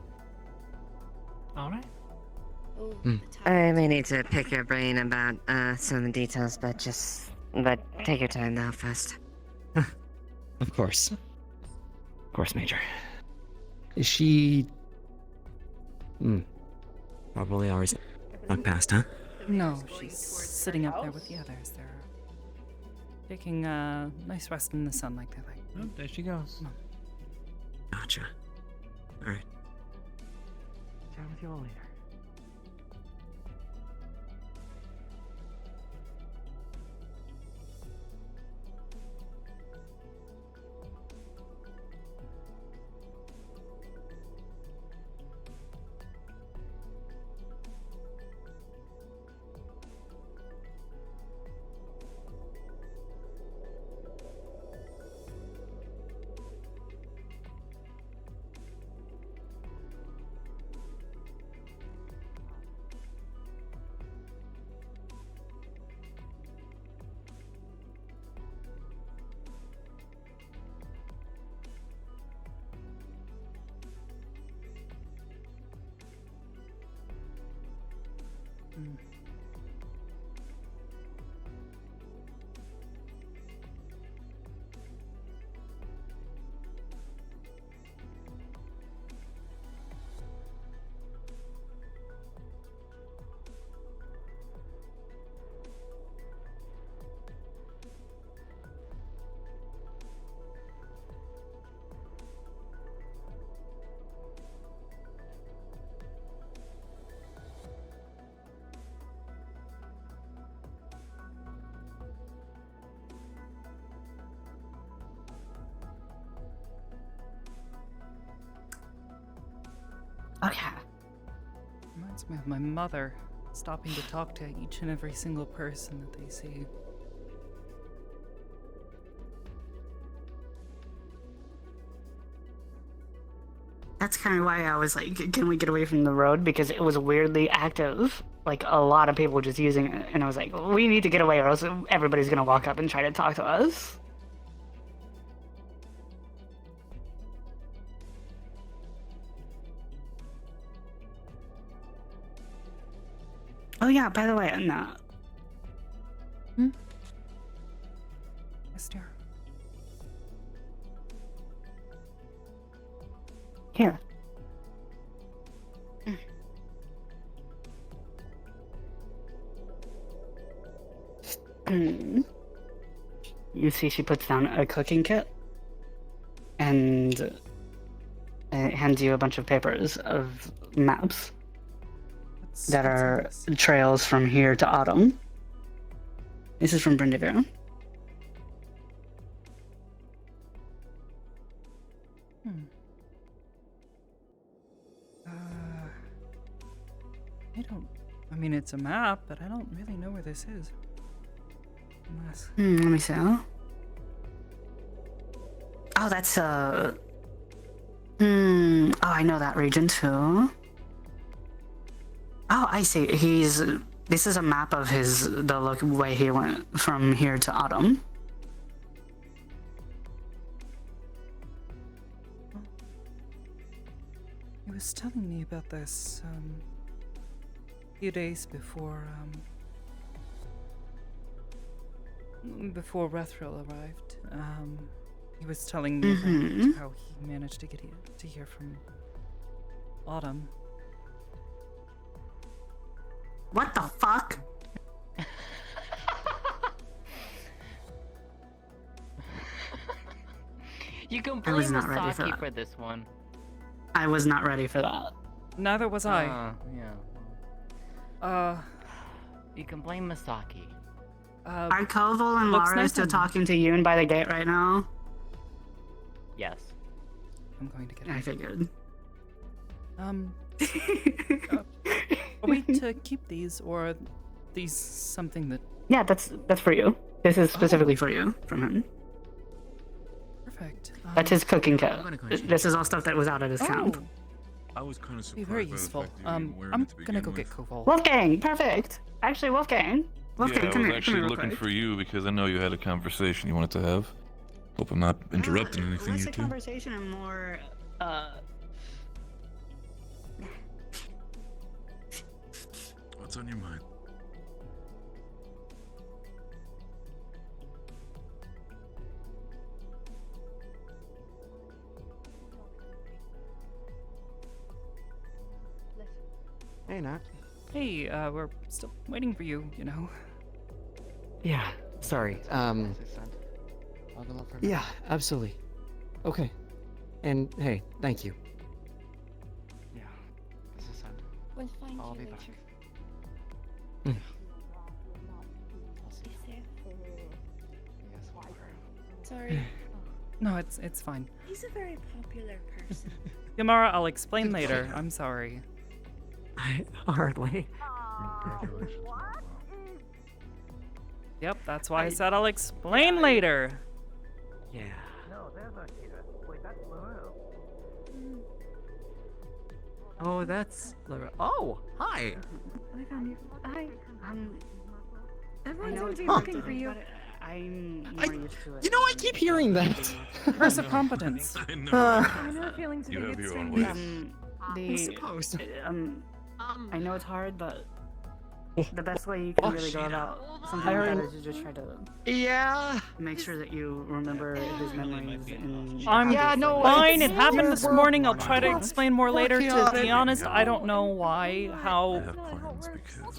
Alright. I may need to pick your brain about some of the details, but take your time now first. Of course. Of course, Major. Is she... Probably always not past, huh? No, she's sitting up there with the others. They're taking a nice rest in the sun like they like. Oh, there she goes. Gotcha. Alright. Chat with you all later. Okay. Reminds me of my mother stopping to talk to each and every single person that they see. That's kind of why I was like, can we get away from the road? Because it was weirdly active. Like, a lot of people just using it. And I was like, we need to get away or else everybody's going to walk up and try to talk to us. Oh yeah, by the way, no. Yes, dear. Here. You see she puts down a cooking kit and hands you a bunch of papers of maps that are trails from here to Autumn. This is from Brindavera. I mean, it's a map, but I don't really know where this is. Unless... Let me see. Oh, that's Oh, I know that region too. Oh, I see. This is a map of the way he went from here to Autumn. He was telling me about this, a few days before Rethril arrived. He was telling me about how he managed to get to hear from Autumn. What the fuck? You can I was blame not ready for Masaki that. for this one. I was not ready for that. Neither was I. Yeah. You can blame Masaki. Are Koval and looks Lara nice still and- talking to you by the gate right now? Yes. I'm going to get I figured. Are we to keep these, or are these something that... Yeah, that's for you. This is specifically for you from him. Perfect. That's his cooking kit. This is all stuff that was out at his camp. I was kind of Be surprised very by the useful. fact that you didn't wear it I'm at the gonna go begin get with. Koval. Wolfgang, perfect. Actually, Wolfgang, Yeah, I come was here. actually real looking quick. for you because I know you had a conversation you wanted to have. Hope I'm not interrupting anything Less you a two. conversation and more, What's on your mind? Hey, Nat. Hey, we're still waiting for you, you know. Yeah, sorry. Yeah, absolutely. Okay. And hey, thank you. Yeah. This is sad. We'll find I'll you be later. back. Be safe. Yes, we were. Sorry. No, it's fine. He's a very popular person. Yamara, I'll explain later. I'm sorry. Hardly. Yep, that's why I said I'll explain later. Yeah. No, there's Akita. Wait, that's Laurel. Oh, that's Laura. Oh, hi. I found you. Hi. Everyone's I know gonna it's be hard looking to for think you. about it. I'm more used to it. You know, I keep hearing that. Curse of competence. I know. I know a feeling You today. have It's your own strange. ways. The Supposed. I know it's hard, but the best way you can really go about something like that is to just try to Yeah. make sure that you remember his memories. And I'm fine. It happened this we're- morning. I'll try to explain more later. working To on be it. honest, I don't know why, I how. have plans because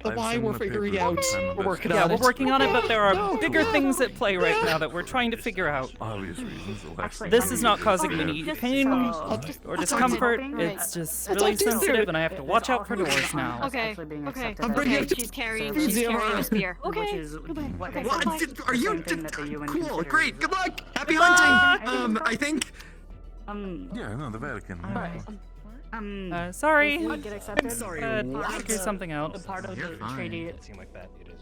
The I've why seen we're the figuring papers out. all the time, We're but working Yeah, on we're it. working on it, but there are No. bigger things at play right now that we're trying to figure out. obvious reasons. The last thing This you is need not is causing to me any have pain I'll or discomfort. It's just really sensitive, and I have to watch out for doors now. Okay. I'm bringing it to She's carrying Food Zero. a spear. Which Okay. is what they What? said Are you the same thing that the UN cool? considers- Great. Good luck. Happy hunting. I think. Yeah, no, the Vatican. Sorry. If we get accepted, sorry, Figure something out. part of the treaty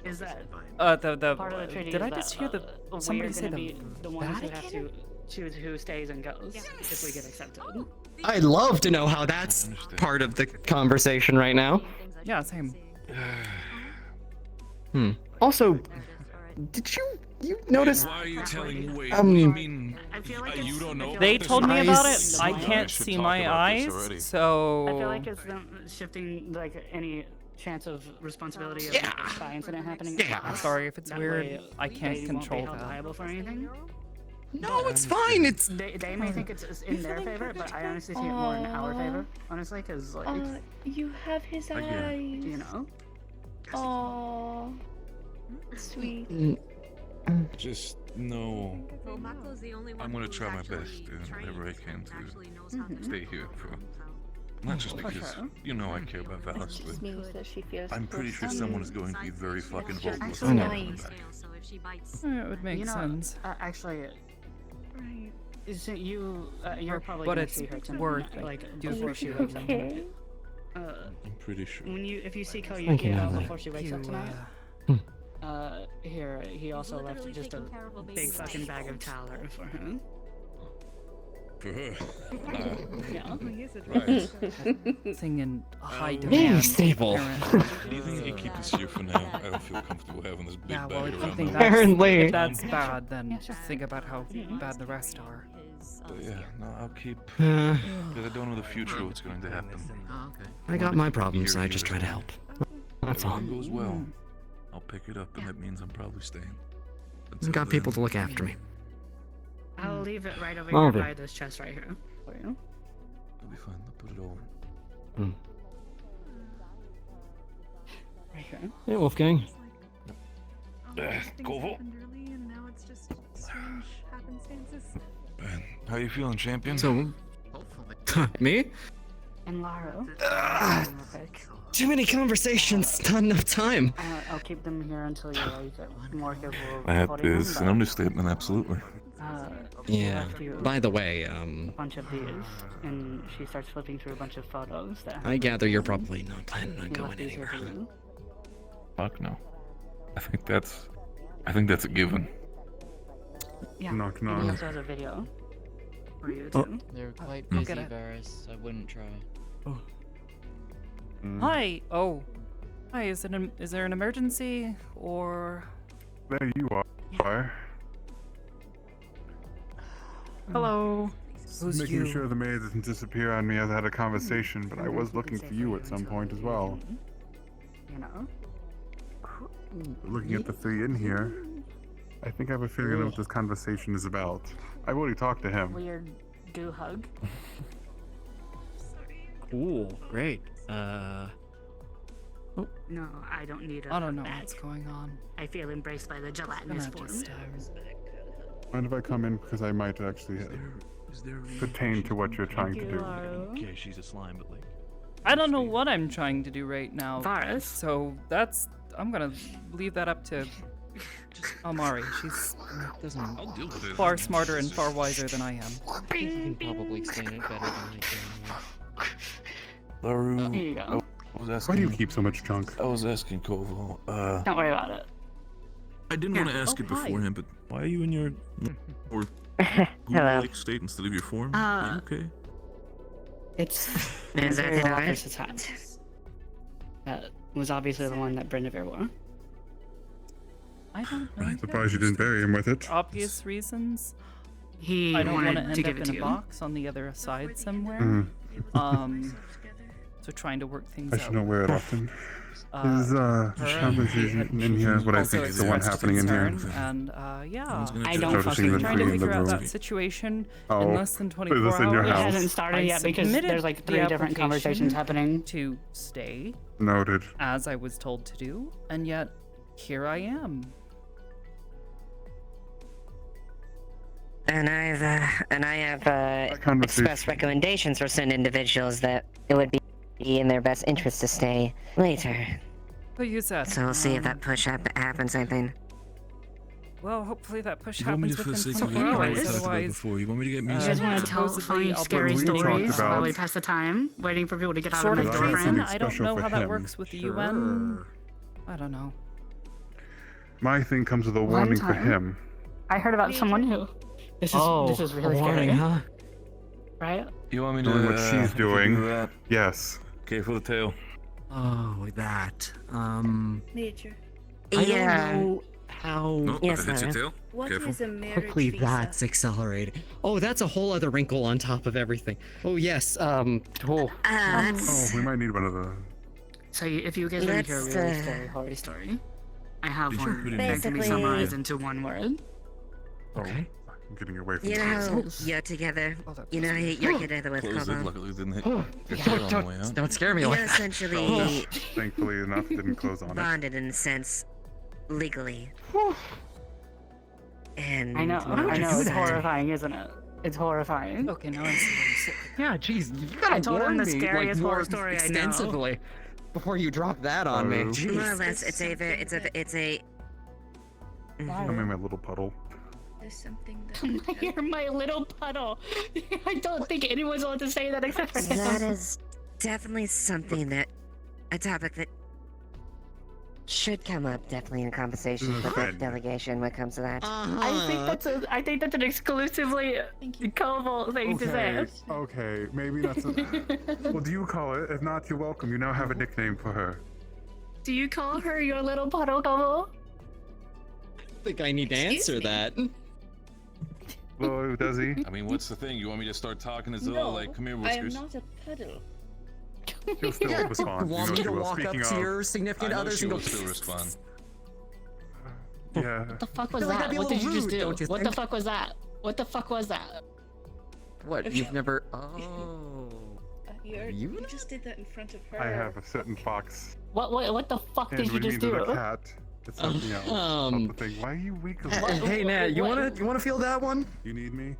is that The part of the treaty did is I just hear that, somebody we're say gonna the be the ones who have Vatican? to choose who stays and goes if we get accepted. I'd love to know how that's part of the conversation right now. Yeah, same. Also, did you notice? Why are you telling me? Wait, Um, what do you mean? I feel like You don't know? They about told this? me about it. I I can't should see talk my about this eyes, already. I so feel like it's them shifting like any chance of responsibility of a spy incident happening. Yeah. I'm sorry if it's That weird. way I can't they control won't be held that. liable for anything. No, it's fine. It's They may think it's in their favor, but I honestly see it more in our favor. Honestly, because like You have his I get it. eyes. you know. Oh. Sweet. Just know Well, Mako's the only one I'm gonna who's try my actually best doing trained whatever I can and actually knows how to to stay here for. Not just For because sure. you know I care about Valis, Just means that she feels I'm pretty sure close. someone is going to be very fucking vocal. Actually, nice. It would make You know, sense. Actually, Right. you're probably But gonna it's see her tonight, worth like it. before she wakes up Okay. tonight. I'm pretty sure. If you see Thank Koyuki you, at all Natalie. before she wakes up You, tonight, he also left just a big fucking bag of tallow for him. For her. Yeah. Thing in high Being demand. stable. apparently. Anything I keep this here for now. I don't feel comfortable having this big Yeah, bag well, if you around think my that's, Apparently. if that's bad, then just think about how bad the rest are. But yeah, no, I'll keep. Uh, Because I don't know the future what's going to happen. Oh, okay. I got my problems, I just try to help. That's all. If it goes well, I'll pick it up, and that means I'm probably staying. I've got people to look after me. I'll leave it right over Oh, here good. by this chest right here for you. It'll be fine. I'll put it over. Right here. Hey, Wolfgang. Koval. And now it's just strange happenstances. Man, how you feeling, champion? So, me? And Lara. Too many conversations, not enough time. I'll keep them here until you're more capable of That recording them, is but, an understatement, absolutely. Yeah. left you By the way, a bunch of these, and she starts flipping through a bunch of photos that I gather you're probably not planning on he going left these here for anywhere. you. Fuck no. I think that's a given. Yeah. Knock, And he knock. also has a video for you Oh. too. They're quite I'll busy, get it. Varys. I wouldn't try. Hi. Oh. Hi. Is there an emergency or? There you are. Hello. Who's Making you? sure the maid doesn't disappear on me as I had a conversation, but I was looking for you at some point as well. You know. Looking at the three in here, I think I have a feeling I know what this conversation is about. I've already talked to him. Weird goo hug. Cool. Great. No, I don't need a I don't know back. what's going on. I feel embraced by the Gonna gelatinous have to form. Mind if I come in because I might actually pertain to what you're trying to do. Okay, she's a slime, but like. I don't know what I'm trying to do right now. Varys. So I'm gonna leave that up to Amari. She's I'll deal with it. far smarter and far wiser than I am. You can probably explain it better than I can. Laru, Here you go. I was asking. Why do you keep so much junk? I was asking Koval. Don't worry about it. I didn't want to ask Oh, it hi. beforehand, but why are you in your or Hello. like state instead of your form? Are you okay? It's Is that Imperial right? Officer's hat. That was obviously the one that Brindavir wore. I don't know. Surprised you didn't bury him with it. Obvious reasons. He I don't want to wanted end to up give it in to a you. box on the other side somewhere. Mm. So trying to work things I out. should not wear it often. Uh, Is her conversation in here what I also think is the one expressed happening in here? concern, And yeah, I don't Noticing fucking the trying to three in the figure out room. that situation Oh, in less than is 24 this in your hours. It house? hasn't started I yet because submitted there's like the 3 different conversations application happening. to stay, Noted. as I was told to do, and yet here I am. And I have conversation- expressed recommendations for certain individuals that it would be in their best interest to stay later. Who you said? So we'll see if that push happens, I think. Well, hopefully that push You want me happens to within forsake 24 you? hours. We talked about Otherwise, before. You want me to get You music? guys want to tell supposedly funny, I'll scary we talked stories about- while we pass the time, waiting for people to get out sort of of the That was door treason. something I don't special know for how that him. works with the UN. I don't know. My thing comes with a warning for time. him. I heard about someone who. This is really warning, scary, huh? right? You want me to Doing what if she's you doing. do that? Yes. Okay, for the tail. Oh, that. Nature. I Yeah. don't know how No, Yes, if it hits your sir. tail. What Careful. is a marriage quickly visa? that's accelerated. Oh, that's a whole other wrinkle on top of everything. Oh, yes. Oh, that's... Oh, we might need one of the. So if you guys want to hear a Let's, really scary horror story, I have Did you one put it that in can be Basically- summarized into one word. Okay. I'm getting away from You the know house. how you're together. You know how you're together with Close it. Kobo. Luckily, it didn't hit Oh, your tail on the way don't, out. don't scare me You're like that. essentially Thankfully enough, didn't close on it. bonded in a sense. legally. And I know, it's horrifying, isn't it? It's horrifying. Okay, now I'm serious. Yeah, jeez, you gotta I told him warn the me, scariest more horror story I know. extensively before you drop that on me. Jeez. More or less, it's a. I'm in my little puddle. There's something that. You're my little puddle. I don't think anyone's allowed to say that except for him. That is definitely something a topic that should come up definitely in conversation with the delegation when it comes to that. I think that's an exclusively Koval thing to say. Okay, maybe that's well, do you call it? If not, you're welcome. You now have a nickname for her. Do you call her your little puddle, Koval? I think I need to answer that. Well, does he? I mean, what's the thing? You want me to start talking as though, like, come here, Whiskers? I am not a puddle. He'll still respond. Want me to walk up to your significant others and go? Still respond. Yeah. What the fuck was that? What did you just do? What the fuck was that? What the fuck was that? What? You've never? Oh. You just did that in front of her. I have a certain fox. What the fuck did you just do? A cat. It's something else. Not the thing. Why are you weak? Hey Nat, you wanna feel that one? You need me?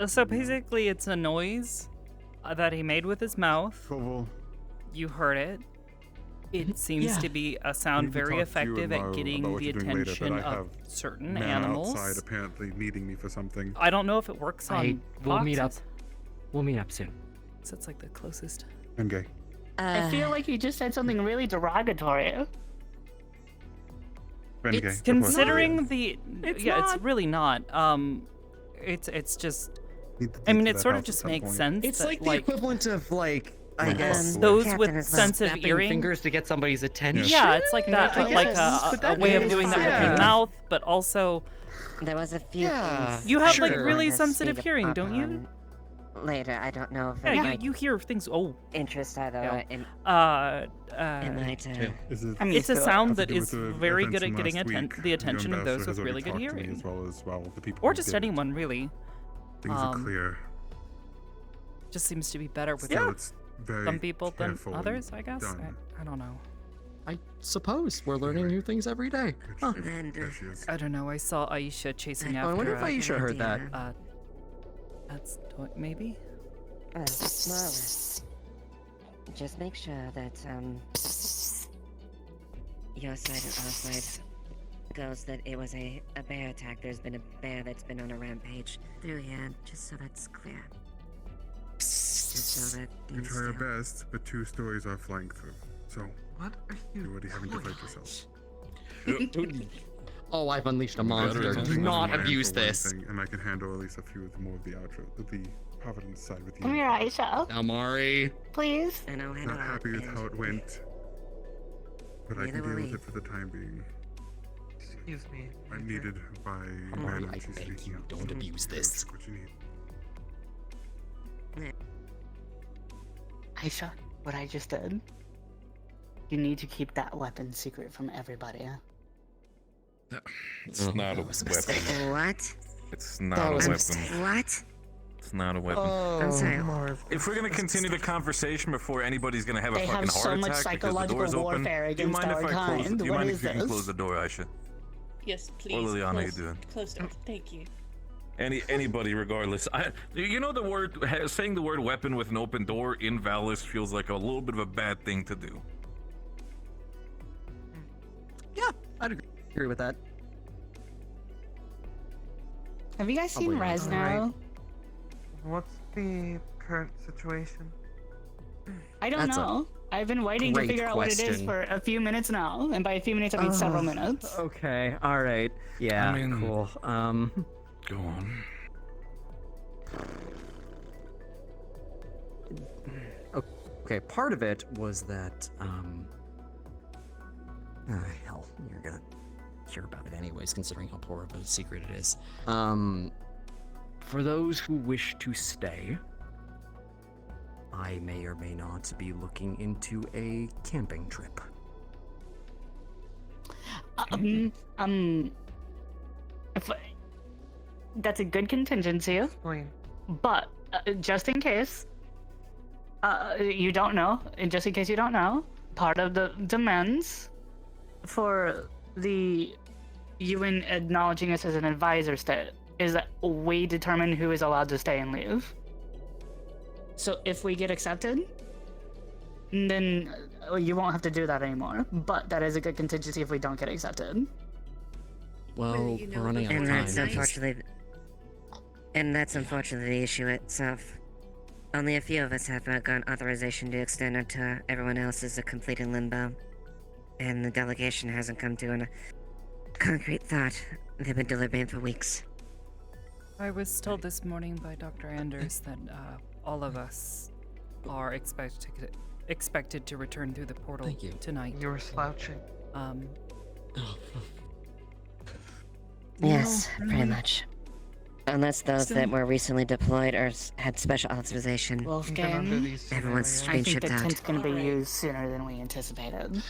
So basically, it's a noise that he made with his mouth. Koval. You heard it. It seems to be a sound very effective at getting the attention of certain animals. Outside apparently needing me for something. I don't know if it works on. We'll meet up. foxes. We'll meet up soon. So it's like the closest. I'm gay. I feel like you just said something really derogatory. It's considering the. It's really not. It's just. I mean, it sort of just makes sense. It's that, like the equivalent of like, I guess, those with sensitive snapping earring fingers to get somebody's attention. Yeah, it's like that, I but like guess. a way of doing that with your mouth, but also. There was a few. You have like really sensitive hearing, don't you? Later, I don't know if yeah, you hear things. Oh, interest either. It might. I mean, it's a sound that is very good at getting the attention of those with really good hearing, as well as the people or just anyone really. Things are clear. Just seems to be better with some people than others, I guess. I don't know. I suppose we're learning new things every day. Huh. I don't know. I saw Aisha chasing after. I wonder if Aisha heard that. That's maybe. More or less. Just make sure that your side and our side goes that it was a bear attack. There's been a bear that's been on a rampage through here, just so that's clear. Just so that We try our best, but 2 stories are flying through. So what are you? You're already having to fight yourself. Oh, I've unleashed a monster. Do not abuse this. And I can handle at least a few more of the Providence side with you. Come here, Aisha. Now, Mari. Please. I know. Not happy with how it went, but I can deal with it for the time being. Excuse me. I'm needed by Mari, man. I beg you, don't abuse this. What you need. Aisha, what I just did. You need to keep that weapon secret from everybody. It's not a weapon. What? It's not a weapon. What? It's not a weapon. I'm sorry. If we're gonna continue the conversation before anybody's gonna have a fucking so heart much attack because the psychological door's open, warfare do you mind against if our I close? kind. Do you What mind is if you can this? close the door, Aisha? Yes, please. Or Liliana, you doing? Close door. Thank you. Anybody, regardless. You know the word, saying the word weapon with an open door in Valis feels like a little bit of a bad thing to do. Yeah, I'd agree with that. Have you guys seen Res now? What's the current situation? I don't know. I've been waiting to figure out what it is for a few minutes now, and by a few minutes I mean several minutes. Okay, all right. Yeah, I mean, cool. Go on. Okay, part of it was that, hell, you're gonna hear about it anyways, considering how poor of a secret it is. For those who wish to stay, I may or may not be looking into a camping trip. That's a good contingency. But just in case, you don't know, and just in case you don't know, part of the demands for the UN acknowledging us as an advisor state is that we determine who is allowed to stay and leave. So if we get accepted, then you won't have to do that anymore. But that is a good contingency if we don't get accepted. Well, you we're know running out and of that's time. unfortunately the issue itself. Only a few of us have gotten authorization to extend it to everyone else is a complete in limbo. And the delegation hasn't come to a concrete thought. They've been deliberating for weeks. I was told this morning by Dr. Anders that all of us are expected to return through the portal tonight. You were slouching. Yes, No, pretty really? much. Unless those Still- that were recently deployed or had special authorization. Wolfgang, Everyone's I been think the shipped out. tent's going to be used sooner than we anticipated.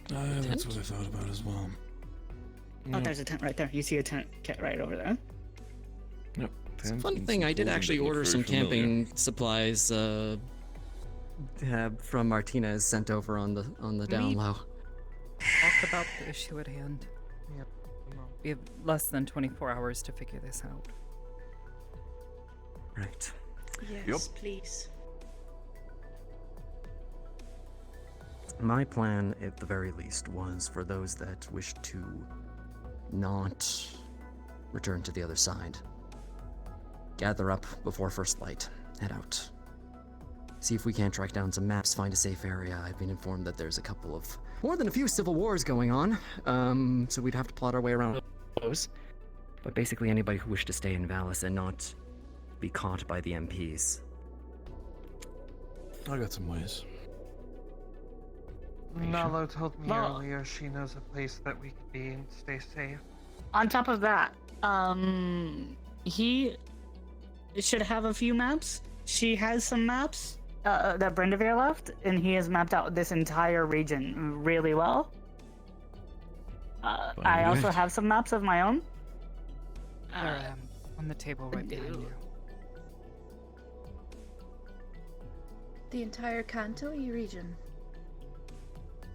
That's what I thought about as well. Oh, there's a tent right there. You see a tent kit right over there. Yep. Fun thing, I did actually order some camping supplies from Martinez sent over on the down Me? low. Talk about the issue at hand. Yep. We have less than 24 hours to figure this out. Right. Yes, please. My plan, at the very least, was for those that wished to not return to the other side. Gather up before first light. Head out. See if we can't track down some maps, find a safe area. I've been informed that there's more than a few civil wars going on, so we'd have to plot our way around those. But basically anybody who wished to stay in Valis and not be caught by the MPs. I got some ways. Nalo told me Well- earlier she knows a place that we could be and stay safe. On top of that, he should have a few maps. She has some maps that Brendavere left, and he has mapped out this entire region really well. I also have some maps of my own. They're on the table right behind you. The entire Kanto region.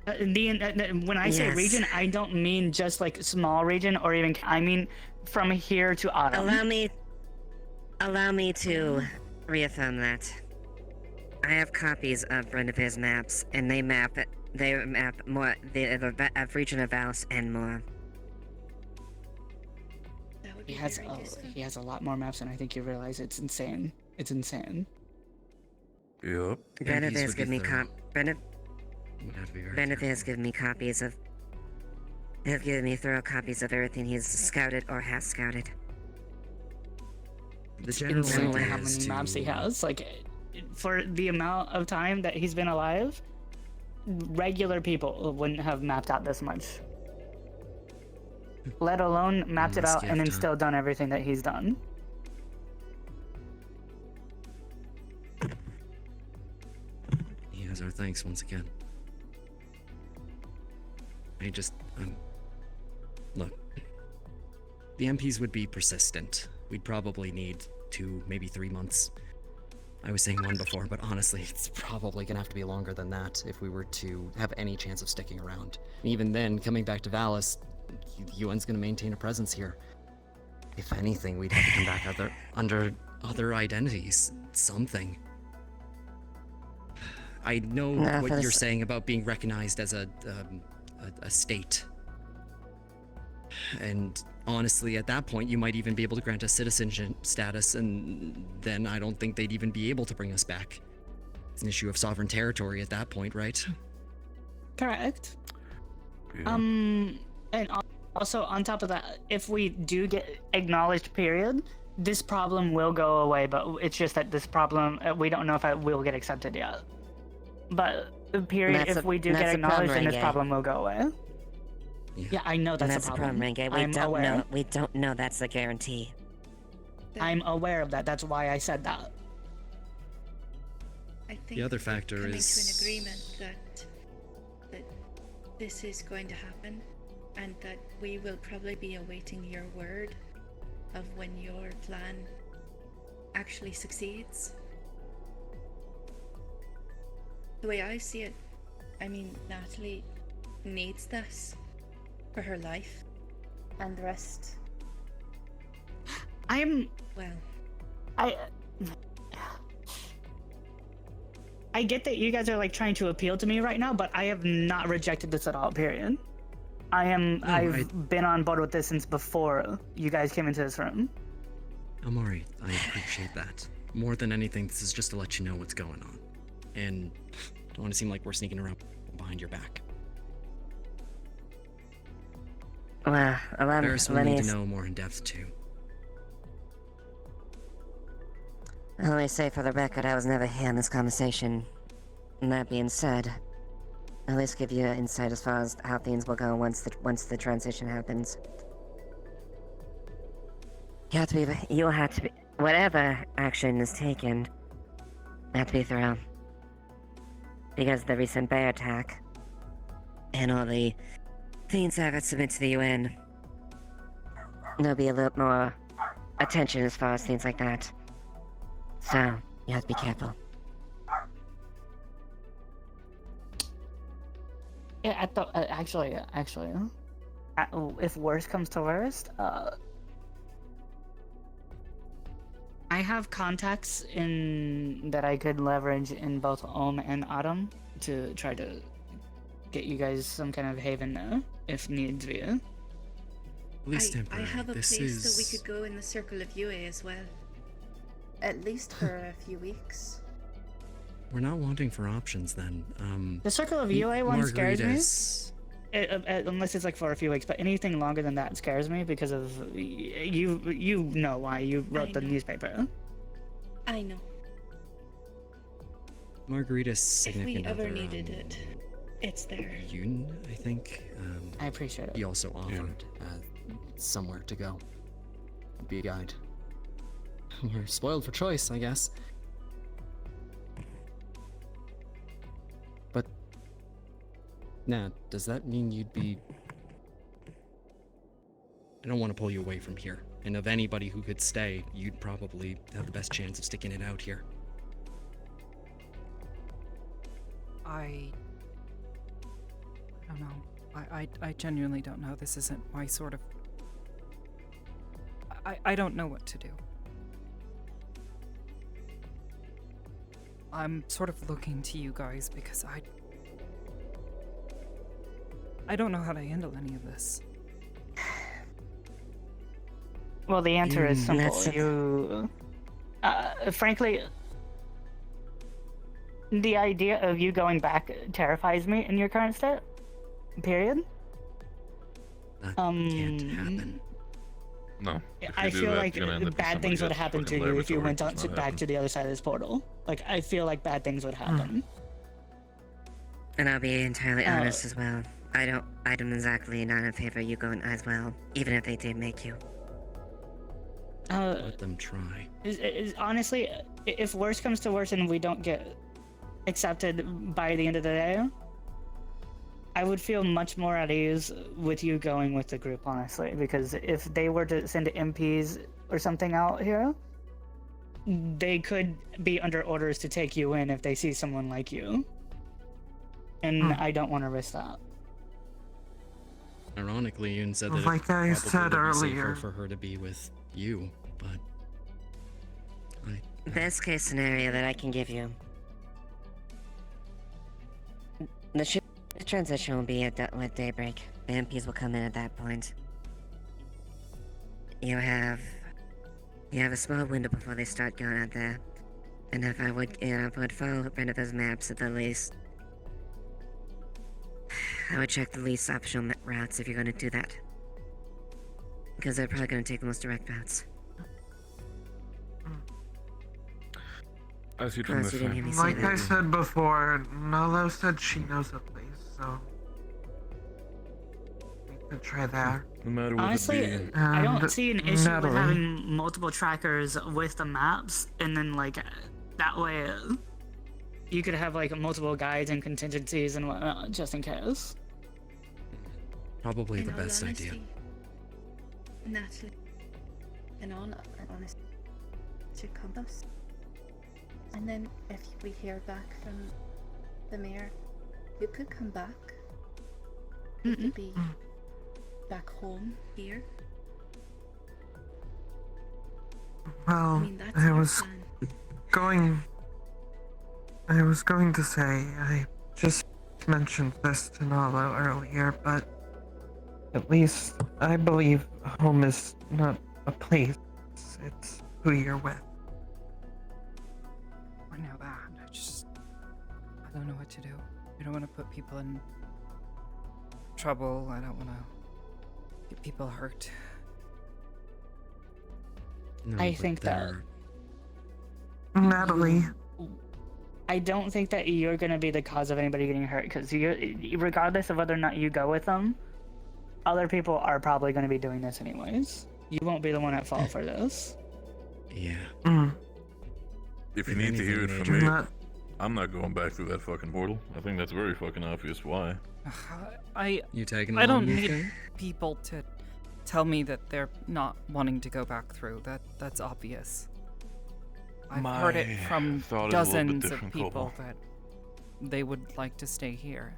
When I say Yes. region, I don't mean just like small region or even. I mean from here to Autumn. Allow me to reaffirm that. I have copies of Brendavir's maps, and they map more the region of Valis and more. That would He be has very useful. he has a lot more maps, and I think you realize it's insane. It's insane. Yep. Brendavir's given me Would have to be very Brendavir's given me copies of. They have given me thorough copies of everything he's scouted or has scouted. The It's general insane idea how is many maps he to- has. Like, for the amount of time that he's been alive, regular people wouldn't have mapped out this much. Let alone mapped it Must out and then give still done everything that he's done. He has our thanks once again. Look. The MPs would be persistent. We'd probably need 2, maybe 3 months. I was saying 1 before, but honestly, it's probably gonna have to be longer than that if we were to have any chance of sticking around. And even then, coming back to Valis, the UN's gonna maintain a presence here. If anything, we'd have to come back under other identities. Something. I know what you're saying about being recognized as a state. And honestly, at that point, you might even be able to grant us citizenship status, and then I don't think they'd even be able to bring us back. It's an issue of sovereign territory at that point, right? Correct. Yeah. And also on top of that, if we do get acknowledged, period, this problem will go away. But it's just that this problem, we don't know if it will get accepted yet. But period, if we do get acknowledged, then this problem will go away. Yeah, I know that's And a problem. Renge. I'm aware. We don't know that's a guarantee. I'm aware of that. That's why I said that. I think The other factor coming is- to an agreement that this is going to happen, and that we will probably be awaiting your word of when your plan actually succeeds. The way I see it, I mean, Natalie needs this. for her life, and the rest. Well, I get that you guys are like trying to appeal to me right now, but I have not rejected this at all, period. I've been on board with this since before you guys came into this room. Amari, I appreciate that. More than anything, this is just to let you know what's going on. And don't want to seem like we're sneaking around behind your back. Well, Ferris will need to know more in depth, too. Let me say for the record, I was never here in this conversation. And that being said, I'll at least give you insight as far as how things will go once the transition happens. You'll have to be, whatever action is taken, have to be thorough. Because of the recent bear attack, and all the things I have submitted to the UN, there'll be a little more attention as far as things like that. So, you have to be careful. Yeah, actually, if worst comes to worst, I have contacts that I could leverage in both Ohm and Autumn to try to get you guys some kind of haven there, if needs be. At least I have a place that we could go in the Circle of UA as well. At least for a few weeks. We're not wanting for options then. The Circle of UA one scares me. Margaritas. Unless it's like for a few weeks, but anything longer than that scares me because of you know why you wrote the newspaper. I know. Margarita's If significant we ever other, needed it, it's there. Yoon, I think. I appreciate it. He also offered somewhere to go. Be a guide. We're spoiled for choice, I guess. But, Nat, does that mean you'd be... I don't want to pull you away from here. And of anybody who could stay, you'd probably have the best chance of sticking it out here. I don't know. I genuinely don't know. This isn't my sort of... I don't know what to do. I'm sort of looking to you guys because I don't know how to handle any of this. Well, the answer is simple. Frankly, the idea of you going back terrifies me in your current state. Period. That can't happen. No. I feel like bad things would happen to you if you went back to the other side of this portal. Like, I feel like bad things would happen. And I'll be entirely honest as well. I'm exactly not in favor of you going as well, even if they did make you. Let them try. Honestly, if worse comes to worse and we don't get accepted by the end of the day, I would feel much more at ease with you going with the group, honestly, because if they were to send MPs or something out here, they could be under orders to take you in if they see someone like you. And I don't want to risk that. Ironically, Yoon said that Like I said would be safer earlier. for her to be with you, but Best case scenario that I can give you. The transition will be with daybreak. The MPs will come in at that point. You have a small window before they start going out there. And if I would follow one of those maps at the least. I would check the least optional routes if you're going to do that. Because they're probably going to take the most direct routes. As you Unless you didn't hear me say Like that. I said before, Nolo said she knows a place, so we could try there. No matter what Honestly, it be. I don't see an issue with Natalie. having multiple trackers with the maps, and then like that way you could have like multiple guides and contingencies and whatnot just in case. probably In the all best idea. honesty, Natalie, in all honesty, should compass. And then if we hear back from the mayor, you could come back. You could be back home here? Well, mean, that's I our was plan. going to say, I just mentioned this to Nala earlier, but at least I believe home is not a place, it's who you're with. I know that. I don't know what to do. I don't want to put people in trouble. I don't want to get people hurt. No, I but think that there- Natalie. I don't think that you're gonna be the cause of anybody getting hurt, because regardless of whether or not you go with them, other people are probably gonna be doing this anyways. You won't be the one at fault for this. Yeah. If you If need to hear it anything, from Major. me, I'm not going back through that fucking portal. I think that's very fucking obvious why. You taking I don't along, need okay? people to tell me that they're not wanting to go back through. That's obvious. I've heard it My from thought is a little bit dozens of different, people Cobalt. that they would like to stay here.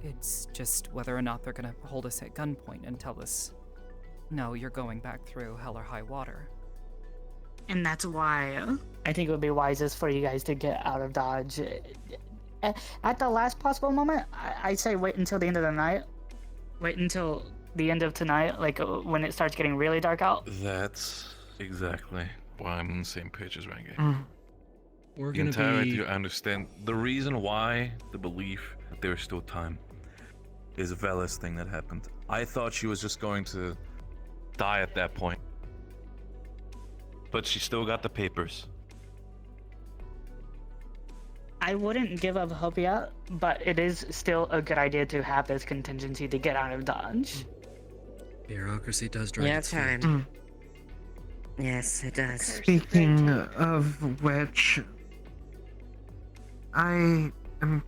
It's just whether or not they're gonna hold us at gunpoint and tell us, no, you're going back through hell or high water. And that's why I think it would be wisest for you guys to get out of Dodge. At the last possible moment, I'd say wait until the end of the night. Wait until the end of tonight, like when it starts getting really dark out. That's exactly why I'm on the same page as Renge. We're The gonna entirety, be. I understand. The reason why, the belief that there's still time, is Vela's thing that happened. I thought she was just going to die at that point. But she still got the papers. I wouldn't give up hope yet, but it is still a good idea to have this contingency to get out of Dodge. Bureaucracy does drive Yeah, its feet. time. Yes, it does. Speaking of which, I am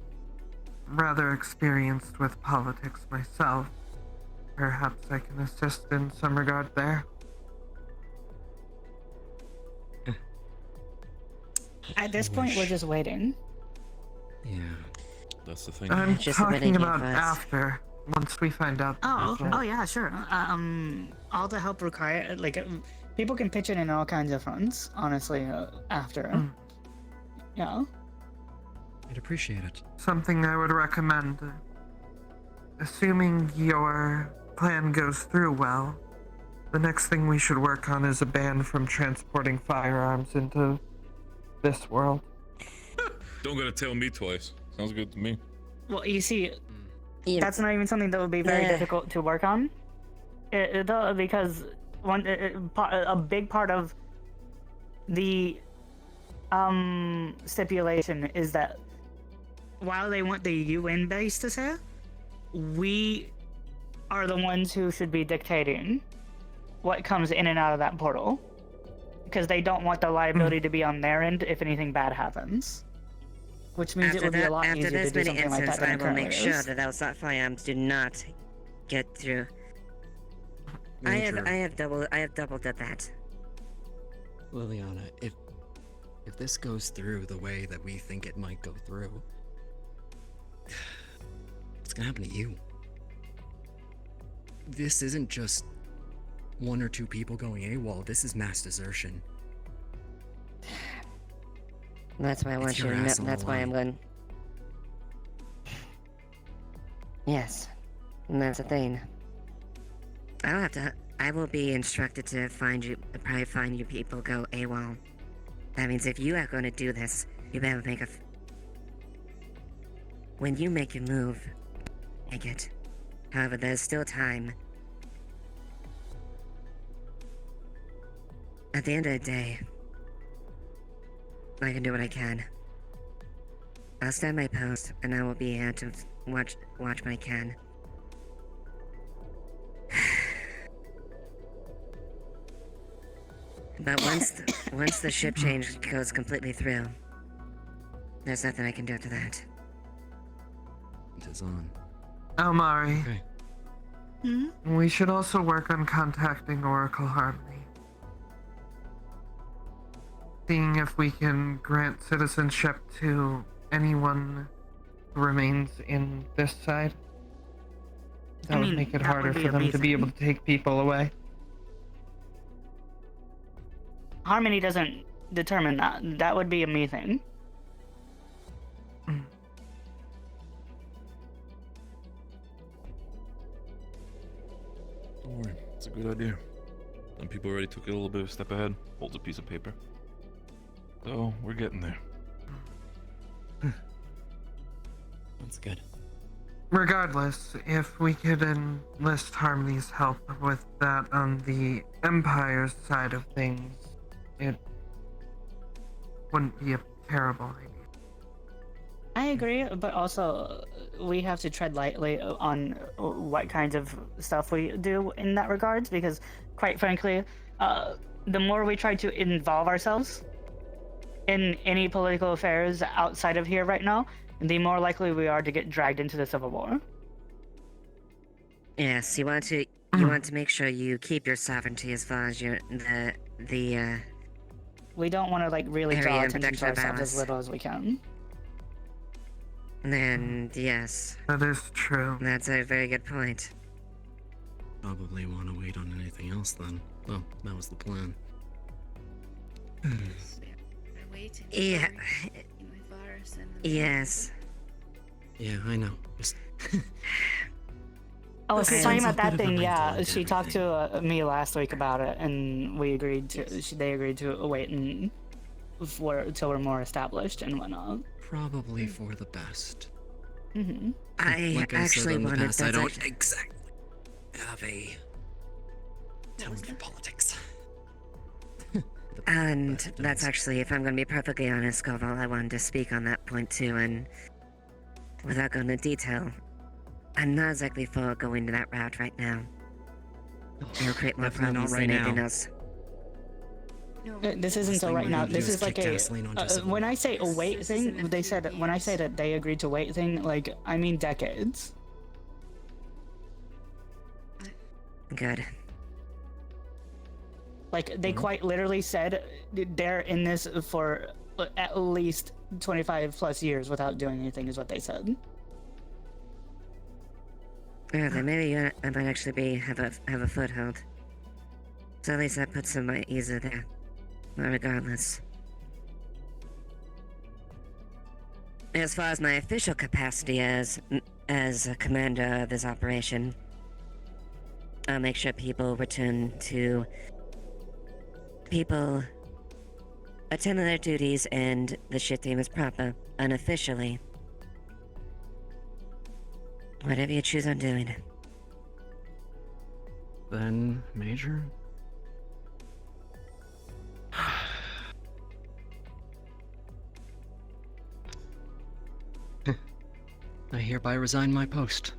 rather experienced with politics myself. Perhaps I can assist in some regard there. At this point, we're just waiting. Yeah. That's the thing. I'm Just talking waiting about for us. after, once we find out. the Oh, result. oh yeah, sure. All the help required, like, people can pitch in all kinds of fronts. Honestly, after, yeah. I'd appreciate it. Something I would recommend. Assuming your plan goes through well, the next thing we should work on is a ban from transporting firearms into this world. Don't gotta tell me twice. Sounds good to me. Well, you see, Yeah. that's not even something that would be very Yeah. difficult to work on, because a big part of the stipulation is that while they want the UN base to say, we are the ones who should be dictating what comes in and out of that portal, because they don't want the liability to be on their end if anything bad happens. Which means it would be a lot after easier to this do many something like that incidents, than I it will currently make sure is. that those firearms do not get through. I have doubled at that. Liliana, if this goes through the way that we think it might go through, what's gonna happen to you? This isn't just one or two people going AWOL, this is mass desertion. That's why I want It's you your to know. ass on the That's why I'm line. going. Yes, and that's the thing. I will be instructed to probably find you people go AWOL. That means if you are going to do this, you better make when you make your move, make it. However, there's still time. At the end of the day, I can do what I can. I'll stand my post, and I will be here to watch what I can. But once the ship change goes completely through, there's nothing I can do after that. It is on. Almari, Okay. we should also work on contacting Oracle Harmony. Seeing if we can grant citizenship to anyone who remains in this side. That would make it that harder would be for them to be amazing. able to take people away. Harmony doesn't determine that. That would be amazing. Don't worry, it's a good idea. Some people already took it a little bit of a step ahead. Holds a piece of paper. So, we're getting there. That's good. Regardless, if we could enlist Harmony's help with that on the Empire's side of things, it wouldn't be a terrible idea. I agree, but also we have to tread lightly on what kinds of stuff we do in that regards, because quite frankly, the more we try to involve ourselves in any political affairs outside of here right now, the more likely we are to get dragged into the civil war. Yes, you want to make sure you keep your sovereignty as far as the We don't want to like really area draw and attention to protection of ourselves as balance. little as we can. And yes. That is true. That's a very good point. Probably want to wait on anything else then. Well, that was the plan. We're waiting. Yeah. With Varus and the Yes. Yeah, I know. Just Oh, if you're Sounds talking a about that bit of a thing, yeah, wrinkle she into talked to me last week about it, and we agreed to. They agreed to wait and till we're more established and whatnot. probably for the best. Mm-hmm. I Like I actually said in the wanted past, I that's don't actually- exactly have a talent for politics. And that's actually, if I'm going to be perfectly honest, Koval, I wanted to speak on that point too, and without going into detail, I'm not exactly for going to that route right now. It'll create more Definitely not problems right than anything now. else. This isn't so right now. This is like a. When I say a wait This thing, isn't a they few said when I say that they agreed to wait thing, like I mean decades. Good. Like they quite literally said they're in this for at least 25 plus years without doing anything, is what they said. Yeah, then maybe I might actually have a foothold. So at least that puts them at ease there. But regardless. As far as my official capacity as a commander of this operation, I'll make sure people attend to their duties and the shit team is proper, unofficially. Whatever you choose on doing. Then, Major? I hereby resign my post.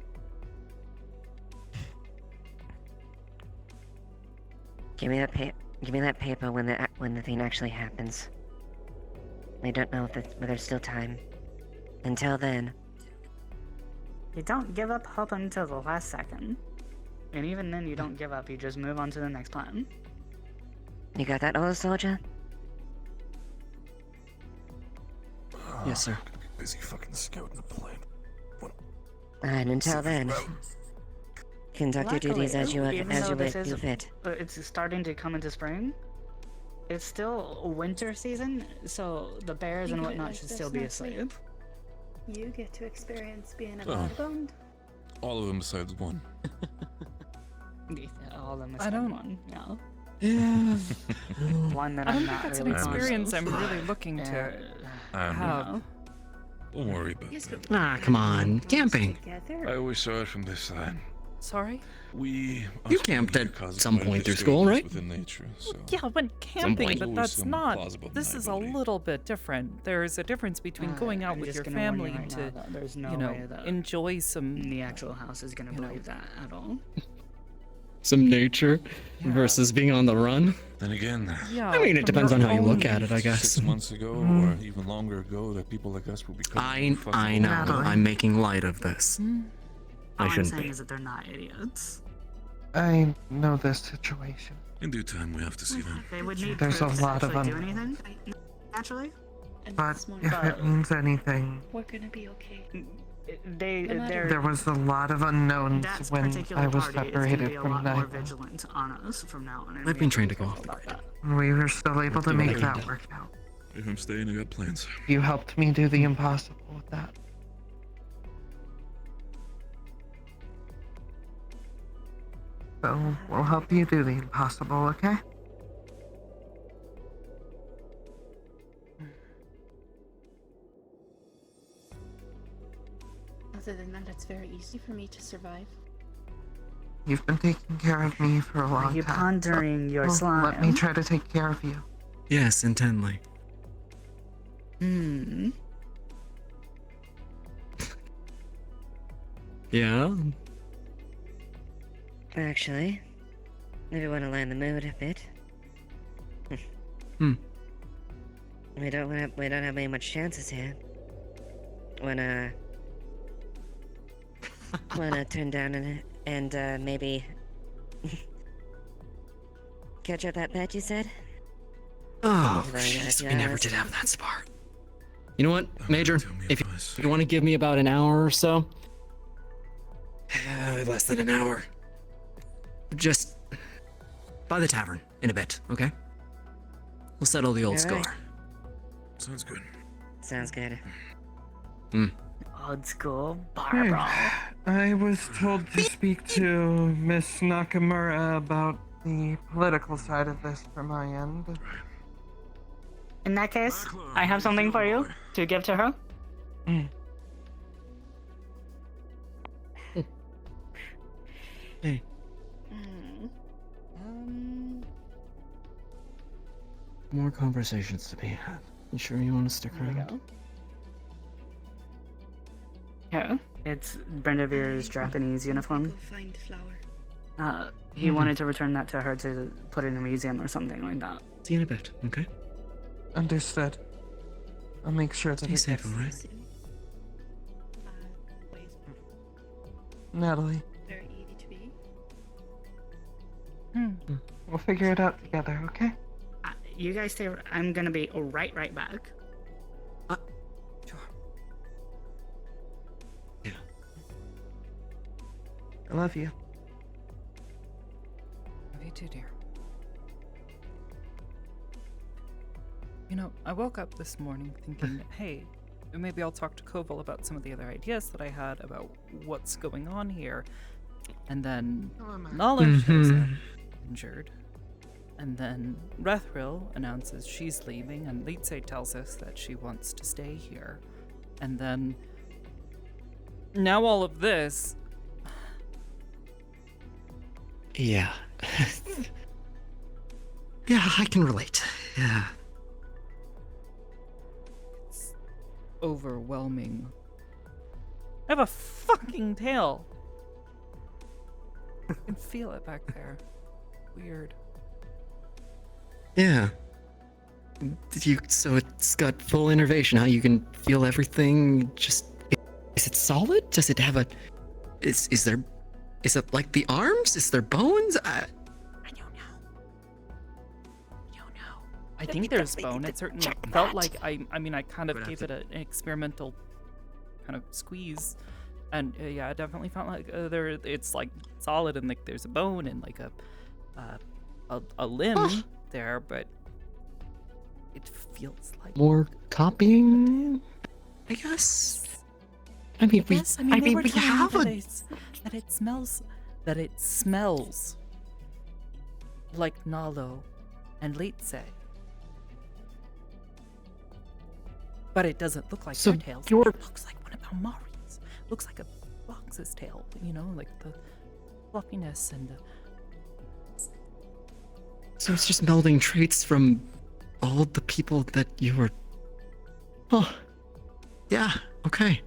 Give me that paper when the thing actually happens. I don't know if there's still time. Until then. You don't give up hope until the last second. And even then you don't give up, you just move on to the next plan. You got that, old soldier? Yes, sir. Busy fucking scouting the plane. And until then, conduct your duties as you Luckily, even though this you is- fit. It's starting to come into spring. It's still winter season, so the bears Think and of it whatnot like should this, still be Natalie. asleep. You get to experience being a Oh. vagabond. All of them besides one. Yeah, all of them I except don't- one. Yeah. Yeah. One that I don't I'm think not that's an really fond experience of. I'm really looking to have. Don't worry about Yes, that. Ah, come on. Camping. I always saw it from this side. Sorry? We You camped at some point through school, right? Within nature, so Yeah, when camping, point. but Always that's some not. plausible This is a deniability. little bit different. There's a difference between going out I'm with just your gonna warn you family right to, now that there's no you know, way that enjoy some. the actual house is gonna believe that at all. Some nature versus being on the run. Then again, Yeah, I mean, it from depends your on how you own- look at it, I guess. 6 months ago or even longer ago, that people like us will become. I know. I'm making light of this. All I I'm shouldn't saying be. is that they're not idiots. I know this situation. In due time, we have to see that. They would need There's a proof to lot of actually do them. anything, naturally. But if it means anything, We're gonna be okay. They're There was a lot of unknowns that when particular I was party is gonna separated be a from lot more Natalie. vigilant on us from now on. and I've we been have trained to be go careful off the about grid. that. We were still able to do what make I that can. work out. If I'm staying, I got plans. You helped me do the impossible with that. So, we'll help you do the impossible, okay? Other than that, it's very easy for me to survive. You've been taking care of me for a long Are you time. pondering your Well, slime? let me try to take care of you. Yes, intently. Yeah? Actually, if you want to lighten the mood a bit. We don't have very much chances here. Wanna turn down and maybe catch up that bet you said? Oh, Very nice, jeez, we never yes. did have that spark. You know what, Major? If you want to give me about an hour or so, less than an hour, just by the tavern in a bit, okay? We'll settle the old Alright. score. Sounds good. Sounds good. Old school bar brawl. I was told to speak to Miss Nakamura about the political side of this from my end. In that case, I have something for you to give to her. Hey. More conversations to be had. You sure you want to stick around? Yeah, it's Brendavir's Japanese uniform. Go find flour. He wanted to return that to her to put in a museum or something like that. See you in a bit, okay? Understood. I'll make sure that Stay it safe, gets- alright? Natalie, Very easy to be. we'll figure it out together, okay? You guys stay. I'm gonna be right back. Sure. I love you. Love you too, dear. You know, I woke up this morning thinking, hey, maybe I'll talk to Koval about some of the other ideas that I had about what's going on here. And then Nala shows up, injured. And then Rethril announces she's leaving, and Leetse tells us that she wants to stay here. And then now all of this. Yeah. Yeah, I can relate. Yeah. It's overwhelming. I have a fucking tail. I can feel it back there. Weird. Yeah. So it's got full innervation, huh? You can feel everything. Just is it solid? Does it have a? Is it like the arms? Is there bones? I don't know. I think there's bone. It certainly felt like I mean, I kind of gave it an experimental kind of squeeze, and yeah, it definitely felt like it's like solid and like there's a bone and like a limb there, but it feels like More copying, I guess. I mean, we have a. that it smells like Nalo and Leetse. But it doesn't look like So their tails. you're- It looks like one of Almari's. Looks like a fox's tail, you know, like the fluffiness and the... So it's just melding traits from all the people that you were. Oh, yeah. Okay.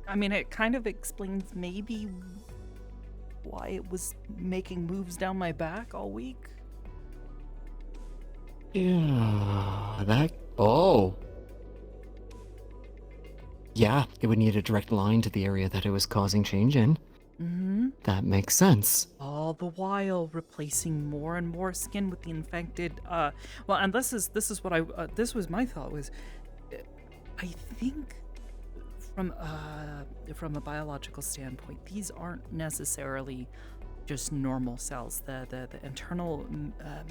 I mean, it kind of explains maybe why it was making moves down my back all week. Yeah, that. Oh. Yeah, it would need a direct line to the area that it was causing change in. Mm-hmm. That makes sense. All the while replacing more and more skin with the infected. Well, and this is what this was my thought was, I think From a biological standpoint, these aren't necessarily just normal cells. The internal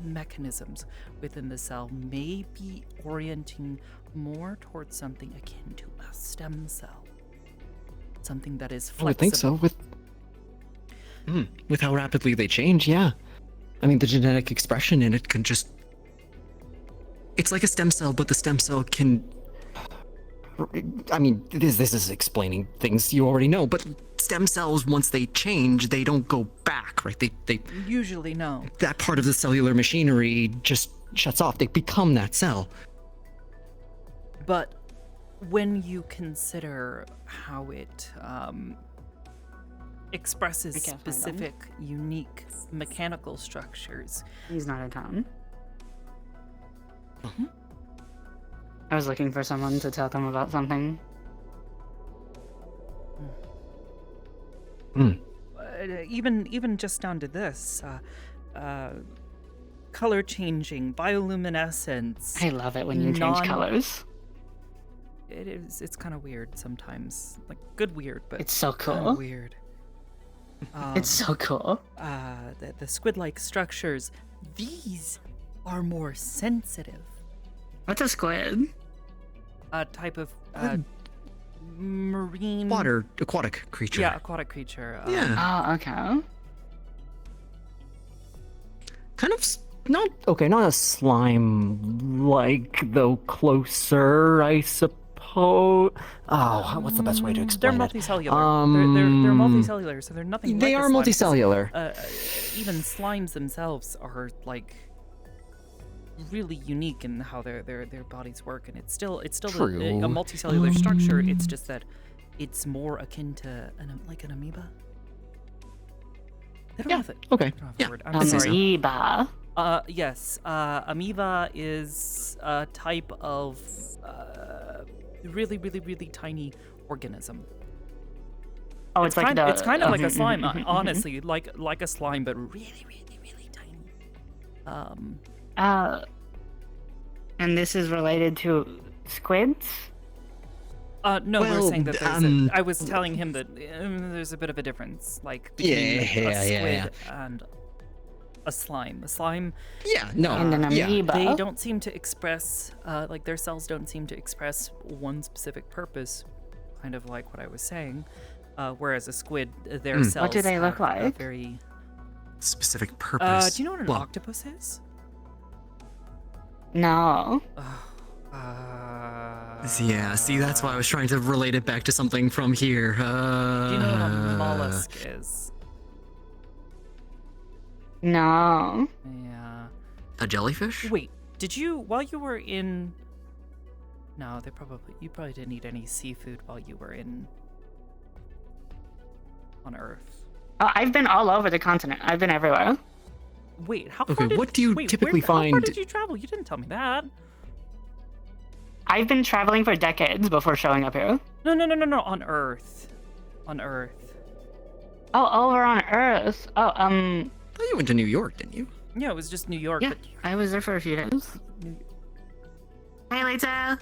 mechanisms within the cell may be orienting more towards something akin to a stem cell. Something that is flexible. I would think so, with how rapidly they change, yeah. I mean, the genetic expression in it can just... It's like a stem cell, but the stem cell can... I mean, this is explaining things you already know, but stem cells, once they change, they don't go back, right? They Usually, no. That part of the cellular machinery just shuts off. They become that cell. But when you consider how it expresses specific, unique mechanical structures... He's not in town. I was looking for someone to tell them about something. Even just down to this, color changing, bioluminescence. I love it when you change colors. It's kind of weird sometimes, like good weird, but it's so cool. Kinda weird. It's so cool. The squid-like structures, these are more sensitive. What's a squid? A type of marine... aquatic creature. Yeah, aquatic creature. Yeah. Oh, okay. Kind of... Not a slime-like, though closer, I suppose. What's the best way to explain they're it? multicellular. They're multicellular, so they're nothing They like are a slime, multicellular. Even slimes themselves are, like, really unique in how their bodies work, and it's still a multicellular structure. It's just that it's more akin to an amoeba. They don't have it. Okay. They don't have the word. I'm sorry. Amoeba. Yes. Amoeba is a type of really, really, really tiny organism. Oh, it's like it's kind of like a slime, honestly, like a slime, but really, really, really tiny. And this is related to squids? No, we're Well, saying that I was telling him that there's a bit of a difference, like between a squid and a slime. A slime, and an amoeba. They don't seem to express, like their cells don't seem to express one specific purpose, kind of like what I was saying. Whereas a squid, their cells. What do they look have a like? very specific purpose. Do you know what an octopus is? No. Yeah, see, that's why I was trying to relate it back to something from here. Do you know what a mollusk is? No. Yeah. A jellyfish? Wait, did you, while you were in... No, you probably didn't eat any seafood while you were on Earth. I've been all over the continent. I've been everywhere. Wait, how Okay, far did... what do you typically How far find- did you travel? You didn't tell me that. I've been traveling for decades before showing up here. No, on Earth. On Earth. Oh, over on Earth. Oh, I thought you went to New York, didn't you? Yeah, it was just New York. Yeah, But I was there for a few days. Hey, Lisa.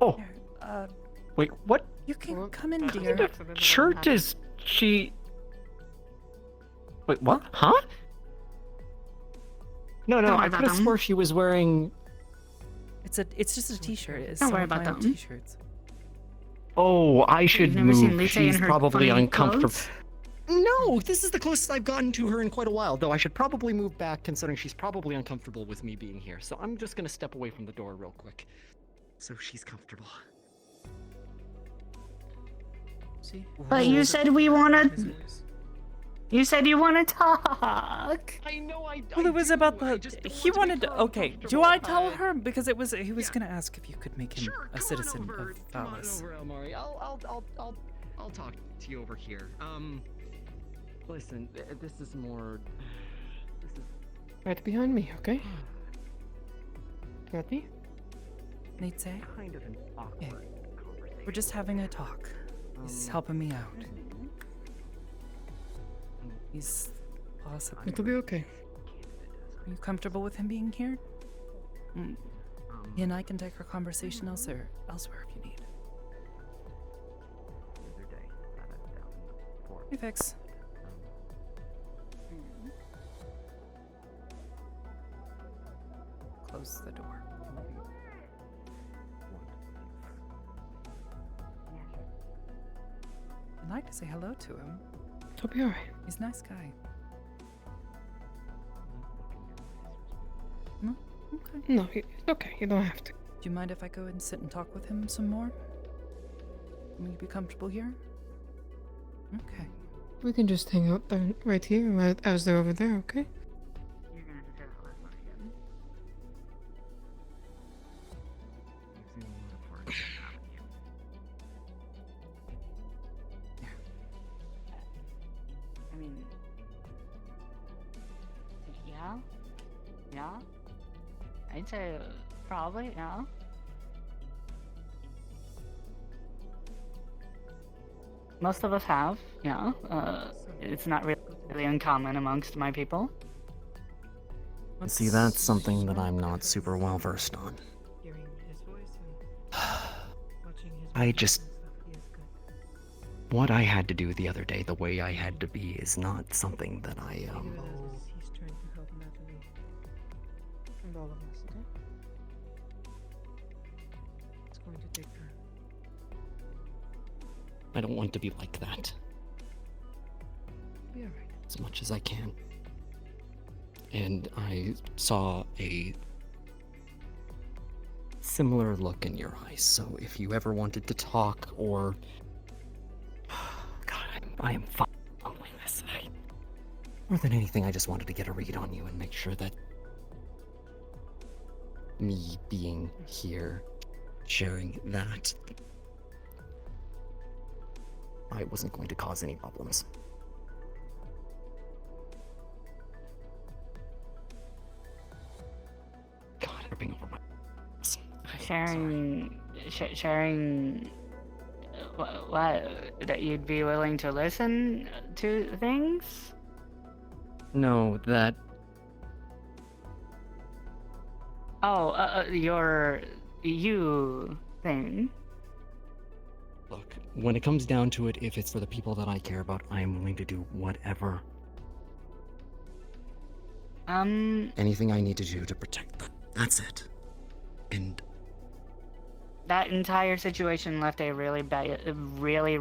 Oh. Wait, what you can come in, kind dear. of shirt is she... Wait, what? Huh? No, Don't worry I about could have them. swore she was wearing... It's just a t-shirt. It's Don't some worry of about my own them. T-shirts. Oh, I should never seen move. Lisa in She's her probably funny uncomfortable. clothes? No, this is the closest I've gotten to her in quite a while, though I should probably move back considering she's probably uncomfortable with me being here. So I'm just gonna step away from the door real quick. So she's comfortable. See? But you said we wanna... You said you wanna talk. I know Well, it was about the... He wanted to... Okay, do I tell her? Because it was... He was gonna ask if you could make him a citizen of Valis. Come on over, Elmari. I'll talk to you over here. Listen, this is more... This is... Right behind me, okay? Kathy? Nate say? Kind of an awkward conversation. We're just having a talk. He's helping me out. He's awesome. It'll be okay. Are you comfortable with him being here? He and I can take our conversation elsewhere if you need. Fix. Close the door. I'd like to say hello to him. It'll be alright. He's a nice guy. No? Okay. No, it's okay. You don't have to. Do you mind if I go and sit and talk with him some more? Will you be comfortable here? Okay. We can just hang out there, right here, right as they're over there, okay? You're gonna have to say that last one again. I mean, yeah, yeah. I'd say probably, yeah. Most of us have, yeah. It's not really uncommon amongst my people. See, that's something that I'm not super well versed on. I just... What I had to do the other day, the way I had to be, is not something that I, He's trying to help Natalie. And all of us, okay? It's going to take her. I don't want to be like that. Be alright. As much as I can. And I saw a similar look in your eyes, so if you ever wanted to talk or... God, I am following this. More than anything, I just wanted to get a read on you and make sure that me being here, sharing that, I wasn't going to cause any problems. God, ripping over my... Sharing what, that you'd be willing to listen to things? No, that... Oh, your you thing. Look, when it comes down to it, if it's for the people that I care about, I am willing to do whatever. Anything I need to do to protect them. That's it. And that entire situation left a really bad, really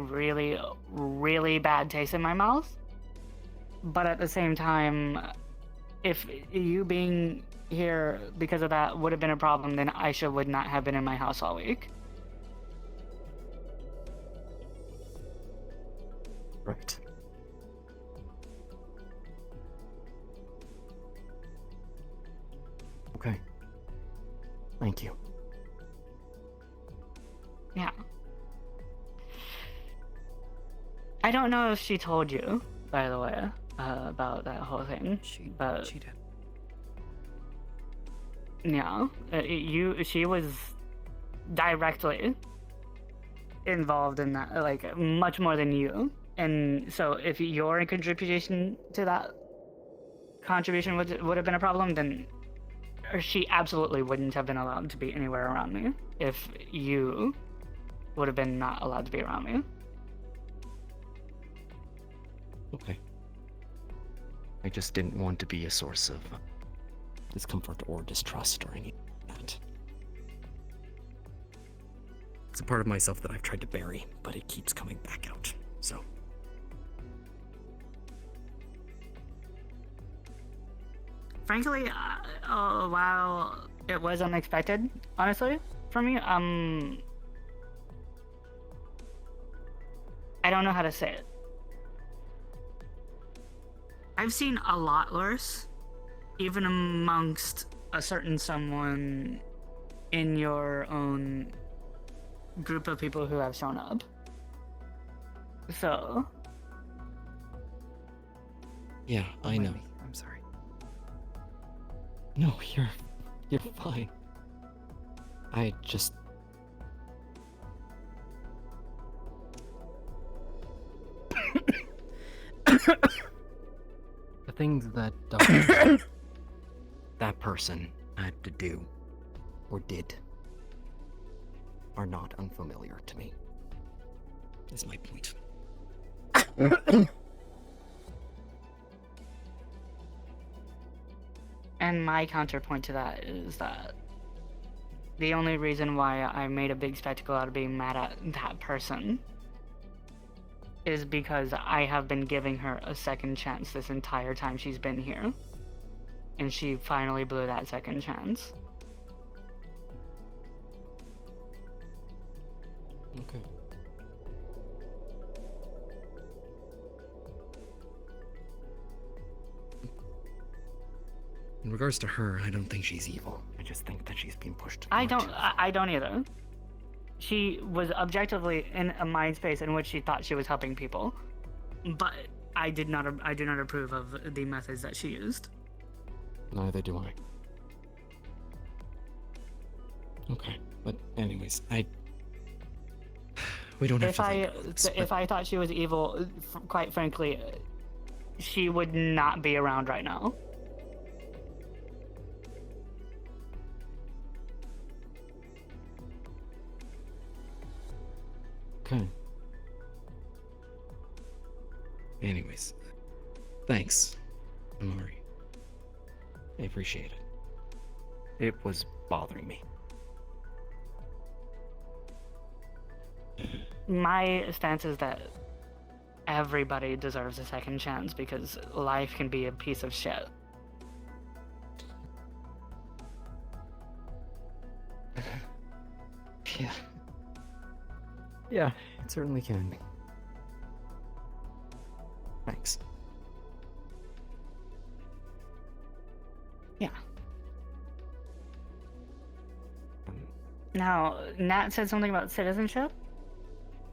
bad taste in my mouth. But at the same time, if you being here because of that would have been a problem, then Aisha would not have been in my house all week. Right. Okay. Thank you. Yeah. I don't know if she told you, by the way, about that whole thing. She did. Yeah, she was directly involved in that, like, much more than you. And so if your contribution to that contribution would have been a problem, then she absolutely wouldn't have been allowed to be anywhere around me if you would have been not allowed to be around me. Okay. I just didn't want to be a source of discomfort or distrust or any of that. It's a part of myself that I've tried to bury, but it keeps coming back out, so... Frankly, while it was unexpected, honestly, for me, I don't know how to say it. I've seen a lot worse, even amongst a certain someone in your own group of people who have shown up. So... Yeah, I know. I'm sorry. No, you're fine. I just... The things that that person had to do, or did, are not unfamiliar to me. Is my point. And my counterpoint to that is that the only reason why I made a big spectacle out of being mad at that person is because I have been giving her a second chance this entire time she's been here. And she finally blew that second chance. Okay. In regards to her, I don't think she's evil. I just think that she's being pushed. I don't either. She was objectively in a mind space in which she thought she was helping people, but I do not approve of the methods that she used. Neither do I. Okay, but anyways, we don't have to. If I thought she was evil, quite frankly, she would not be around right now. Okay. Anyways, thanks, Amari. I appreciate it. It was bothering me. My stance is that everybody deserves a second chance because life can be a piece of shit. Yeah. Yeah, it certainly can be. Thanks. Yeah. Now, Nat said something about citizenship.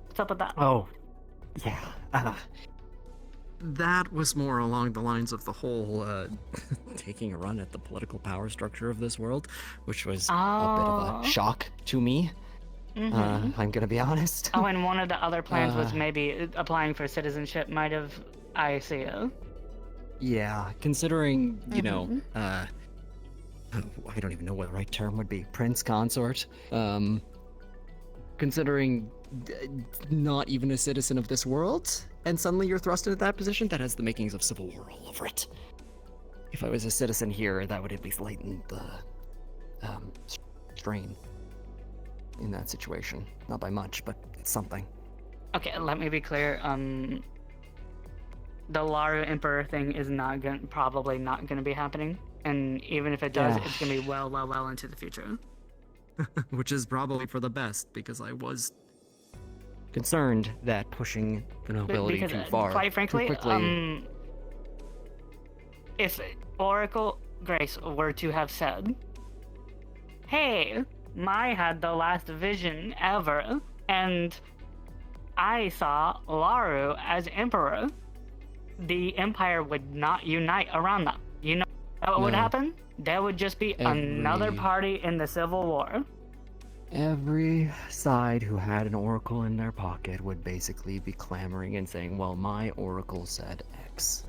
What's up with that? Oh, yeah. That was more along the lines of the whole taking a run at the political power structure of this world, which was a bit of a shock to me. Mm-hmm. I'm gonna be honest. Oh, and one of the other plans was maybe applying for citizenship might have... I see it. Yeah, considering, you know, I don't even know what the right term would be. Prince consort. Considering not even a citizen of this world, and suddenly you're thrust into that position, that has the makings of civil war all over it. If I was a citizen here, that would at least lighten the strain in that situation. Not by much, but it's something. Okay, let me be clear. The Laru Emperor thing is probably not gonna be happening, and even if it does, it's gonna be well into the future. Which is probably for the best, because I was concerned that pushing the nobility too far, quite frankly, too quickly. If Oracle Grace were to have said, "Hey, Mai had the last vision ever, and I saw Laru as Emperor," the Empire would not unite around that. You know what would happen? There would just be another party in the Civil War. Every side who had an oracle in their pocket would basically be clamoring and saying, well, my oracle said X.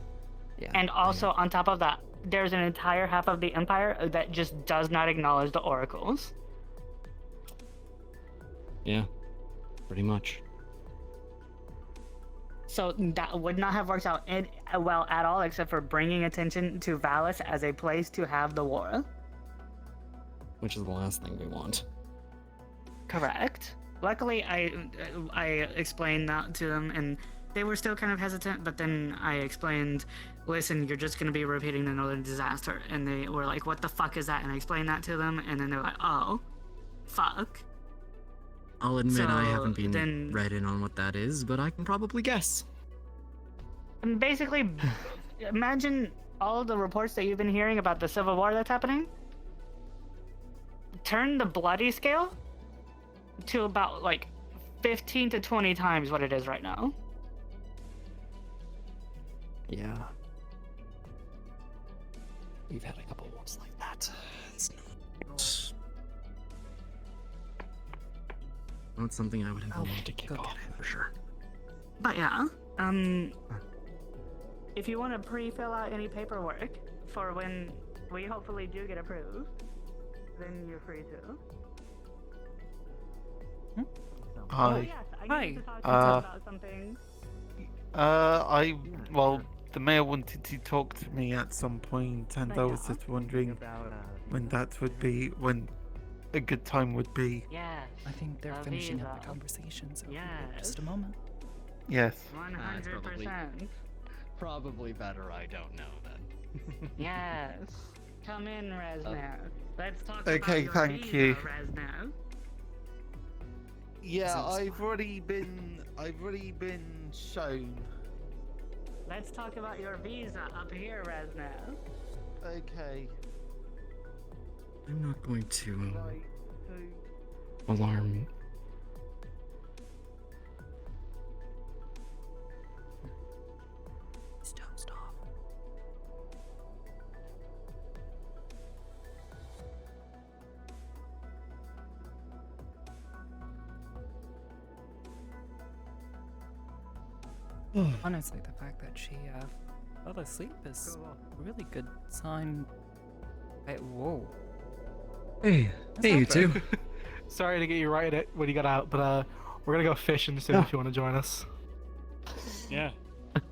Yeah. And also, on top of that, there's an entire half of the Empire that just does not acknowledge the oracles. Yeah, pretty much. So that would not have worked out well at all, except for bringing attention to Valis as a place to have the war. Which is the last thing we want. Correct. Luckily, I explained that to them, and they were still kind of hesitant, but then I explained, listen, you're just going to be repeating the Northern Disaster. And they were like, what the fuck is that? And I explained that to them, and then they're like, oh, fuck. I'll admit I haven't been read in on what that is, but I can probably guess. And basically, imagine all the reports that you've been hearing about the Civil War that's happening. Turn the bloody scale to about, like, 15 to 20 times what it is right now. Yeah. We've had a couple wars like that. It's not something I would have wanted to kick off, for sure. But yeah, if you want to pre-fill out any paperwork for when we hopefully do get approved, then you're free to. Hi. Yes, I need to talk to you about something. Well, the mayor wanted to talk to me at some point, and I was just wondering when that would be, when a good time would be. Yes. I think they're finishing up the conversation, so just a moment. Yes. 100%. Probably better I don't know then. Yes. Come in, Resno. Let's talk Okay, about your thank visa, you. Resno. Yeah, I've already been shown. Let's talk about your visa up here, Resno. Okay. I'm not going to Right. So, alarm. Stop. Honestly, the fact that she fell asleep is a really good sign. Whoa. Hey, hey, you two. Sorry to get you right at when you got out, but we're gonna go fishing soon if you want to join us. Yeah.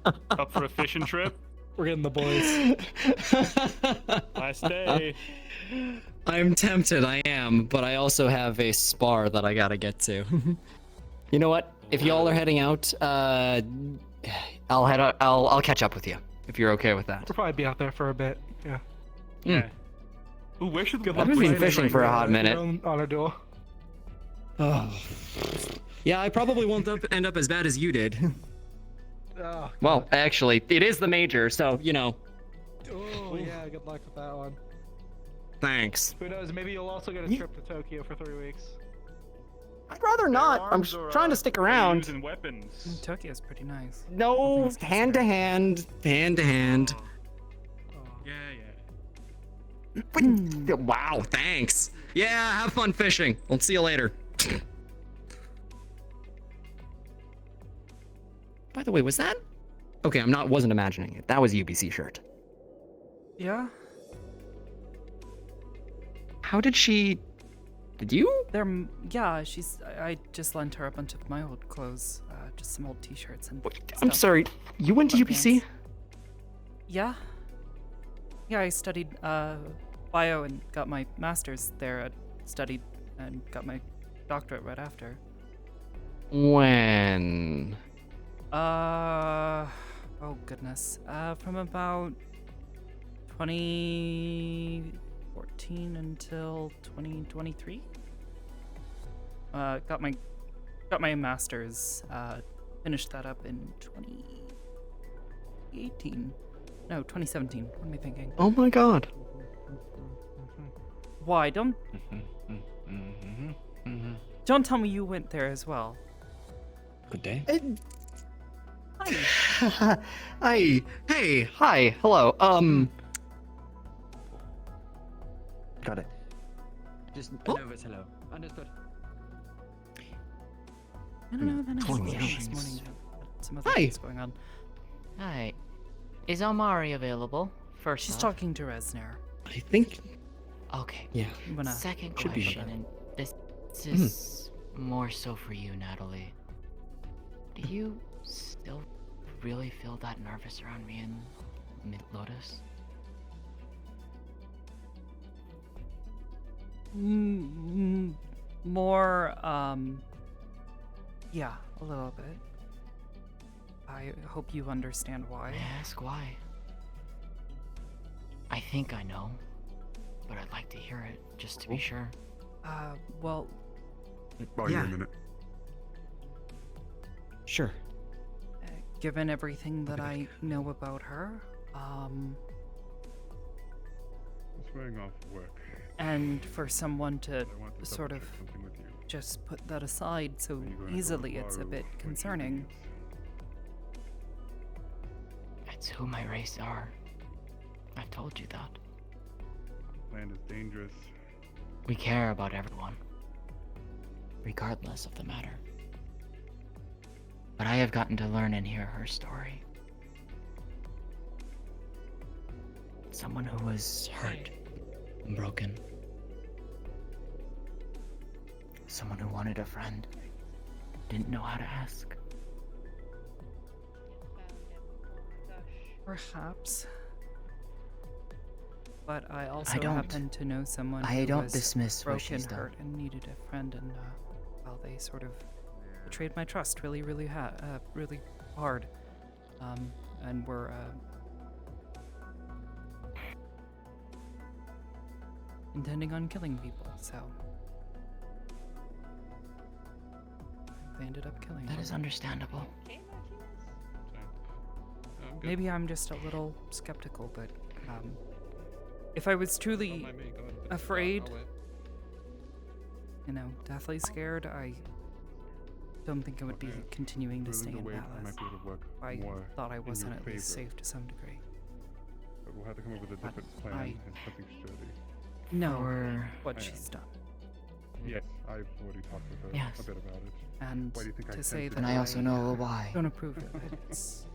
Up for a fishing trip? We're getting the boys. Last day. I'm tempted, I am, but I also have a spar that I gotta get to. You know what? If y'all are heading out, I'll head out. I'll catch up with you if you're okay with that. We'll probably be out there for a bit. Yeah. Yeah. Ooh, where should Good I've luck been finding fishing for a hot minute. on our door. Oh. Yeah, I probably won't end up as bad as you did. Oh, Well, actually, it is the major, so you know. oh yeah, good luck with that one. Thanks. Who knows? Maybe you'll also get a trip to Tokyo for 3 weeks. I'd rather not. I'm trying to stick around. Using weapons. Tokyo's pretty nice. No, hand to hand, hand to hand. Yeah. Wow, thanks. Yeah, have fun fishing. We'll see you later. By the way, was that? Okay, wasn't imagining it. That was a UBC shirt. Yeah. How did she? Did you? Yeah, I just lent her a bunch of my old clothes, just some old T-shirts and. I'm stuff. sorry. You went to UBC? Yeah. Yeah, I studied bio and got my master's there. I studied and got my doctorate right after. When? Oh goodness. From about 2014 until 2023. Got my master's. Finished that up in 2018. No, 2017. What am I thinking? Oh my god. Why? Don't tell me you went there as well. Good day. Hi. Hey. Hi. Hello. Got it. Just a nervous hello. Understood. I don't know. Then I was Totally this nice. morning. Some other Hi. things going on. Hi. Is Almari available? First She's off. talking to Resner. I think. Okay. Yeah. I'm gonna- Second Should be question, better. and this is more so for you, Natalie. Do you still really feel that nervous around me and Lotus? More, yeah, a little bit. I hope you understand why. May I ask why? I think I know, but I'd like to hear it just to be sure. Well, Buy you a minute. Sure. given everything that I know about her, Just weighing off work. and for someone to I want to sort of double-check something with you. just put that aside so Are you going to go easily, to it's a Baru bit when she concerning. leaves? It's who my race are. I've told you that. Land is dangerous. We care about everyone, regardless of the matter. But I have gotten to learn and hear her story. Someone who was hurt and broken. Someone who wanted a friend, didn't know how to ask. Perhaps. But I also don't- happen to know someone I who don't was dismiss what broken, she's done. hurt, and needed a friend, and well, they sort of betrayed my trust really, really hard. And were intending on killing people, so they ended up killing That them. is understandable. Maybe I'm just a little skeptical, but if I was truly afraid, deathly scared, I don't think I would be continuing to stay in Palace. I thought I wasn't at least safe to some degree. But we'll have to come up with a different plan and something sturdy. No, what she's done. Yes, I've already talked with her Yes. a bit about it. And Why do you think to say that And I also know why. don't approve of it. It's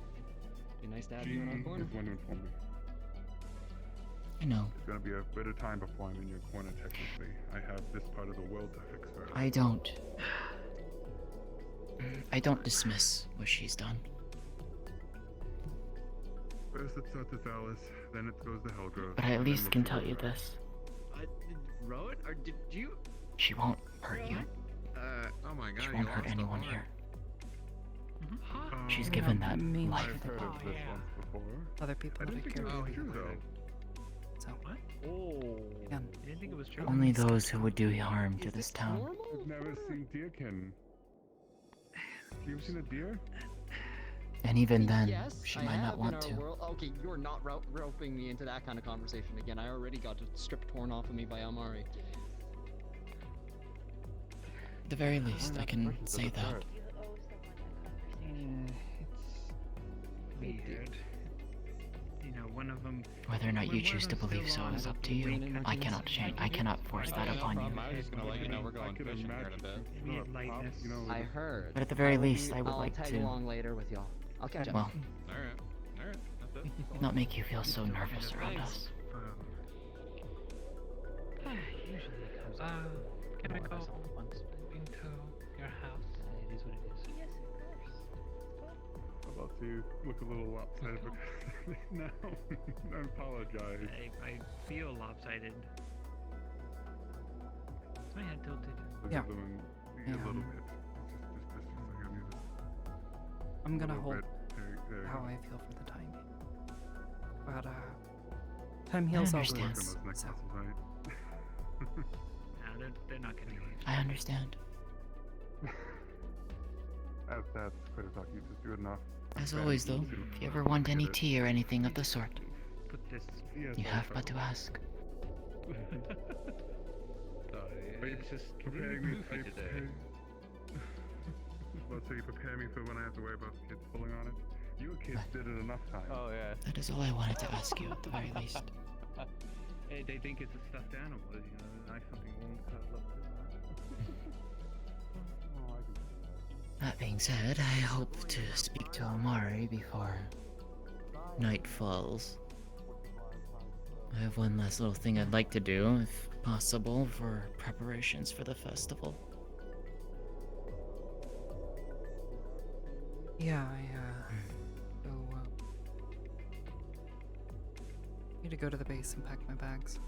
Be nice to have She you in our is corner. one to inform me. I know. It's gonna be a better time before I'm in your corner, technically. I have this part of the world to fix first. I don't dismiss what she's done. First it starts with Alice, then it goes to Helga. But I at and least then can we'll tell figure you it out. this. Rowan, or did you? She won't hurt you. Oh my god. She you won't hurt lost anyone the here. Um, She's given that me. life. I've heard of this once before. Other people I have didn't think it cared was for true, you. though. So What? Oh. again, I didn't think it was true. Only those who would do harm to this town. I've never seen deerkin. You ever seen a deer? And even then, yes, she I might not have want in to. our world. Okay, you're not roping me into that kind of conversation again. I already got a strip torn off of me by Amari. At the very least, I can say that. It's weird. You know, one of them. Whether or not you when one choose of to them's believe so still is on up to you. I cannot change. I cannot force that upon you. I was just gonna let you know we're going fishing here in a bit. Weird lightness. I heard. But at the very least, I would I'll like tag to- along later with y'all. I'll catch up. Well, Alright. That's it. not make you feel so nervous around us. Usually it comes up. Can I go into your house? It is what it is. Yes, of course. I'm about to look a little lopsided, but no, I apologize. I feel lopsided. Is my head tilted? Look Yeah. at them a little bit. Just like I need I'm gonna little hold bit. There you how go. I feel for the time being. But time heals all understand. wounds. Working those neck So muscles, right? No, they're not gonna leave. I understand. That's clear talk. You just do it enough. As Bad always, though, soon. if you ever want any Get it. tea or anything of the sort, Put this. Yes, you I have will. but to ask. Are you It's just preparing really me? goofy Are you today. preparing? Well, so you prepare me for when I have to worry about the kids pulling on it. You kids did it enough times. Oh yeah. That is all I wanted to ask you, at the very least. Hey, they think it's a stuffed animal. You know, nice something won't look That being said, I hope to speak to Omari before night falls. I have one last little thing I'd like to do, if possible, for preparations for the festival. yeah, go. Need to go to the base and pack my bags.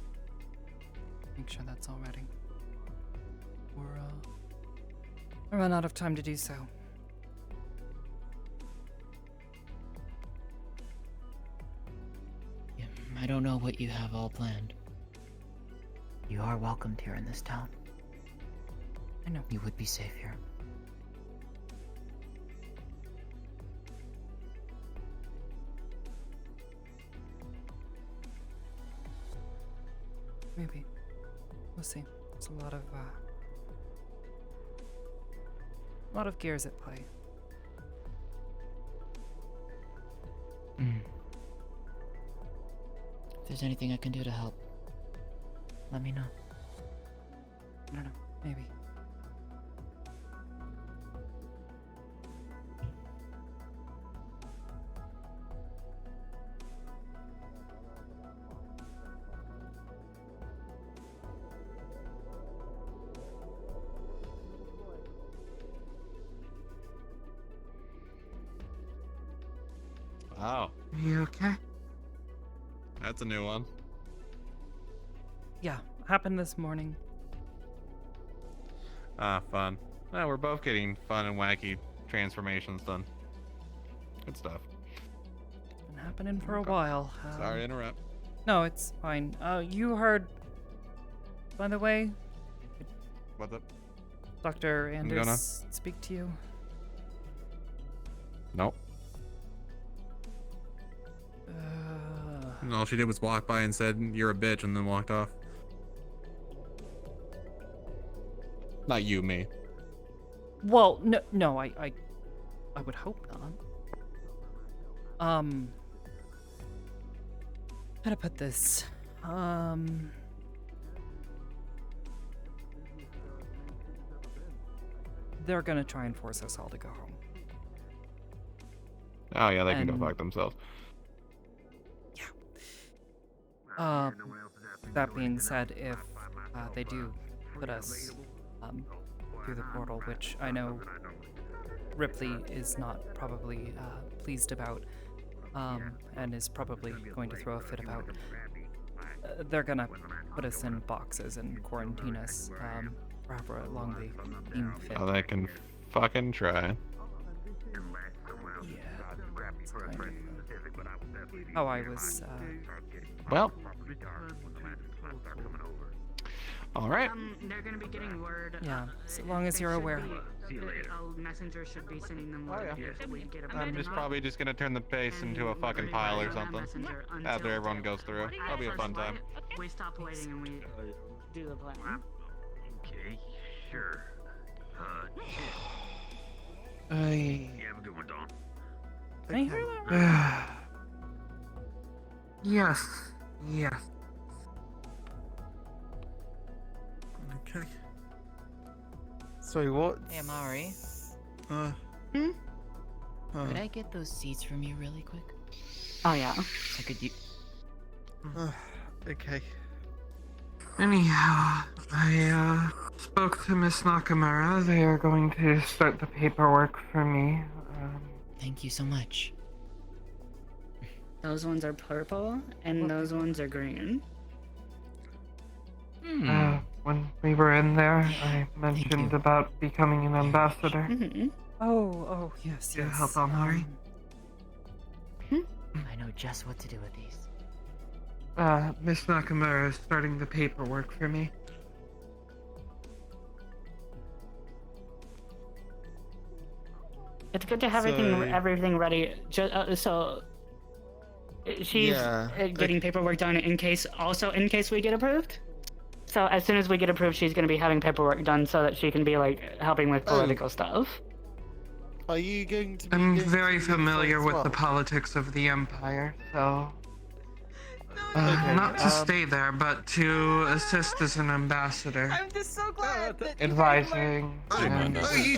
Make sure that's all ready. Or I run out of time to do so. Yeah, I don't know what you have all planned. You are welcomed here in this town. I know. You would be safe here. Maybe. We'll see. There's a lot of gears at play. If there's anything I can do to help, let me know. I don't know. Maybe. Oh, You okay? that's a new one. Yeah, happened this morning. Ah, fun. We're both getting fun and wacky transformations done. Good stuff. It's been happening for a while. Sorry to interrupt. No, it's fine. You heard, by the way, What's up? Dr. going on? Anders speak to you? Nope. All she did was walk by and said, "You're a bitch," and then walked off. Not you, me. Well, no, I would hope not. How to put this? They're gonna try and force us all to go home. Oh yeah, they can go And- fuck themselves. That being said, if they do put us through the portal, which I know Ripley is not probably pleased about, and is probably going to throw a fit about, they're gonna put us in boxes and quarantine us for however long they deem fit. Oh, they can fucking try. It's kind of how I was. Well. All right. They're gonna be getting word. Yeah, as long as you're aware. A messenger should be sending them word if we get a I'm just probably just gonna turn the base into a fucking pile or something. After everyone goes through. That'll be a fun time. We stop waiting and we do the plan. Okay, sure. I. You have a good one, Dawn. Can I hear that? Yes. Yes. Okay. Sorry, what? Hey, Amari. Could I get those seats from you really quick? Oh yeah. So could you? Okay. Anyhow, I spoke to Miss Nakamura. They are going to start the paperwork for me. Thank you so much. Those ones are purple, and those ones are green. When we were in there, I mentioned about becoming an ambassador. Oh, yes, To yes. help Amari. I know just what to do with these. Miss Nakamura is starting the paperwork for me. It's good to have everything ready. So she's getting paperwork done in case we get approved. So as soon as we get approved, she's going to be having paperwork done so that she can be like helping with political stuff. Are you going to be I'm very familiar with the politics of the Empire, so... not to stay there, but to assist as an ambassador. I'm just so glad that Advising. and- We're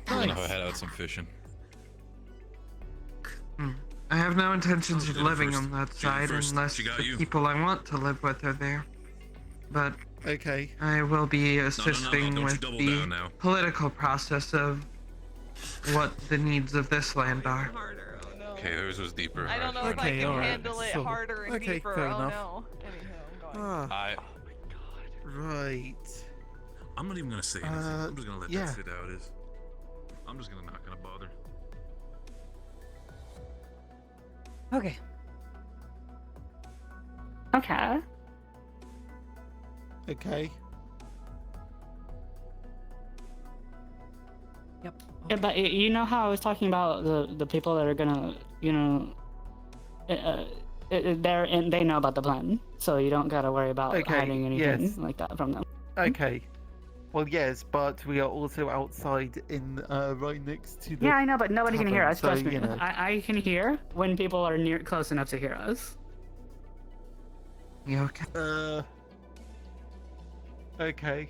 gonna head out some fishing. I have no intentions of living on that side first. unless She got the you. people I want to live with are there. But I will be assisting Don't you with double the down now. political process of what the needs of this land are. Okay, hers was deeper. I don't know if I can handle it harder and deeper. fair Oh enough. no. Anywho, I'm going. Right. I'm not even gonna say anything. I'm just gonna let yeah. that sit how it is. I'm just not gonna bother. Okay. Okay. Okay. Yep. Yeah, but you know how I was talking about the people that are gonna, they know about the plan, so you don't gotta worry about hiding anything like that from them. Okay. Well, yes, but we are also outside in right next to the. Yeah, I know, but nobody can hear tavern, us. Trust so, me. you know. I can hear when people are close enough to hear us. You okay? Okay.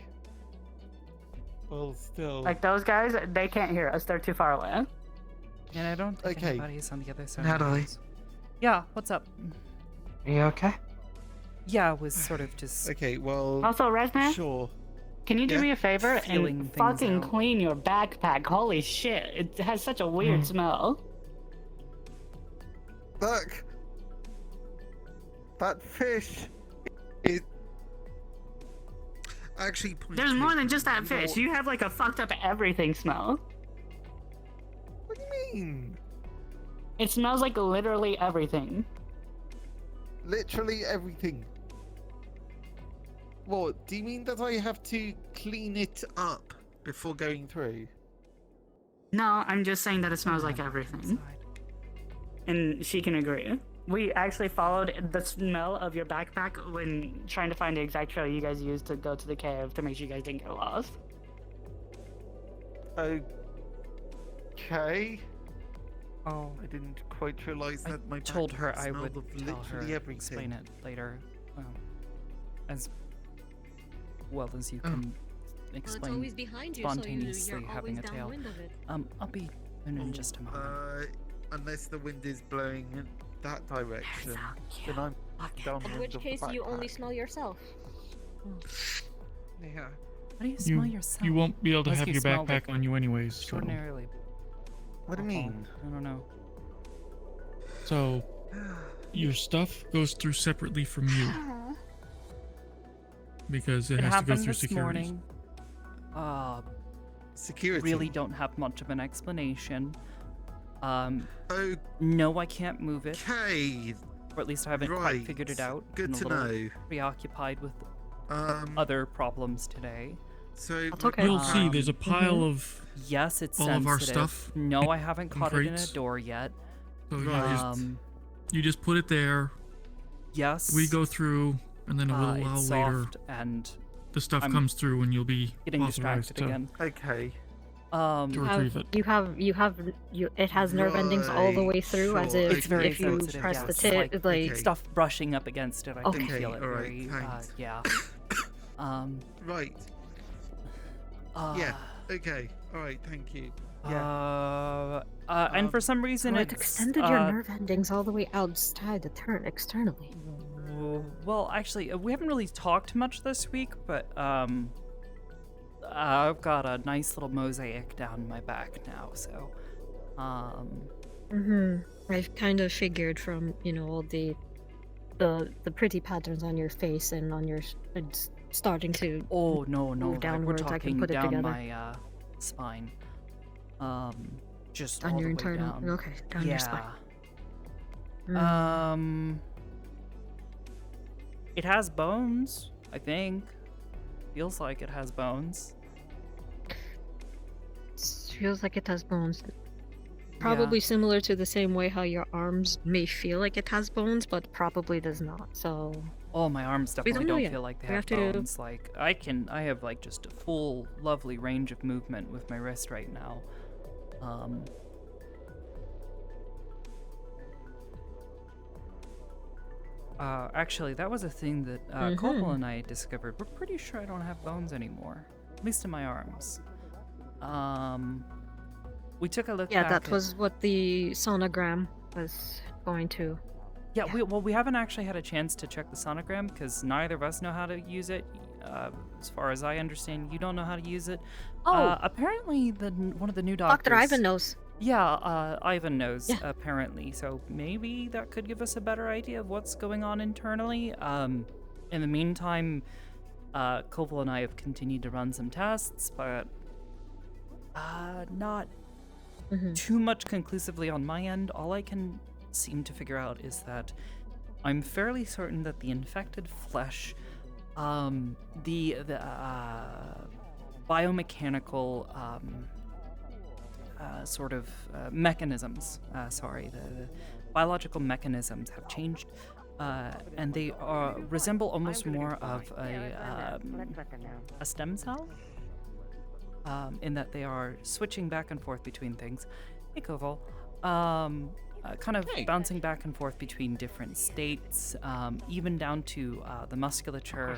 Well, still. Like those guys, they can't hear us. They're too far away. And I don't think Okay. anybody's on the other side. Natalie. Yeah, what's up? You okay? Yeah, it was sort of just. Okay, well. Also, Resna, Sure. can you do Yeah. me a favor Feeling and things fucking out. clean your backpack? Holy shit, it has such a weird smell. Look! That fish is actually. There's more than just that fish. You have like a fucked up everything smell. What do you mean? It smells like literally everything. Literally everything. What? Do you mean that I have to clean it up before going through? No, I'm just saying that it smells like everything. And she can agree. We actually followed the smell of your backpack when trying to find the exact trail you guys used to go to the cave to make sure you guys didn't get lost. Okay. Oh, I didn't quite realize that my told her backpack I would smelled of tell her, literally everything. explain it later, as well as you can explain always behind you, so spontaneously you're having a always tail. downwind of it. I'll be in just a moment. Unless the wind is blowing in that direction, then I'm downwind In which of case, the you only backpack. smell yourself. Yeah. How do you smell yourself? You won't be able to Unless have you your smell, backpack like, on you anyways. So. Extraordinarily. What do you mean? I don't know. So, your stuff goes through separately from you. Because it has to go happened through this security. morning. Security. Really don't have much of an explanation. No, I can't move it. Okay. Or at least I haven't quite figured it out. Good Been to a little know. Preoccupied with other problems today. So You'll see. There's a pile of yes, it's all sensitive. of our stuff. No, I haven't in caught it in a crates. door yet. So you just put it there. Yes. We go through, and then a little while it's later, soft and the stuff I'm comes through, and you'll be getting authorized distracted to, again. Okay. to retrieve it. It has nerve endings all the way through, as if It's very if you sensitive, press the yes. tip, like stuff brushing up against it. I can Okay. feel it alright, very. thanks. Yeah. Right. Yeah. Okay. All right. Thank you. And for some reason, so it's it extended your nerve endings all the way outside the turn externally. Well, actually, we haven't really talked much this week, but I've got a nice little mosaic down my back now, so I've kind of figured from all the pretty patterns on your face and on your it's starting to no, move like, we're downwards. I talking can put it down together. my spine, just On all your the way internal- down. okay, down yeah. your spine. It has bones, I think. Feels like it has bones. Feels like it has bones. Probably similar to the same way how your arms may feel like it has bones, but probably does not. So. Oh, my arms We definitely don't know don't yet. feel like they We have have to- bones. Like I have like just a full, lovely range of movement with my wrist right now. Actually, that was a thing that Copel and I discovered. We're pretty sure I don't have bones anymore, at least in my arms. We took a look. Yeah, back that at- was what the sonogram was going to. Yeah, we haven't actually had a chance to check the sonogram because neither of us know how to use it. As far as I understand, you don't know how to use it. Oh. Apparently one of the new doctors. Dr. Ivan knows. Yeah, Ivan knows, apparently. So maybe that could give us a better idea of what's going on internally. In the meantime, Koval and I have continued to run some tests, but not too much conclusively on my end. All I can seem to figure out is that I'm fairly certain that the infected flesh, the biomechanical sort of mechanisms, the biological mechanisms have changed, and they resemble almost more of a stem cell, in that they are switching back and forth between things. Hey, Koval. Kind of bouncing back and forth between different states, even down to the musculature.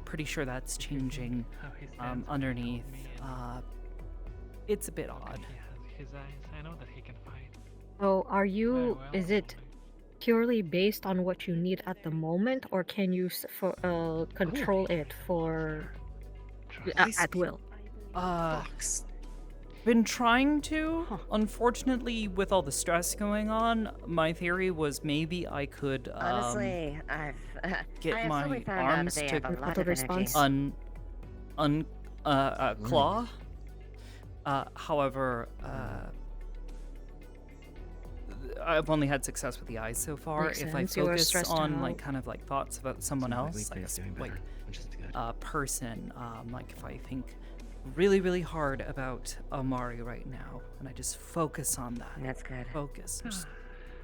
Pretty sure that's changing underneath. It's a bit odd. I know that he can fight. So are you, is it purely based on what you need at the moment, or can you control it for at will? been trying to. Unfortunately, with all the stress going on, my theory was maybe I could Honestly, I get have my fully found out arms that they to have a lot of energy. claw. However, I've only had success with the eyes so far. Makes If I sense, you were focus stressed on out. like kind of like thoughts about someone else, like doing like better, which is good. person, like if I think really, really hard about Amari right now, and I just focus on that. That's good. Focus. Just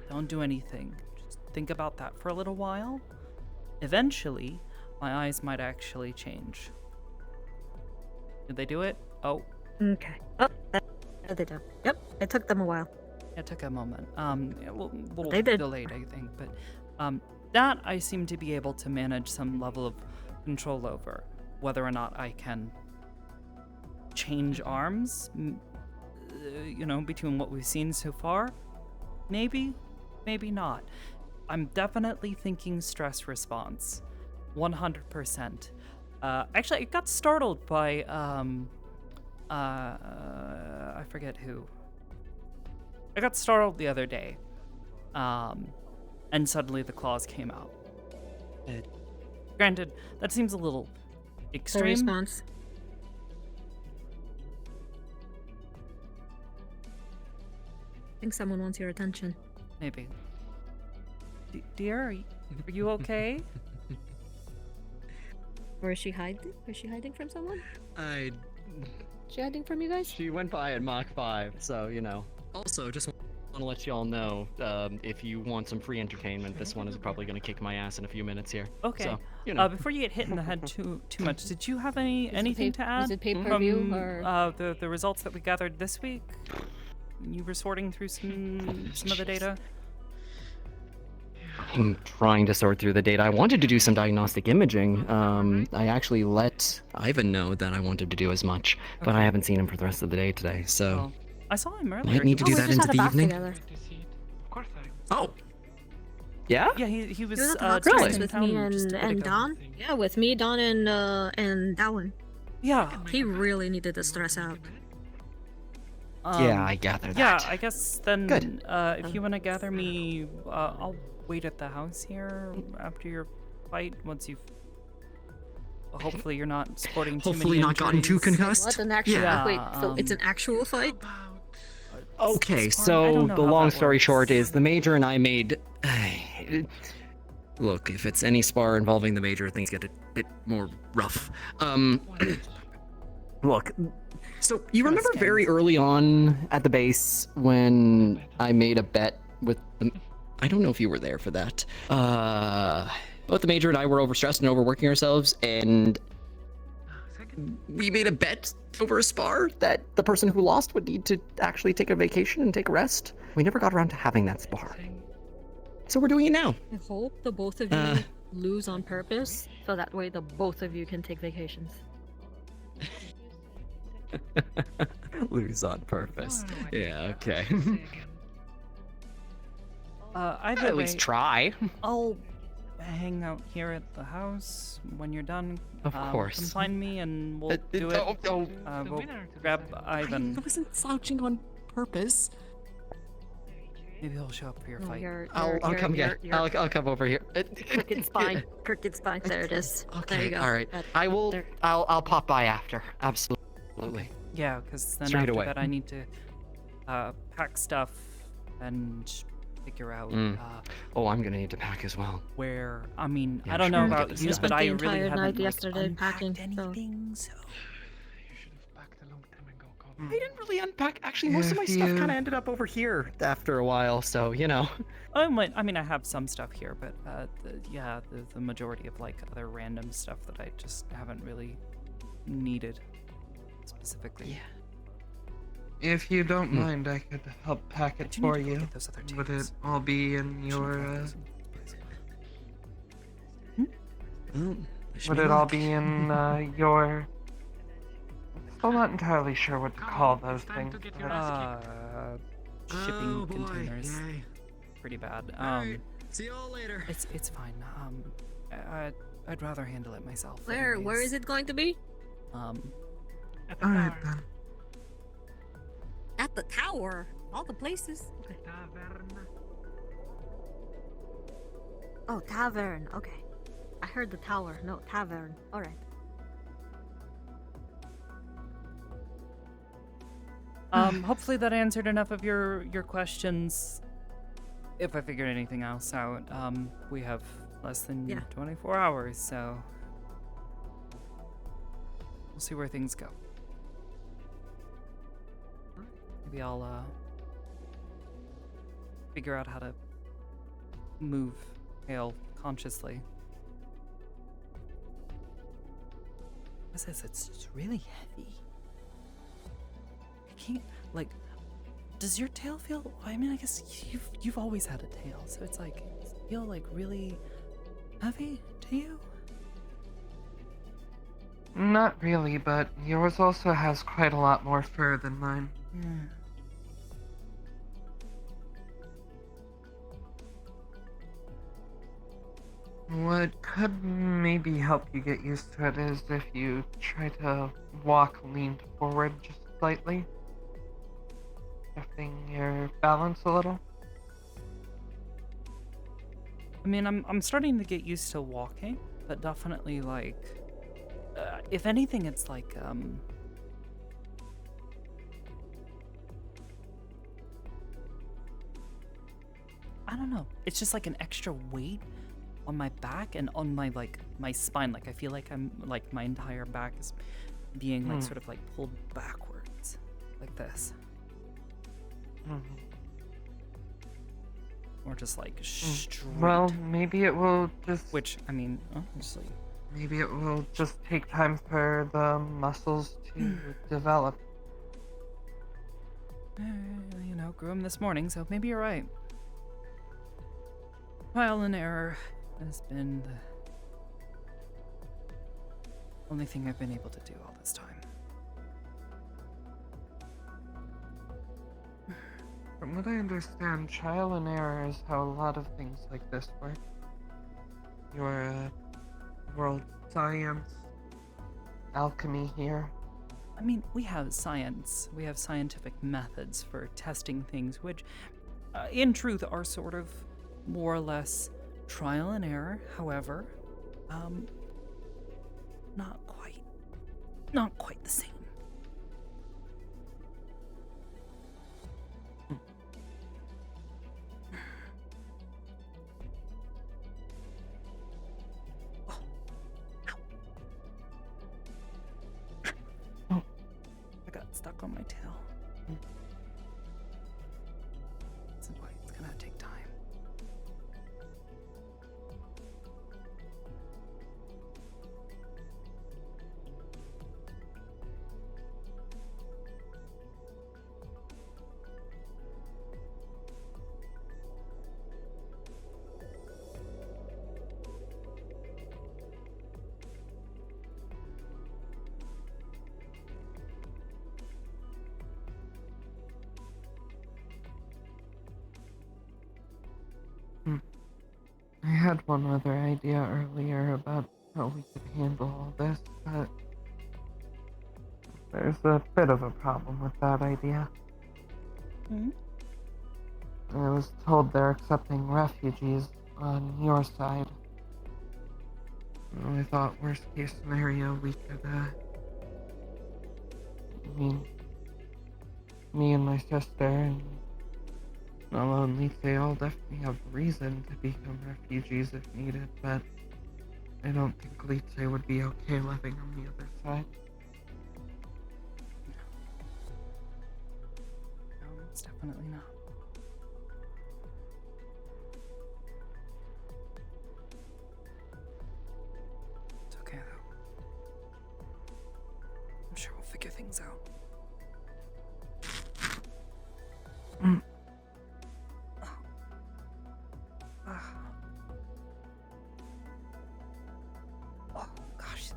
don't do anything. Just think about that for a little while. Eventually, my eyes might actually change. Did they do it? Oh. Okay. Oh, they do. Yep, it took them a while. It took a moment. A little They did. delayed, I think, but that I seem to be able to manage some level of control over. Whether or not I can change arms, between what we've seen so far, maybe not. I'm definitely thinking stress response, 100%. Actually, I got startled by I forget who. I got startled the other day, and suddenly the claws came out. Granted, that seems a little extreme. Full response. I think someone wants your attention. Maybe. Dear, are you okay? Or is she hiding? Is she hiding from someone? She hiding from you guys? She went by at Mach 5, so, Also, just want to let you all know, if you want some free entertainment, this one is probably going to kick my ass in a few minutes here. Okay. So, Before you get hit in the head too much, did you have anything to add is it pay-per-view from or the results that we gathered this week? You were sorting through some of the data. I'm trying to sort through the data. I wanted to do some diagnostic imaging. I actually let Ivan know that I wanted to do as much, but I haven't seen him for the rest of the day today, so... I saw him earlier. Might need to do that into the evening. Oh! Yeah? Yeah, he was at the just hospital in with town me just a bit and ago. Don. Yeah, with me, Don, and Darwin. Yeah. He really needed to stress out. Yeah, I gather that. Yeah, I guess then Good. If you want to gather me, I'll wait at the house here after your fight. Once you've, hopefully you're not sporting too Hopefully many not gotten too injuries. concussed. What an actual Yeah, wait, so it's an actual fight? Okay, I so don't know the how long that story works. short is the Major and I made... Look, if it's any spar involving the Major, things get a bit more rough. Look, so you remember very early on at the base when I made a bet with the... I don't know if you were there for that. Both the Major and I were overstressed and overworking ourselves, and we made a bet over a spar that the person who lost would need to actually take a vacation and take a rest. We never got around to having that spar. So we're doing it now. I hope the both of you lose on purpose, so that way the both of you can take vacations. Lose on purpose. Yeah, okay. Either At least way, try. I'll hang out here at the house when you're done. Of course. Come find me and we'll do it. We'll grab Ivan. I wasn't slouching on purpose. Maybe he'll show up for your fight. I'll come get. I'll come over here. Crooked spine. Crooked spine. There it is. There you go. All right. I will. There. I'll pop by after. Absolutely. Yeah, because then Straight after away. that I need to pack stuff and figure out Oh, I'm gonna need to pack as well. where. I mean, Yeah, I don't know sure. about Get you, this but done. I the really entire haven't night like, yesterday unpacked packing. anything. So. I didn't really unpack. Actually, most of my stuff kind of ended up over here after a while. So I mean, I have some stuff here, but the majority of like other random stuff that I just haven't really needed specifically. Yeah. If you don't mind, I could help pack it do need for to go you. get those other Would it tables. all be in your? Would it all be in your? Still not entirely sure what to call those things. Shipping containers. Pretty bad. See y'all later. It's fine. I'd rather handle it myself. Where is it going to be? Alright then. At the tower. All the places. Okay. Oh, tavern. Okay. I heard the tower. No, tavern. Alright. Hopefully that answered enough of your questions. If I figured anything else out, we have less than 24 hours, so we'll see where things go. Maybe I'll figure out how to move Hale consciously. What is this? It's really heavy. I can't, like, does your tail feel, I mean, I guess you've always had a tail, so it's like, does it feel like really heavy to you? Not really, but yours also has quite a lot more fur than mine. Yeah. What could maybe help you get used to it is if you try to walk leaned forward just slightly, shifting your balance a little. I mean, I'm starting to get used to walking, but definitely, like, if anything, it's like, I don't know. It's just like an extra weight on my back and on my, like, my spine. Like, I feel like I'm, like, my entire back is being, like, sort of, like, pulled backwards. Like this. Or just, like, straight. Well, maybe it will just... Which, I mean, honestly... Maybe it will just take time for the muscles to develop. You know, grew them this morning, so maybe you're right. Trial and error has been the only thing I've been able to do all this time. From what I understand, trial and error is how a lot of things like this work. Your world science, alchemy here. I mean, we have science. We have scientific methods for testing things, which, in truth, are sort of more or less trial and error. However, not quite the same. I got stuck on my tail. This is why it's gonna take time. I had one other idea earlier about how we could handle all this, but there's a bit of a problem with that idea. I was told they're accepting refugees on your side. I thought worst case scenario we could, I mean, me and my sister and not only they all definitely have reason to become refugees if needed, but I don't think Lice would be okay living on the other side. No, it's definitely not. It's okay, though. I'm sure we'll figure things out. Oh, gosh.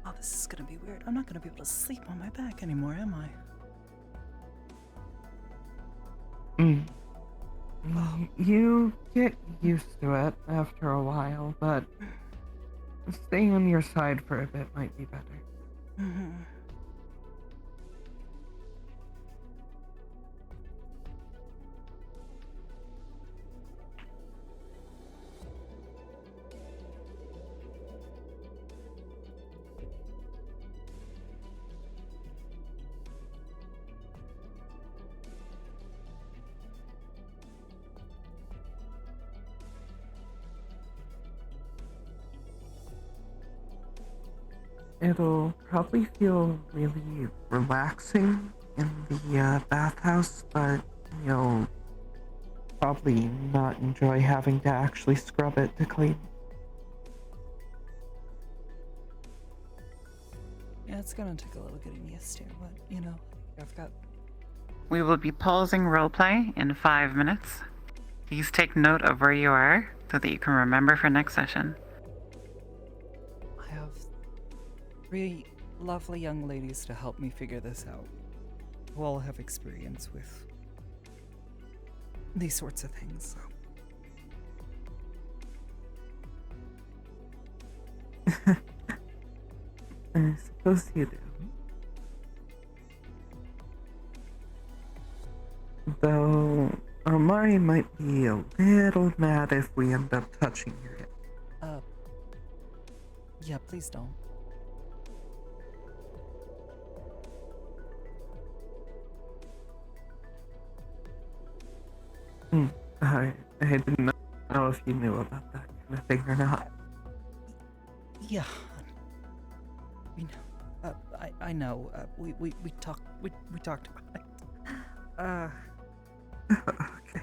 Oh, this is gonna be weird. I'm not gonna be able to sleep on my back anymore, am I? You get used to it after a while, but staying on your side for a bit might be better. it'll probably feel really relaxing in the bathhouse, but you'll probably not enjoy having to actually scrub it to clean. Yeah, it's gonna take a little getting used to, but you know, I've got. We will be pausing roleplay in 5 minutes. Please take note of where you are so that you can remember for next session. I have 3 lovely young ladies to help me figure this out, who all have experience with these sorts of things. So. I suppose you do. Though, Amari might be a little mad if we end up touching your hip. Yeah, please don't. I didn't know if you knew about that kind of thing or not. Yeah. We know. I know. We talked. We talked about it. Okay.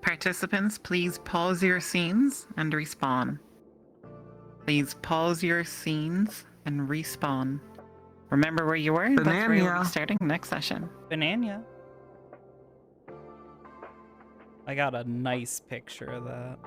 Participants, please pause your scenes and respawn. Please pause your scenes and respawn. Remember where you were? That's where you'll Banana. be starting next session. Banana. I got a nice picture of that.